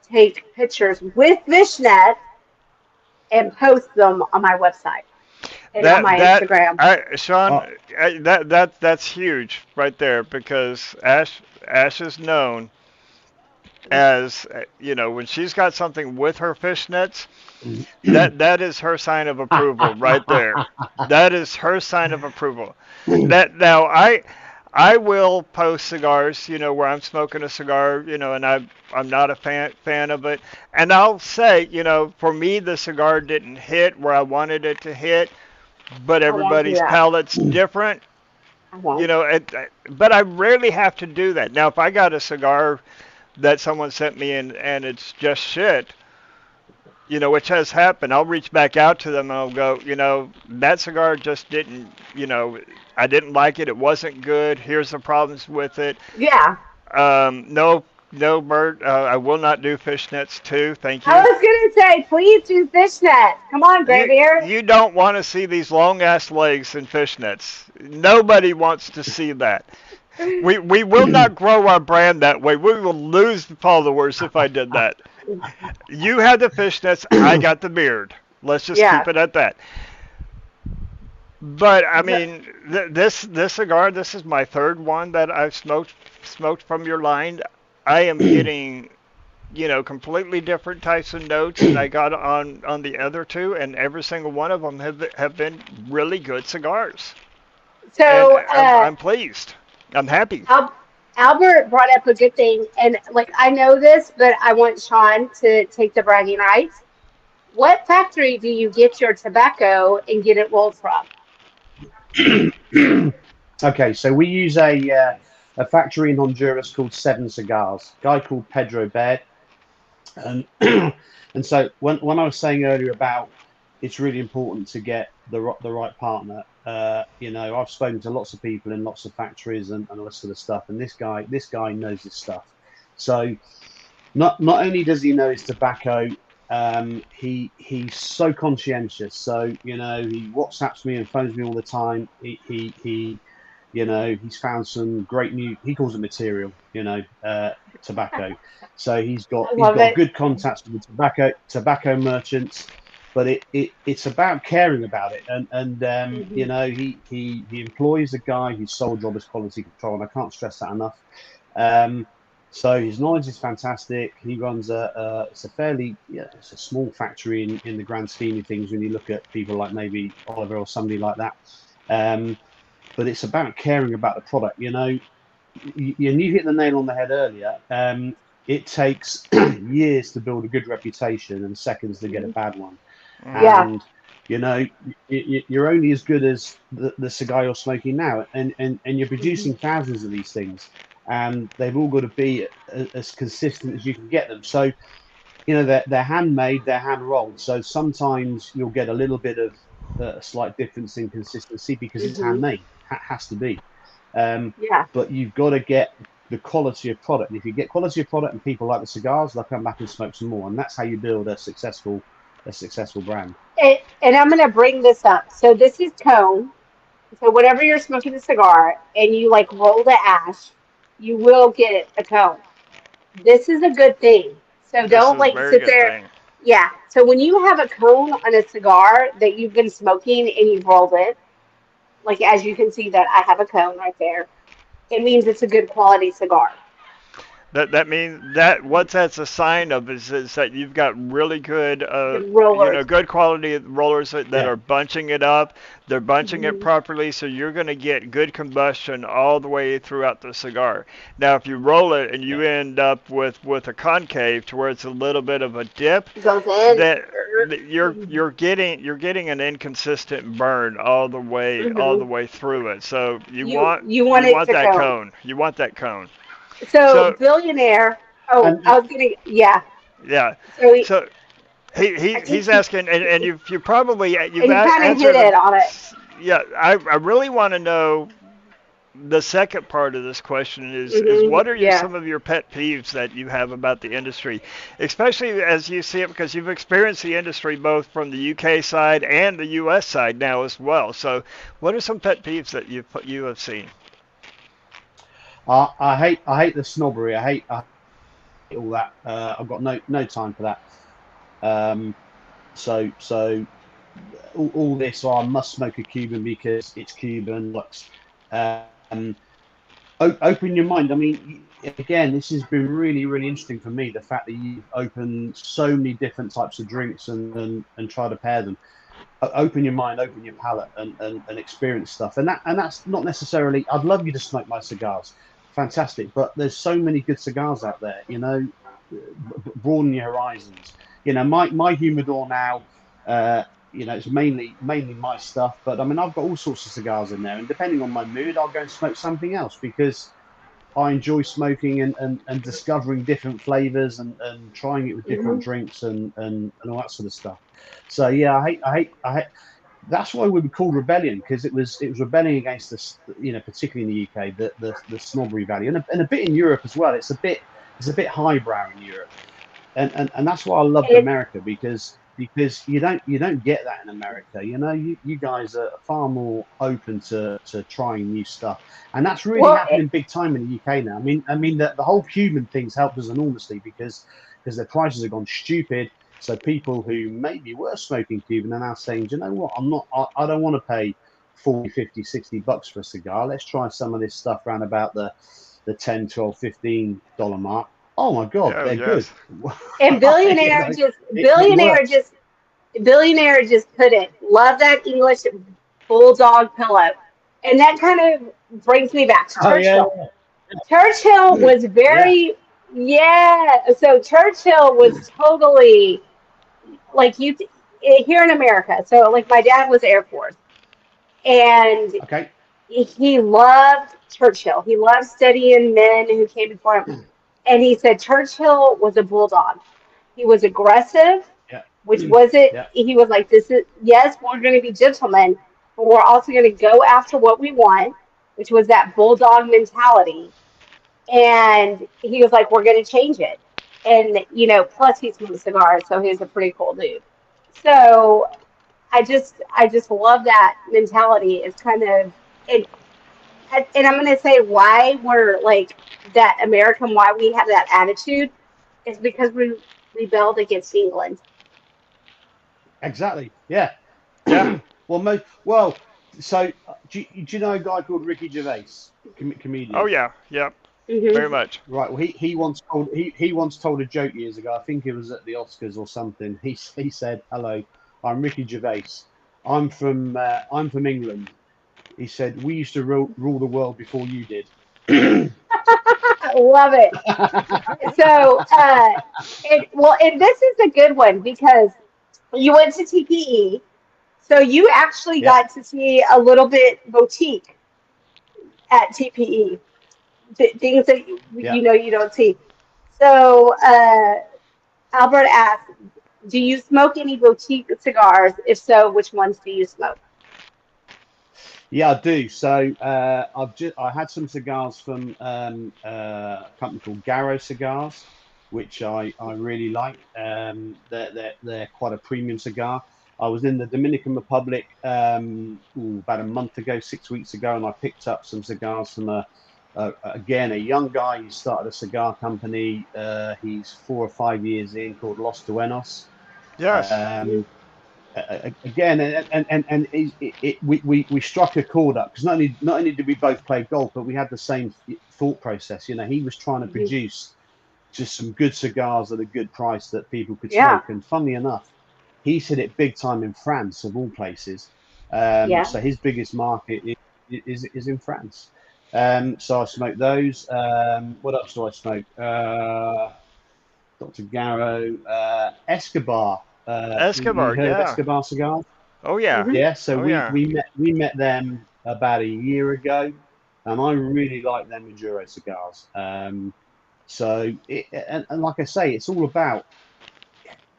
[SPEAKER 2] take pictures with Fishnet and post them on my website and on
[SPEAKER 1] That
[SPEAKER 2] my
[SPEAKER 1] that
[SPEAKER 2] Instagram.
[SPEAKER 1] Sean,
[SPEAKER 3] Uh,
[SPEAKER 1] that's huge right there, because Ash is known as, when she's got something with her fishnets, that is her sign of approval right there. That is her sign of approval. That now I will post cigars, where I'm smoking a cigar, and I'm not a fan of it, and I'll say, for me the cigar didn't hit where I wanted it to hit, but
[SPEAKER 2] I won't do
[SPEAKER 1] everybody's
[SPEAKER 2] that.
[SPEAKER 1] palate's different,
[SPEAKER 2] I won't.
[SPEAKER 1] but I rarely have to do that. Now, if I got a cigar that someone sent me and it's just shit, which has happened, I'll reach back out to them and I'll go, that cigar just didn't, I didn't like it. It wasn't good. Here's the problems with it.
[SPEAKER 2] Yeah.
[SPEAKER 1] No, no, Bert, I will not do fishnets too. Thank
[SPEAKER 2] I
[SPEAKER 1] you.
[SPEAKER 2] was going to say, please do Fishnet. Come on,
[SPEAKER 1] You
[SPEAKER 2] Graybeard.
[SPEAKER 1] you don't want to see these long ass legs in fishnets. Nobody wants to see that. We will not grow our brand that way. We will lose followers if I did that. You had the fishnets, I got the beard. Let's just keep
[SPEAKER 2] Yeah.
[SPEAKER 1] it at that. But I mean, this cigar, this is my third one that I've smoked from your line. I am getting, completely different types of notes than I got on the other two, and every single one of them have been really good cigars, and
[SPEAKER 2] So,
[SPEAKER 1] I'm pleased. I'm happy.
[SPEAKER 2] Albert brought up a good thing, and like I know this, but I want Sean to take the bragging rights. What factory do you get your tobacco and get it rolled from?
[SPEAKER 3] Okay, so we use a factory in Honduras called Seven Cigars. Guy called Pedro Baird, and and so when I was saying earlier about it's really important to get the right partner. You know, I've spoken to lots of people in lots of factories and all this sort of stuff, and this guy knows his stuff. So not only does he know his tobacco, he's so conscientious. So you know, he WhatsApps me and phones me all the time. He you know, he's found some great new. He calls it material. You know, tobacco. So
[SPEAKER 2] I
[SPEAKER 3] he's
[SPEAKER 2] love
[SPEAKER 3] got
[SPEAKER 2] it.
[SPEAKER 3] good contacts with the tobacco merchants. But it's about caring about it, and you
[SPEAKER 2] Hmm.
[SPEAKER 3] know, he employs a guy whose sole job is quality control, and I can't stress that enough. Um, so his knowledge is fantastic. He runs it's a fairly, yeah, it's a small factory in the grand scheme of things when you look at people like maybe Oliver or somebody like that. Um, but it's about caring about the product. You know, you hit the nail on the head earlier. It takes years to build a good reputation and seconds to get a bad one.
[SPEAKER 1] Hmm.
[SPEAKER 2] Yeah.
[SPEAKER 3] And you know, you're only as good as the cigar you're smoking now, and you're
[SPEAKER 2] Hmm.
[SPEAKER 3] producing thousands of these things, and they've all got to be as consistent as you can get them. So you know, they're handmade, they're hand rolled. So sometimes you'll get a little bit of a slight difference in consistency because it's
[SPEAKER 2] Hmm.
[SPEAKER 3] handmade. Has to be. Um,
[SPEAKER 2] Yeah.
[SPEAKER 3] but you've got to get the quality of product. And if you get quality of product and people like the cigars, they'll come back and smoke some more. And that's how you build a successful brand.
[SPEAKER 2] And I'm going to bring this up. So this is cone. So whenever you're smoking a cigar and you like roll the ash, you will get a cone. This is a good thing. So
[SPEAKER 1] This
[SPEAKER 2] don't
[SPEAKER 1] is a
[SPEAKER 2] like
[SPEAKER 1] very
[SPEAKER 2] sit
[SPEAKER 1] good
[SPEAKER 2] there.
[SPEAKER 1] thing.
[SPEAKER 2] Yeah. So when you have a cone on a cigar that you've been smoking and you've rolled it, like as you can see that I have a cone right there, it means it's a good quality cigar.
[SPEAKER 1] That means that what that's a sign of is that you've got really good
[SPEAKER 2] Good rollers.
[SPEAKER 1] good quality rollers that
[SPEAKER 3] Yeah.
[SPEAKER 1] are bunching it up. They're bunching it
[SPEAKER 2] Hmm.
[SPEAKER 1] properly, so you're going to get good combustion all the way throughout the cigar. Now, if you roll it and
[SPEAKER 3] Yeah.
[SPEAKER 1] you end up with a concave to where it's a little bit of a dip,
[SPEAKER 2] Goes in.
[SPEAKER 1] that you're getting an inconsistent burn all
[SPEAKER 2] Hmm.
[SPEAKER 1] the way through it. So you
[SPEAKER 2] You
[SPEAKER 1] want
[SPEAKER 2] you want
[SPEAKER 1] you
[SPEAKER 2] it
[SPEAKER 1] want
[SPEAKER 2] to
[SPEAKER 1] that
[SPEAKER 2] cone.
[SPEAKER 1] cone. You want that cone.
[SPEAKER 2] So
[SPEAKER 1] So
[SPEAKER 2] billionaire. Oh,
[SPEAKER 3] And
[SPEAKER 2] I was gonna. Yeah.
[SPEAKER 1] yeah.
[SPEAKER 2] So
[SPEAKER 1] So
[SPEAKER 2] I
[SPEAKER 1] he's
[SPEAKER 2] think he,
[SPEAKER 1] asking, and you probably you've
[SPEAKER 2] you kind of hit
[SPEAKER 1] answered
[SPEAKER 2] it on it.
[SPEAKER 1] yeah. I really want to know the second part of this question is
[SPEAKER 2] Hmm.
[SPEAKER 1] what are
[SPEAKER 2] Yeah.
[SPEAKER 1] some of your pet peeves that you have about the industry, especially as you see it because you've experienced the industry both from the UK side and the US side now as well. So what are some pet peeves that you have seen?
[SPEAKER 3] I hate the snobbery. I hate all that. I've got no time for that. Um, so all this, I must smoke a Cuban because it's Cuban. Looks, um, open your mind. I mean, again, this has been really interesting for me. The fact that you've opened so many different types of drinks and try to pair them. Open your mind, open your palate, and experience stuff. And that's not necessarily. I'd love you to smoke my cigars, fantastic. But there's so many good cigars out there. You know, broaden your horizons. You know, my humidor now. Uh, you know, it's mainly my stuff, but I mean, I've got all sorts of cigars in there, and depending on my mood, I'll go and smoke something else because I enjoy smoking and discovering different flavors and trying it with different
[SPEAKER 2] Hmm.
[SPEAKER 3] drinks and all that sort of stuff. So yeah, I hate. That's why we were called Rebellion because it was rebelling against this, you know, particularly in the UK, the snobbery value and a bit in Europe as well. It's a bit highbrow in Europe, and that's why I loved
[SPEAKER 2] And
[SPEAKER 3] America because you don't get that in America. You know, you guys are far more open to trying new stuff, and that's really
[SPEAKER 2] well,
[SPEAKER 3] happening big time in the UK now. I mean the whole Cuban thing's helped us enormously because the prices have gone stupid. So people who maybe were smoking Cuban are now saying, do you know what? I don't want to pay 40, 50, $60 for a cigar. Let's try some of this stuff around about the 10, 12, $15 mark. Oh my God,
[SPEAKER 1] Oh
[SPEAKER 3] they're good.
[SPEAKER 1] yes.
[SPEAKER 2] and
[SPEAKER 3] You
[SPEAKER 2] billionaire
[SPEAKER 3] know,
[SPEAKER 2] just
[SPEAKER 3] it works.
[SPEAKER 2] billionaire just put it. Love that English bulldog pillow, and that kind of brings me back to
[SPEAKER 3] Oh yeah,
[SPEAKER 2] Churchill. Churchill was
[SPEAKER 3] yeah.
[SPEAKER 2] very, yeah. So Churchill was totally like here in America. So like my dad was Air Force, And
[SPEAKER 3] Okay.
[SPEAKER 2] he loved Churchill. He loved studying men who came before him. And he said Churchill was a bulldog. He was aggressive,
[SPEAKER 3] Yeah.
[SPEAKER 2] which wasn't,
[SPEAKER 3] Yeah.
[SPEAKER 2] he was like, this is, yes, we're going to be gentlemen, but we're also going to go after what we want, which was that bulldog mentality. And he was like, we're going to change it. And, plus he smoked cigars, so he was a pretty cool dude. So I just love that mentality. It's kind of, and I'm going to say why we're like that American, why we have that attitude is because we rebelled against England.
[SPEAKER 3] Exactly. Yeah.
[SPEAKER 1] Yeah.
[SPEAKER 3] Well, so do you know a guy called Ricky Gervais,
[SPEAKER 1] Oh
[SPEAKER 3] comedian?
[SPEAKER 1] yeah. Yep. Very
[SPEAKER 2] Hmm.
[SPEAKER 1] much.
[SPEAKER 3] Right. Well, he once told a joke years ago. I think it was at the Oscars or something. He said, "Hello, I'm Ricky Gervais. I'm from England." He said, "We used to rule the world before you did."
[SPEAKER 2] Love it. So, and this is a good one because you went to TPE, so you actually
[SPEAKER 3] Yeah.
[SPEAKER 2] got to see a little bit boutique at TPE, things that
[SPEAKER 3] Yeah.
[SPEAKER 2] you don't see. So, Albert asked, "Do you smoke any boutique cigars? If so, which ones do you smoke?"
[SPEAKER 3] Yeah, I do. So I had some cigars from a company called Garrow Cigars, which I really like. They're quite a premium cigar. I was in the Dominican Republic about a month ago, 6 weeks ago, and I picked up some cigars from again a young guy. He started a cigar company. He's 4 or 5 years in, called Los Duenos.
[SPEAKER 1] Yes.
[SPEAKER 2] Mhm.
[SPEAKER 3] Um, Again, and we struck a chord up because not only did we both play golf, but we had the same thought process. He was trying to
[SPEAKER 2] Mhm.
[SPEAKER 3] produce just some good cigars at a good price that people could
[SPEAKER 2] Yeah,
[SPEAKER 3] smoke. And funnily enough, he's hit it big time in France, of all places.
[SPEAKER 2] yeah.
[SPEAKER 3] So his biggest market is in France. So I smoked those. What else do I smoke? Dr. Garrow, Escobar. You
[SPEAKER 1] Escobar.
[SPEAKER 3] heard of
[SPEAKER 1] Yeah.
[SPEAKER 3] Escobar cigars?
[SPEAKER 1] Oh yeah.
[SPEAKER 2] Hmm.
[SPEAKER 3] Yeah, so
[SPEAKER 1] Oh
[SPEAKER 3] we
[SPEAKER 1] yeah.
[SPEAKER 3] we met we met them about a year ago, and I really like them Enduro cigars. And like I say, it's all about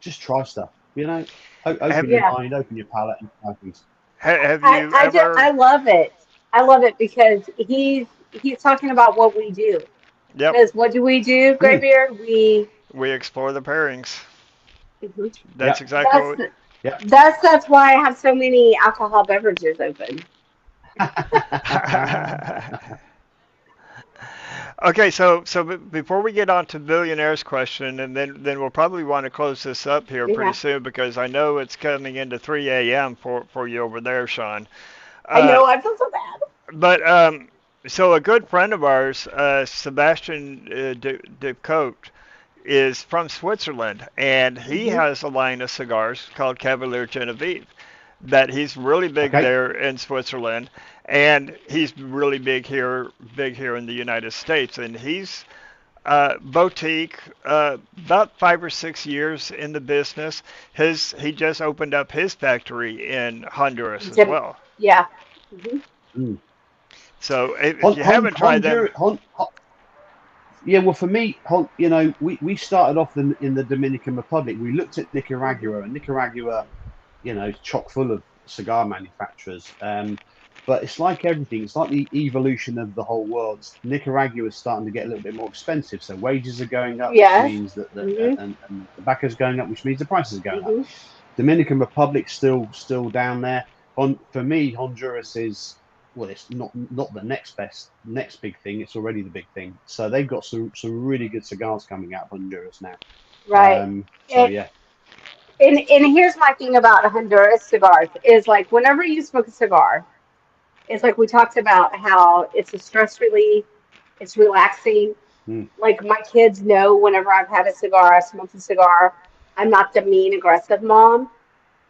[SPEAKER 3] just try stuff.
[SPEAKER 1] Have
[SPEAKER 3] Open your
[SPEAKER 2] Yeah.
[SPEAKER 3] mind, open your palate, and try things.
[SPEAKER 1] Have you
[SPEAKER 2] I
[SPEAKER 1] ever?
[SPEAKER 2] love it. I love it because he's talking about what we do.
[SPEAKER 1] Yep.
[SPEAKER 2] Because what do we do,
[SPEAKER 3] Mm,
[SPEAKER 2] Graybeard? We
[SPEAKER 1] We explore the pairings.
[SPEAKER 2] Mhm.
[SPEAKER 1] That's
[SPEAKER 3] yeah,
[SPEAKER 1] exactly
[SPEAKER 2] that's
[SPEAKER 1] what.
[SPEAKER 3] yeah.
[SPEAKER 2] that's why I have so many alcohol beverages open.
[SPEAKER 1] Okay, before we get on to billionaires question, and then we'll probably want to close this up here pretty
[SPEAKER 2] Yeah,
[SPEAKER 1] soon because I know it's coming into 3 a.m. for you over there, Sean.
[SPEAKER 2] I
[SPEAKER 1] Uh,
[SPEAKER 2] know. I feel so bad.
[SPEAKER 1] but so a good friend of ours, Sebastian de Cote, is from Switzerland, and he
[SPEAKER 2] Hmm.
[SPEAKER 1] has a line of cigars called Cavalier Genevieve that he's really big
[SPEAKER 3] Okay,
[SPEAKER 1] there in Switzerland, and he's really big here in the United States, and he's boutique, about 5 or 6 years in the business. He just opened up his factory in Honduras as
[SPEAKER 2] Dim-
[SPEAKER 1] well.
[SPEAKER 2] Yeah. Hmm.
[SPEAKER 3] mm.
[SPEAKER 1] So if you haven't tried them,
[SPEAKER 3] Honduras. Yeah, well, for me, we started off in the Dominican Republic. We looked at
[SPEAKER 2] Hmm.
[SPEAKER 3] Nicaragua, and Nicaragua, is chock full of cigar manufacturers. But it's like everything. It's like the evolution of the whole world. Nicaragua is starting to get a little bit more expensive. So wages are going up, which
[SPEAKER 2] Yes.
[SPEAKER 3] means that
[SPEAKER 2] Hmm.
[SPEAKER 3] and tobacco is going up, which means the prices are going up.
[SPEAKER 2] Hmm.
[SPEAKER 3] Dominican Republic still down there. For me, Honduras is, well, it's not the next big thing. It's already the big thing. So they've got some really good cigars coming out of Honduras now.
[SPEAKER 2] Right.
[SPEAKER 3] So
[SPEAKER 2] And,
[SPEAKER 3] yeah.
[SPEAKER 2] and here's my thing about Honduras cigars is like whenever you smoke a cigar, it's like we talked about how it's a stress relief, it's relaxing.
[SPEAKER 3] Mm,
[SPEAKER 2] Like my kids know whenever I've had a cigar, I smoked a cigar, I'm not the mean, aggressive mom.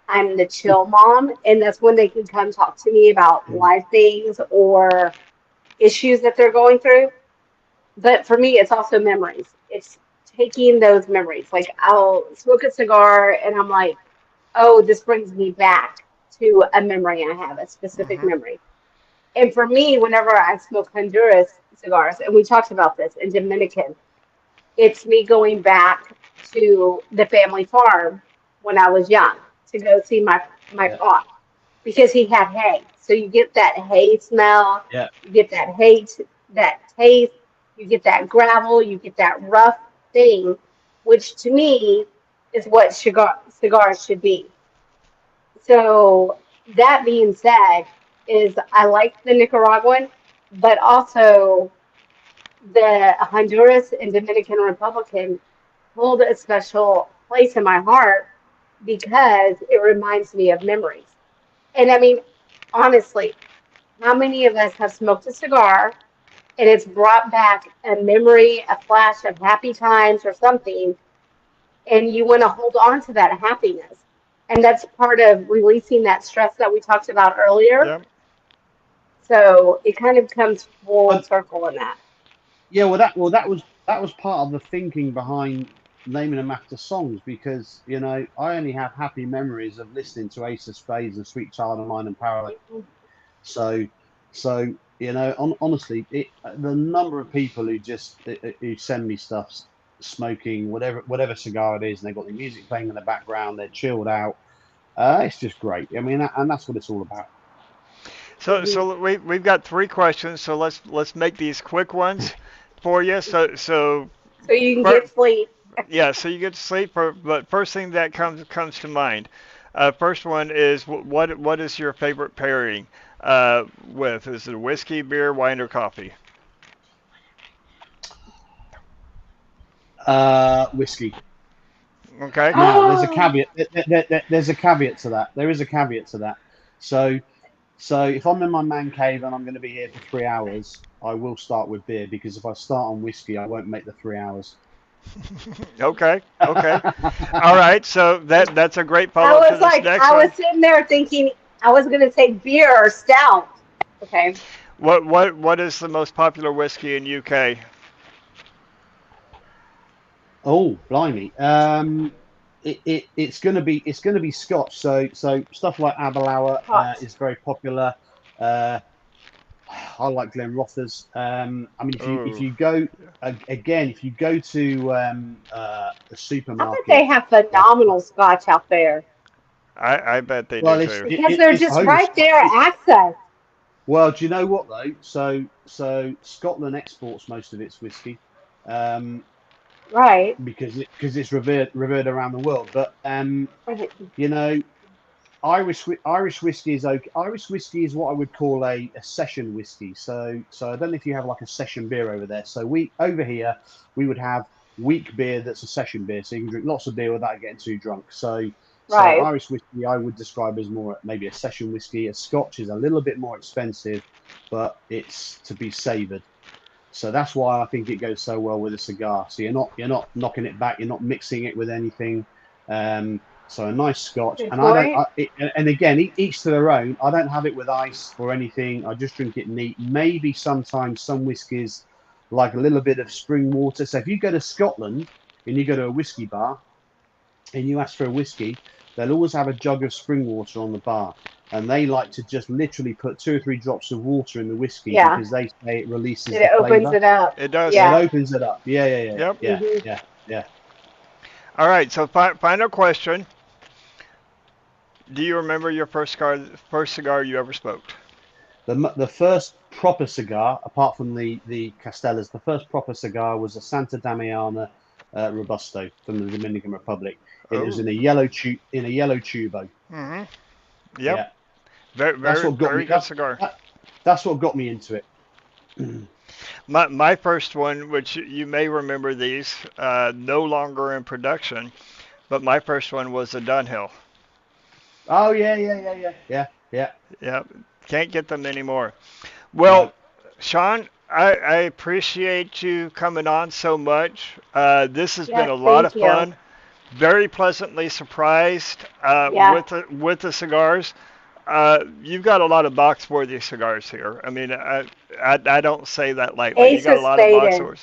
[SPEAKER 2] I'm the chill mom. And that's when they can come talk to me about
[SPEAKER 3] mm,
[SPEAKER 2] life things or issues that they're going through. But for me, it's also memories. It's taking those memories. Like I'll smoke a cigar and I'm like, oh, this brings me back to a memory I have, a specific
[SPEAKER 1] Hmm.
[SPEAKER 2] memory. And for me, whenever I smoke Honduras cigars, and we talked about this in Dominican, it's me going back to the family farm when I was young to go see my
[SPEAKER 3] Yeah,
[SPEAKER 2] pop because he had hay. So you get that hay smell,
[SPEAKER 3] yeah,
[SPEAKER 2] you get that hay, that taste, you get that gravel, you get that rough thing, which to me is what cigars should be. So that being said, is I like the Nicaraguan, but also the Honduras and Dominican Republican hold a special place in my heart because it reminds me of memories. And I mean, honestly, how many of us have smoked a cigar and it's brought back a memory, a flash of happy times or something, and you want to hold on to that happiness? And that's part of releasing that stress that we talked about earlier.
[SPEAKER 1] Yep.
[SPEAKER 2] So it kind of comes full
[SPEAKER 3] but
[SPEAKER 2] circle in that.
[SPEAKER 3] yeah. That was part of the thinking behind naming them after songs because I only have happy memories of listening to Ace of Spades and Sweet Child of Mine and Parallel. So, so honestly, the number of people who send me stuff smoking whatever cigar it is, and they've got the music playing in the background, they're chilled out. It's just great. I mean, and that's what it's all about.
[SPEAKER 1] So
[SPEAKER 2] Mhm.
[SPEAKER 1] so we've got three questions. So let's make these quick ones for you. So
[SPEAKER 2] So you can
[SPEAKER 1] fir-
[SPEAKER 2] get sleep.
[SPEAKER 1] yeah. So you get to sleep. But first thing that comes to mind. First one is what is your favorite pairing with? Is it whiskey, beer, wine, or coffee?
[SPEAKER 3] Whiskey.
[SPEAKER 1] Okay.
[SPEAKER 3] Now, there's a
[SPEAKER 2] Oh,
[SPEAKER 3] caveat. There's a caveat to that. There is a caveat to that. So, so if I'm in my man cave and I'm going to be here for 3 hours, I will start with beer because if I start on whiskey, I won't make the 3 hours.
[SPEAKER 1] Okay. Okay. All right. So that's a great
[SPEAKER 2] I
[SPEAKER 1] follow up to
[SPEAKER 2] was
[SPEAKER 1] this
[SPEAKER 2] like,
[SPEAKER 1] next
[SPEAKER 2] I was
[SPEAKER 1] one.
[SPEAKER 2] sitting there thinking I was going to say beer or stout. Okay.
[SPEAKER 1] What is the most popular whiskey in UK?
[SPEAKER 3] Oh, blimey. It's gonna be Scotch. So stuff like Aberlour
[SPEAKER 2] Hot.
[SPEAKER 3] is very popular. Uh, I like Glenrothes. I mean, if
[SPEAKER 1] Oh,
[SPEAKER 3] you go again, if you go to a
[SPEAKER 2] I bet they
[SPEAKER 3] supermarket,
[SPEAKER 2] have
[SPEAKER 3] like
[SPEAKER 2] phenomenal scotch out there
[SPEAKER 1] I bet they do
[SPEAKER 3] well,
[SPEAKER 1] too.
[SPEAKER 2] because they're
[SPEAKER 3] it's
[SPEAKER 2] just
[SPEAKER 3] home of
[SPEAKER 2] right there
[SPEAKER 3] Scotch.
[SPEAKER 2] access.
[SPEAKER 3] Well, do you know what though? So Scotland exports most of its whiskey. Um,
[SPEAKER 2] Right.
[SPEAKER 3] because it's revered around the world. But
[SPEAKER 2] Right.
[SPEAKER 3] you know, Irish whiskey is okay. Irish whiskey is what I would call a session whiskey. So I don't know if you have like a session beer over there. So we over here we would have weak beer that's a session beer, so you can drink lots of beer without getting too drunk. So
[SPEAKER 2] Right.
[SPEAKER 3] Irish whiskey I would describe as more maybe a session whiskey. A Scotch is a little bit more expensive, but it's to be savoured. So that's why I think it goes so well with a cigar. So you're not knocking it back. You're not mixing it with anything. So a nice Scotch,
[SPEAKER 2] Good
[SPEAKER 3] and I don't.
[SPEAKER 2] point.
[SPEAKER 3] And again, each to their own. I don't have it with ice or anything. I just drink it neat. Maybe sometimes some whiskies like a little bit of spring water. So if you go to Scotland and you go to a whiskey bar and you ask for a whiskey, they'll always have a jug of spring water on the bar. And they like to just literally put 2 or 3 drops of water in the whiskey
[SPEAKER 2] Yeah.
[SPEAKER 3] because they say it releases the
[SPEAKER 2] It opens
[SPEAKER 3] flavour.
[SPEAKER 2] it up.
[SPEAKER 1] It does.
[SPEAKER 3] It
[SPEAKER 2] Yeah.
[SPEAKER 3] opens it up. Yeah, yeah, yeah,
[SPEAKER 1] Yep.
[SPEAKER 3] yeah,
[SPEAKER 2] Hmm.
[SPEAKER 3] yeah, yeah.
[SPEAKER 1] All right. So final question. Do you remember your first cigar you ever smoked?
[SPEAKER 3] The first proper cigar, apart from the Castellas, the first proper cigar was a Santa Damiana Robusto from the Dominican Republic. It was
[SPEAKER 1] Oh.
[SPEAKER 3] in a yellow tubo.
[SPEAKER 1] Mm-hmm. Yep.
[SPEAKER 3] Yeah,
[SPEAKER 1] Very
[SPEAKER 3] that's
[SPEAKER 1] very
[SPEAKER 3] what got
[SPEAKER 1] very
[SPEAKER 3] me.
[SPEAKER 1] good cigar.
[SPEAKER 3] That's what got me into it.
[SPEAKER 1] My first one, which you may remember these, no longer in production, but my first one was a Dunhill.
[SPEAKER 3] Oh yeah, yeah, yeah, yeah, yeah, yeah.
[SPEAKER 1] Yep. Can't get them anymore.
[SPEAKER 3] No,
[SPEAKER 1] Well, Sean, I appreciate you coming on so much. This has been
[SPEAKER 2] Yes.
[SPEAKER 1] a lot of
[SPEAKER 2] Thank you.
[SPEAKER 1] fun. Very pleasantly surprised
[SPEAKER 2] Yeah.
[SPEAKER 1] with the cigars. You've got a lot of box worthy cigars here. I mean, I don't say that lightly. You
[SPEAKER 2] Ace
[SPEAKER 1] got a
[SPEAKER 2] of
[SPEAKER 1] lot of box
[SPEAKER 2] Spades.
[SPEAKER 1] worthy.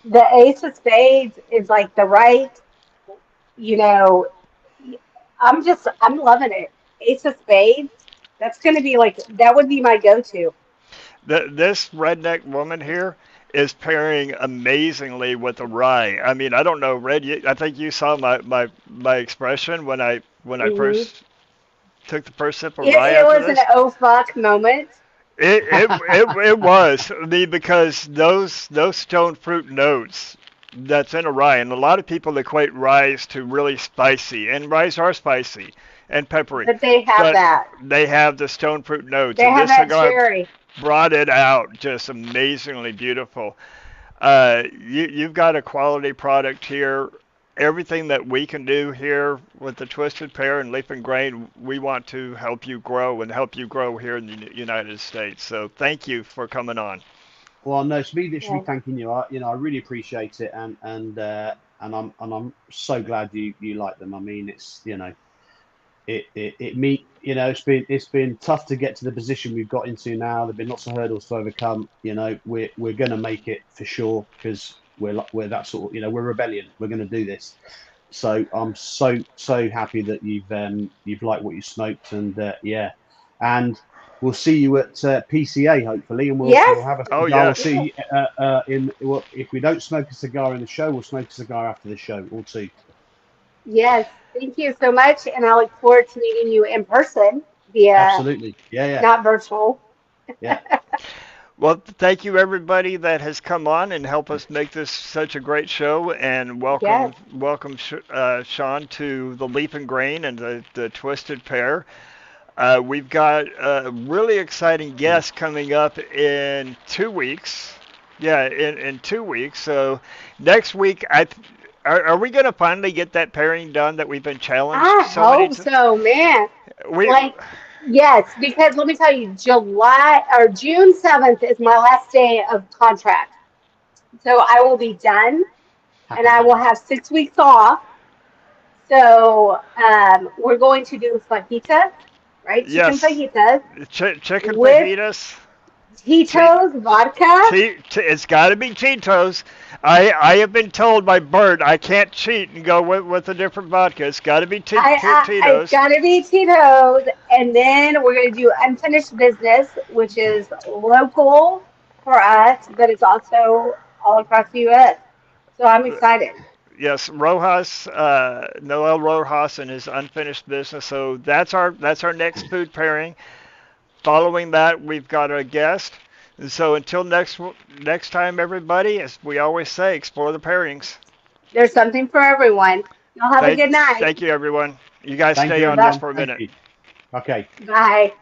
[SPEAKER 2] The Ace of Spades is like the right, you know, I'm loving it. Ace of Spades. That's going to be like, that would be my go-to.
[SPEAKER 1] This redneck woman here is pairing amazingly with a rye. I mean, I don't know, Red. I think you saw my expression when I
[SPEAKER 2] Hmm
[SPEAKER 1] first took the first sip of
[SPEAKER 2] It,
[SPEAKER 1] rye
[SPEAKER 2] it
[SPEAKER 1] after
[SPEAKER 2] was an
[SPEAKER 1] this.
[SPEAKER 2] oh fuck moment.
[SPEAKER 1] It was. I mean, because those stone fruit notes that's in a rye, and a lot of people equate rye to really spicy, and ryes are spicy and peppery,
[SPEAKER 2] But they have
[SPEAKER 1] but
[SPEAKER 2] that.
[SPEAKER 1] they have the stone fruit notes,
[SPEAKER 2] They
[SPEAKER 1] and
[SPEAKER 2] have
[SPEAKER 1] this
[SPEAKER 2] that
[SPEAKER 1] cigar
[SPEAKER 2] cherry.
[SPEAKER 1] brought it out just amazingly beautiful. You've got a quality product here. Everything that we can do here with the Twisted Pear and Leaf and Grain, we want to help you grow and help you grow here in the United States. So thank you for coming on.
[SPEAKER 3] Well, no, it's me that should be
[SPEAKER 2] Yeah.
[SPEAKER 3] thanking you. I really appreciate it, and I'm so glad you like them. I mean, it's it me it's been tough to get to the position we've got into now. There've been lots of hurdles to overcome. We're gonna make it for sure because we're that sort of we're Rebellion. We're gonna do this. So I'm so happy that you've liked what you smoked, and yeah, and we'll see you at PCA hopefully, and we'll
[SPEAKER 2] Yes.
[SPEAKER 3] have a
[SPEAKER 1] Oh
[SPEAKER 3] cigar. We'll
[SPEAKER 1] yes,
[SPEAKER 3] see in well, if we don't smoke a cigar in the show, we'll smoke a cigar after the show, or two.
[SPEAKER 2] Yes. Thank you so much. And I look forward to meeting you in person via
[SPEAKER 3] Absolutely, yeah,
[SPEAKER 2] not virtual.
[SPEAKER 3] yeah.
[SPEAKER 1] well, thank you everybody that has come on and helped us make this such a great show. And
[SPEAKER 2] Yes.
[SPEAKER 1] welcome, Sean, to the Leaf and Grain and the Twisted Pear. We've got a really exciting guest coming up in 2 weeks. Yeah, in 2 weeks. So next week, are we going to finally get that pairing done that we've been challenged
[SPEAKER 2] I
[SPEAKER 1] so many
[SPEAKER 2] hope
[SPEAKER 1] times?
[SPEAKER 2] so, man.
[SPEAKER 1] We
[SPEAKER 2] Like, yes, because let me tell you, July or June 7th is my last day of contract. So I will be done and
[SPEAKER 3] Happy
[SPEAKER 2] I will
[SPEAKER 3] days.
[SPEAKER 2] have 6 weeks off. So we're going to do fajita, right? Chicken
[SPEAKER 1] yes,
[SPEAKER 2] fajitas
[SPEAKER 1] chicken
[SPEAKER 2] with
[SPEAKER 1] fajitas. Cheat,
[SPEAKER 2] Tito's vodka.
[SPEAKER 1] it's got to be Cheetos. I have been told by Bert I can't cheat and go with a different vodka. It's got to be
[SPEAKER 2] It's
[SPEAKER 1] Tito's.
[SPEAKER 2] got to be Tito's. And then we're going to do unfinished business, which is local for us, but it's also all across the U.S. So I'm excited.
[SPEAKER 1] Yes, Rojas, Noel Rojas and his unfinished business. So that's our next food pairing. Following that, we've got a guest. And so until next time, everybody, as we always say, explore the pairings.
[SPEAKER 2] There's something for everyone. Y'all have a
[SPEAKER 1] Thank
[SPEAKER 2] good night.
[SPEAKER 1] thank you, everyone. You guys
[SPEAKER 3] Thank
[SPEAKER 1] stay
[SPEAKER 3] you,
[SPEAKER 1] on just
[SPEAKER 2] Bye.
[SPEAKER 3] everyone.
[SPEAKER 1] for a
[SPEAKER 3] Thank
[SPEAKER 1] minute.
[SPEAKER 3] you. Okay.
[SPEAKER 2] Bye.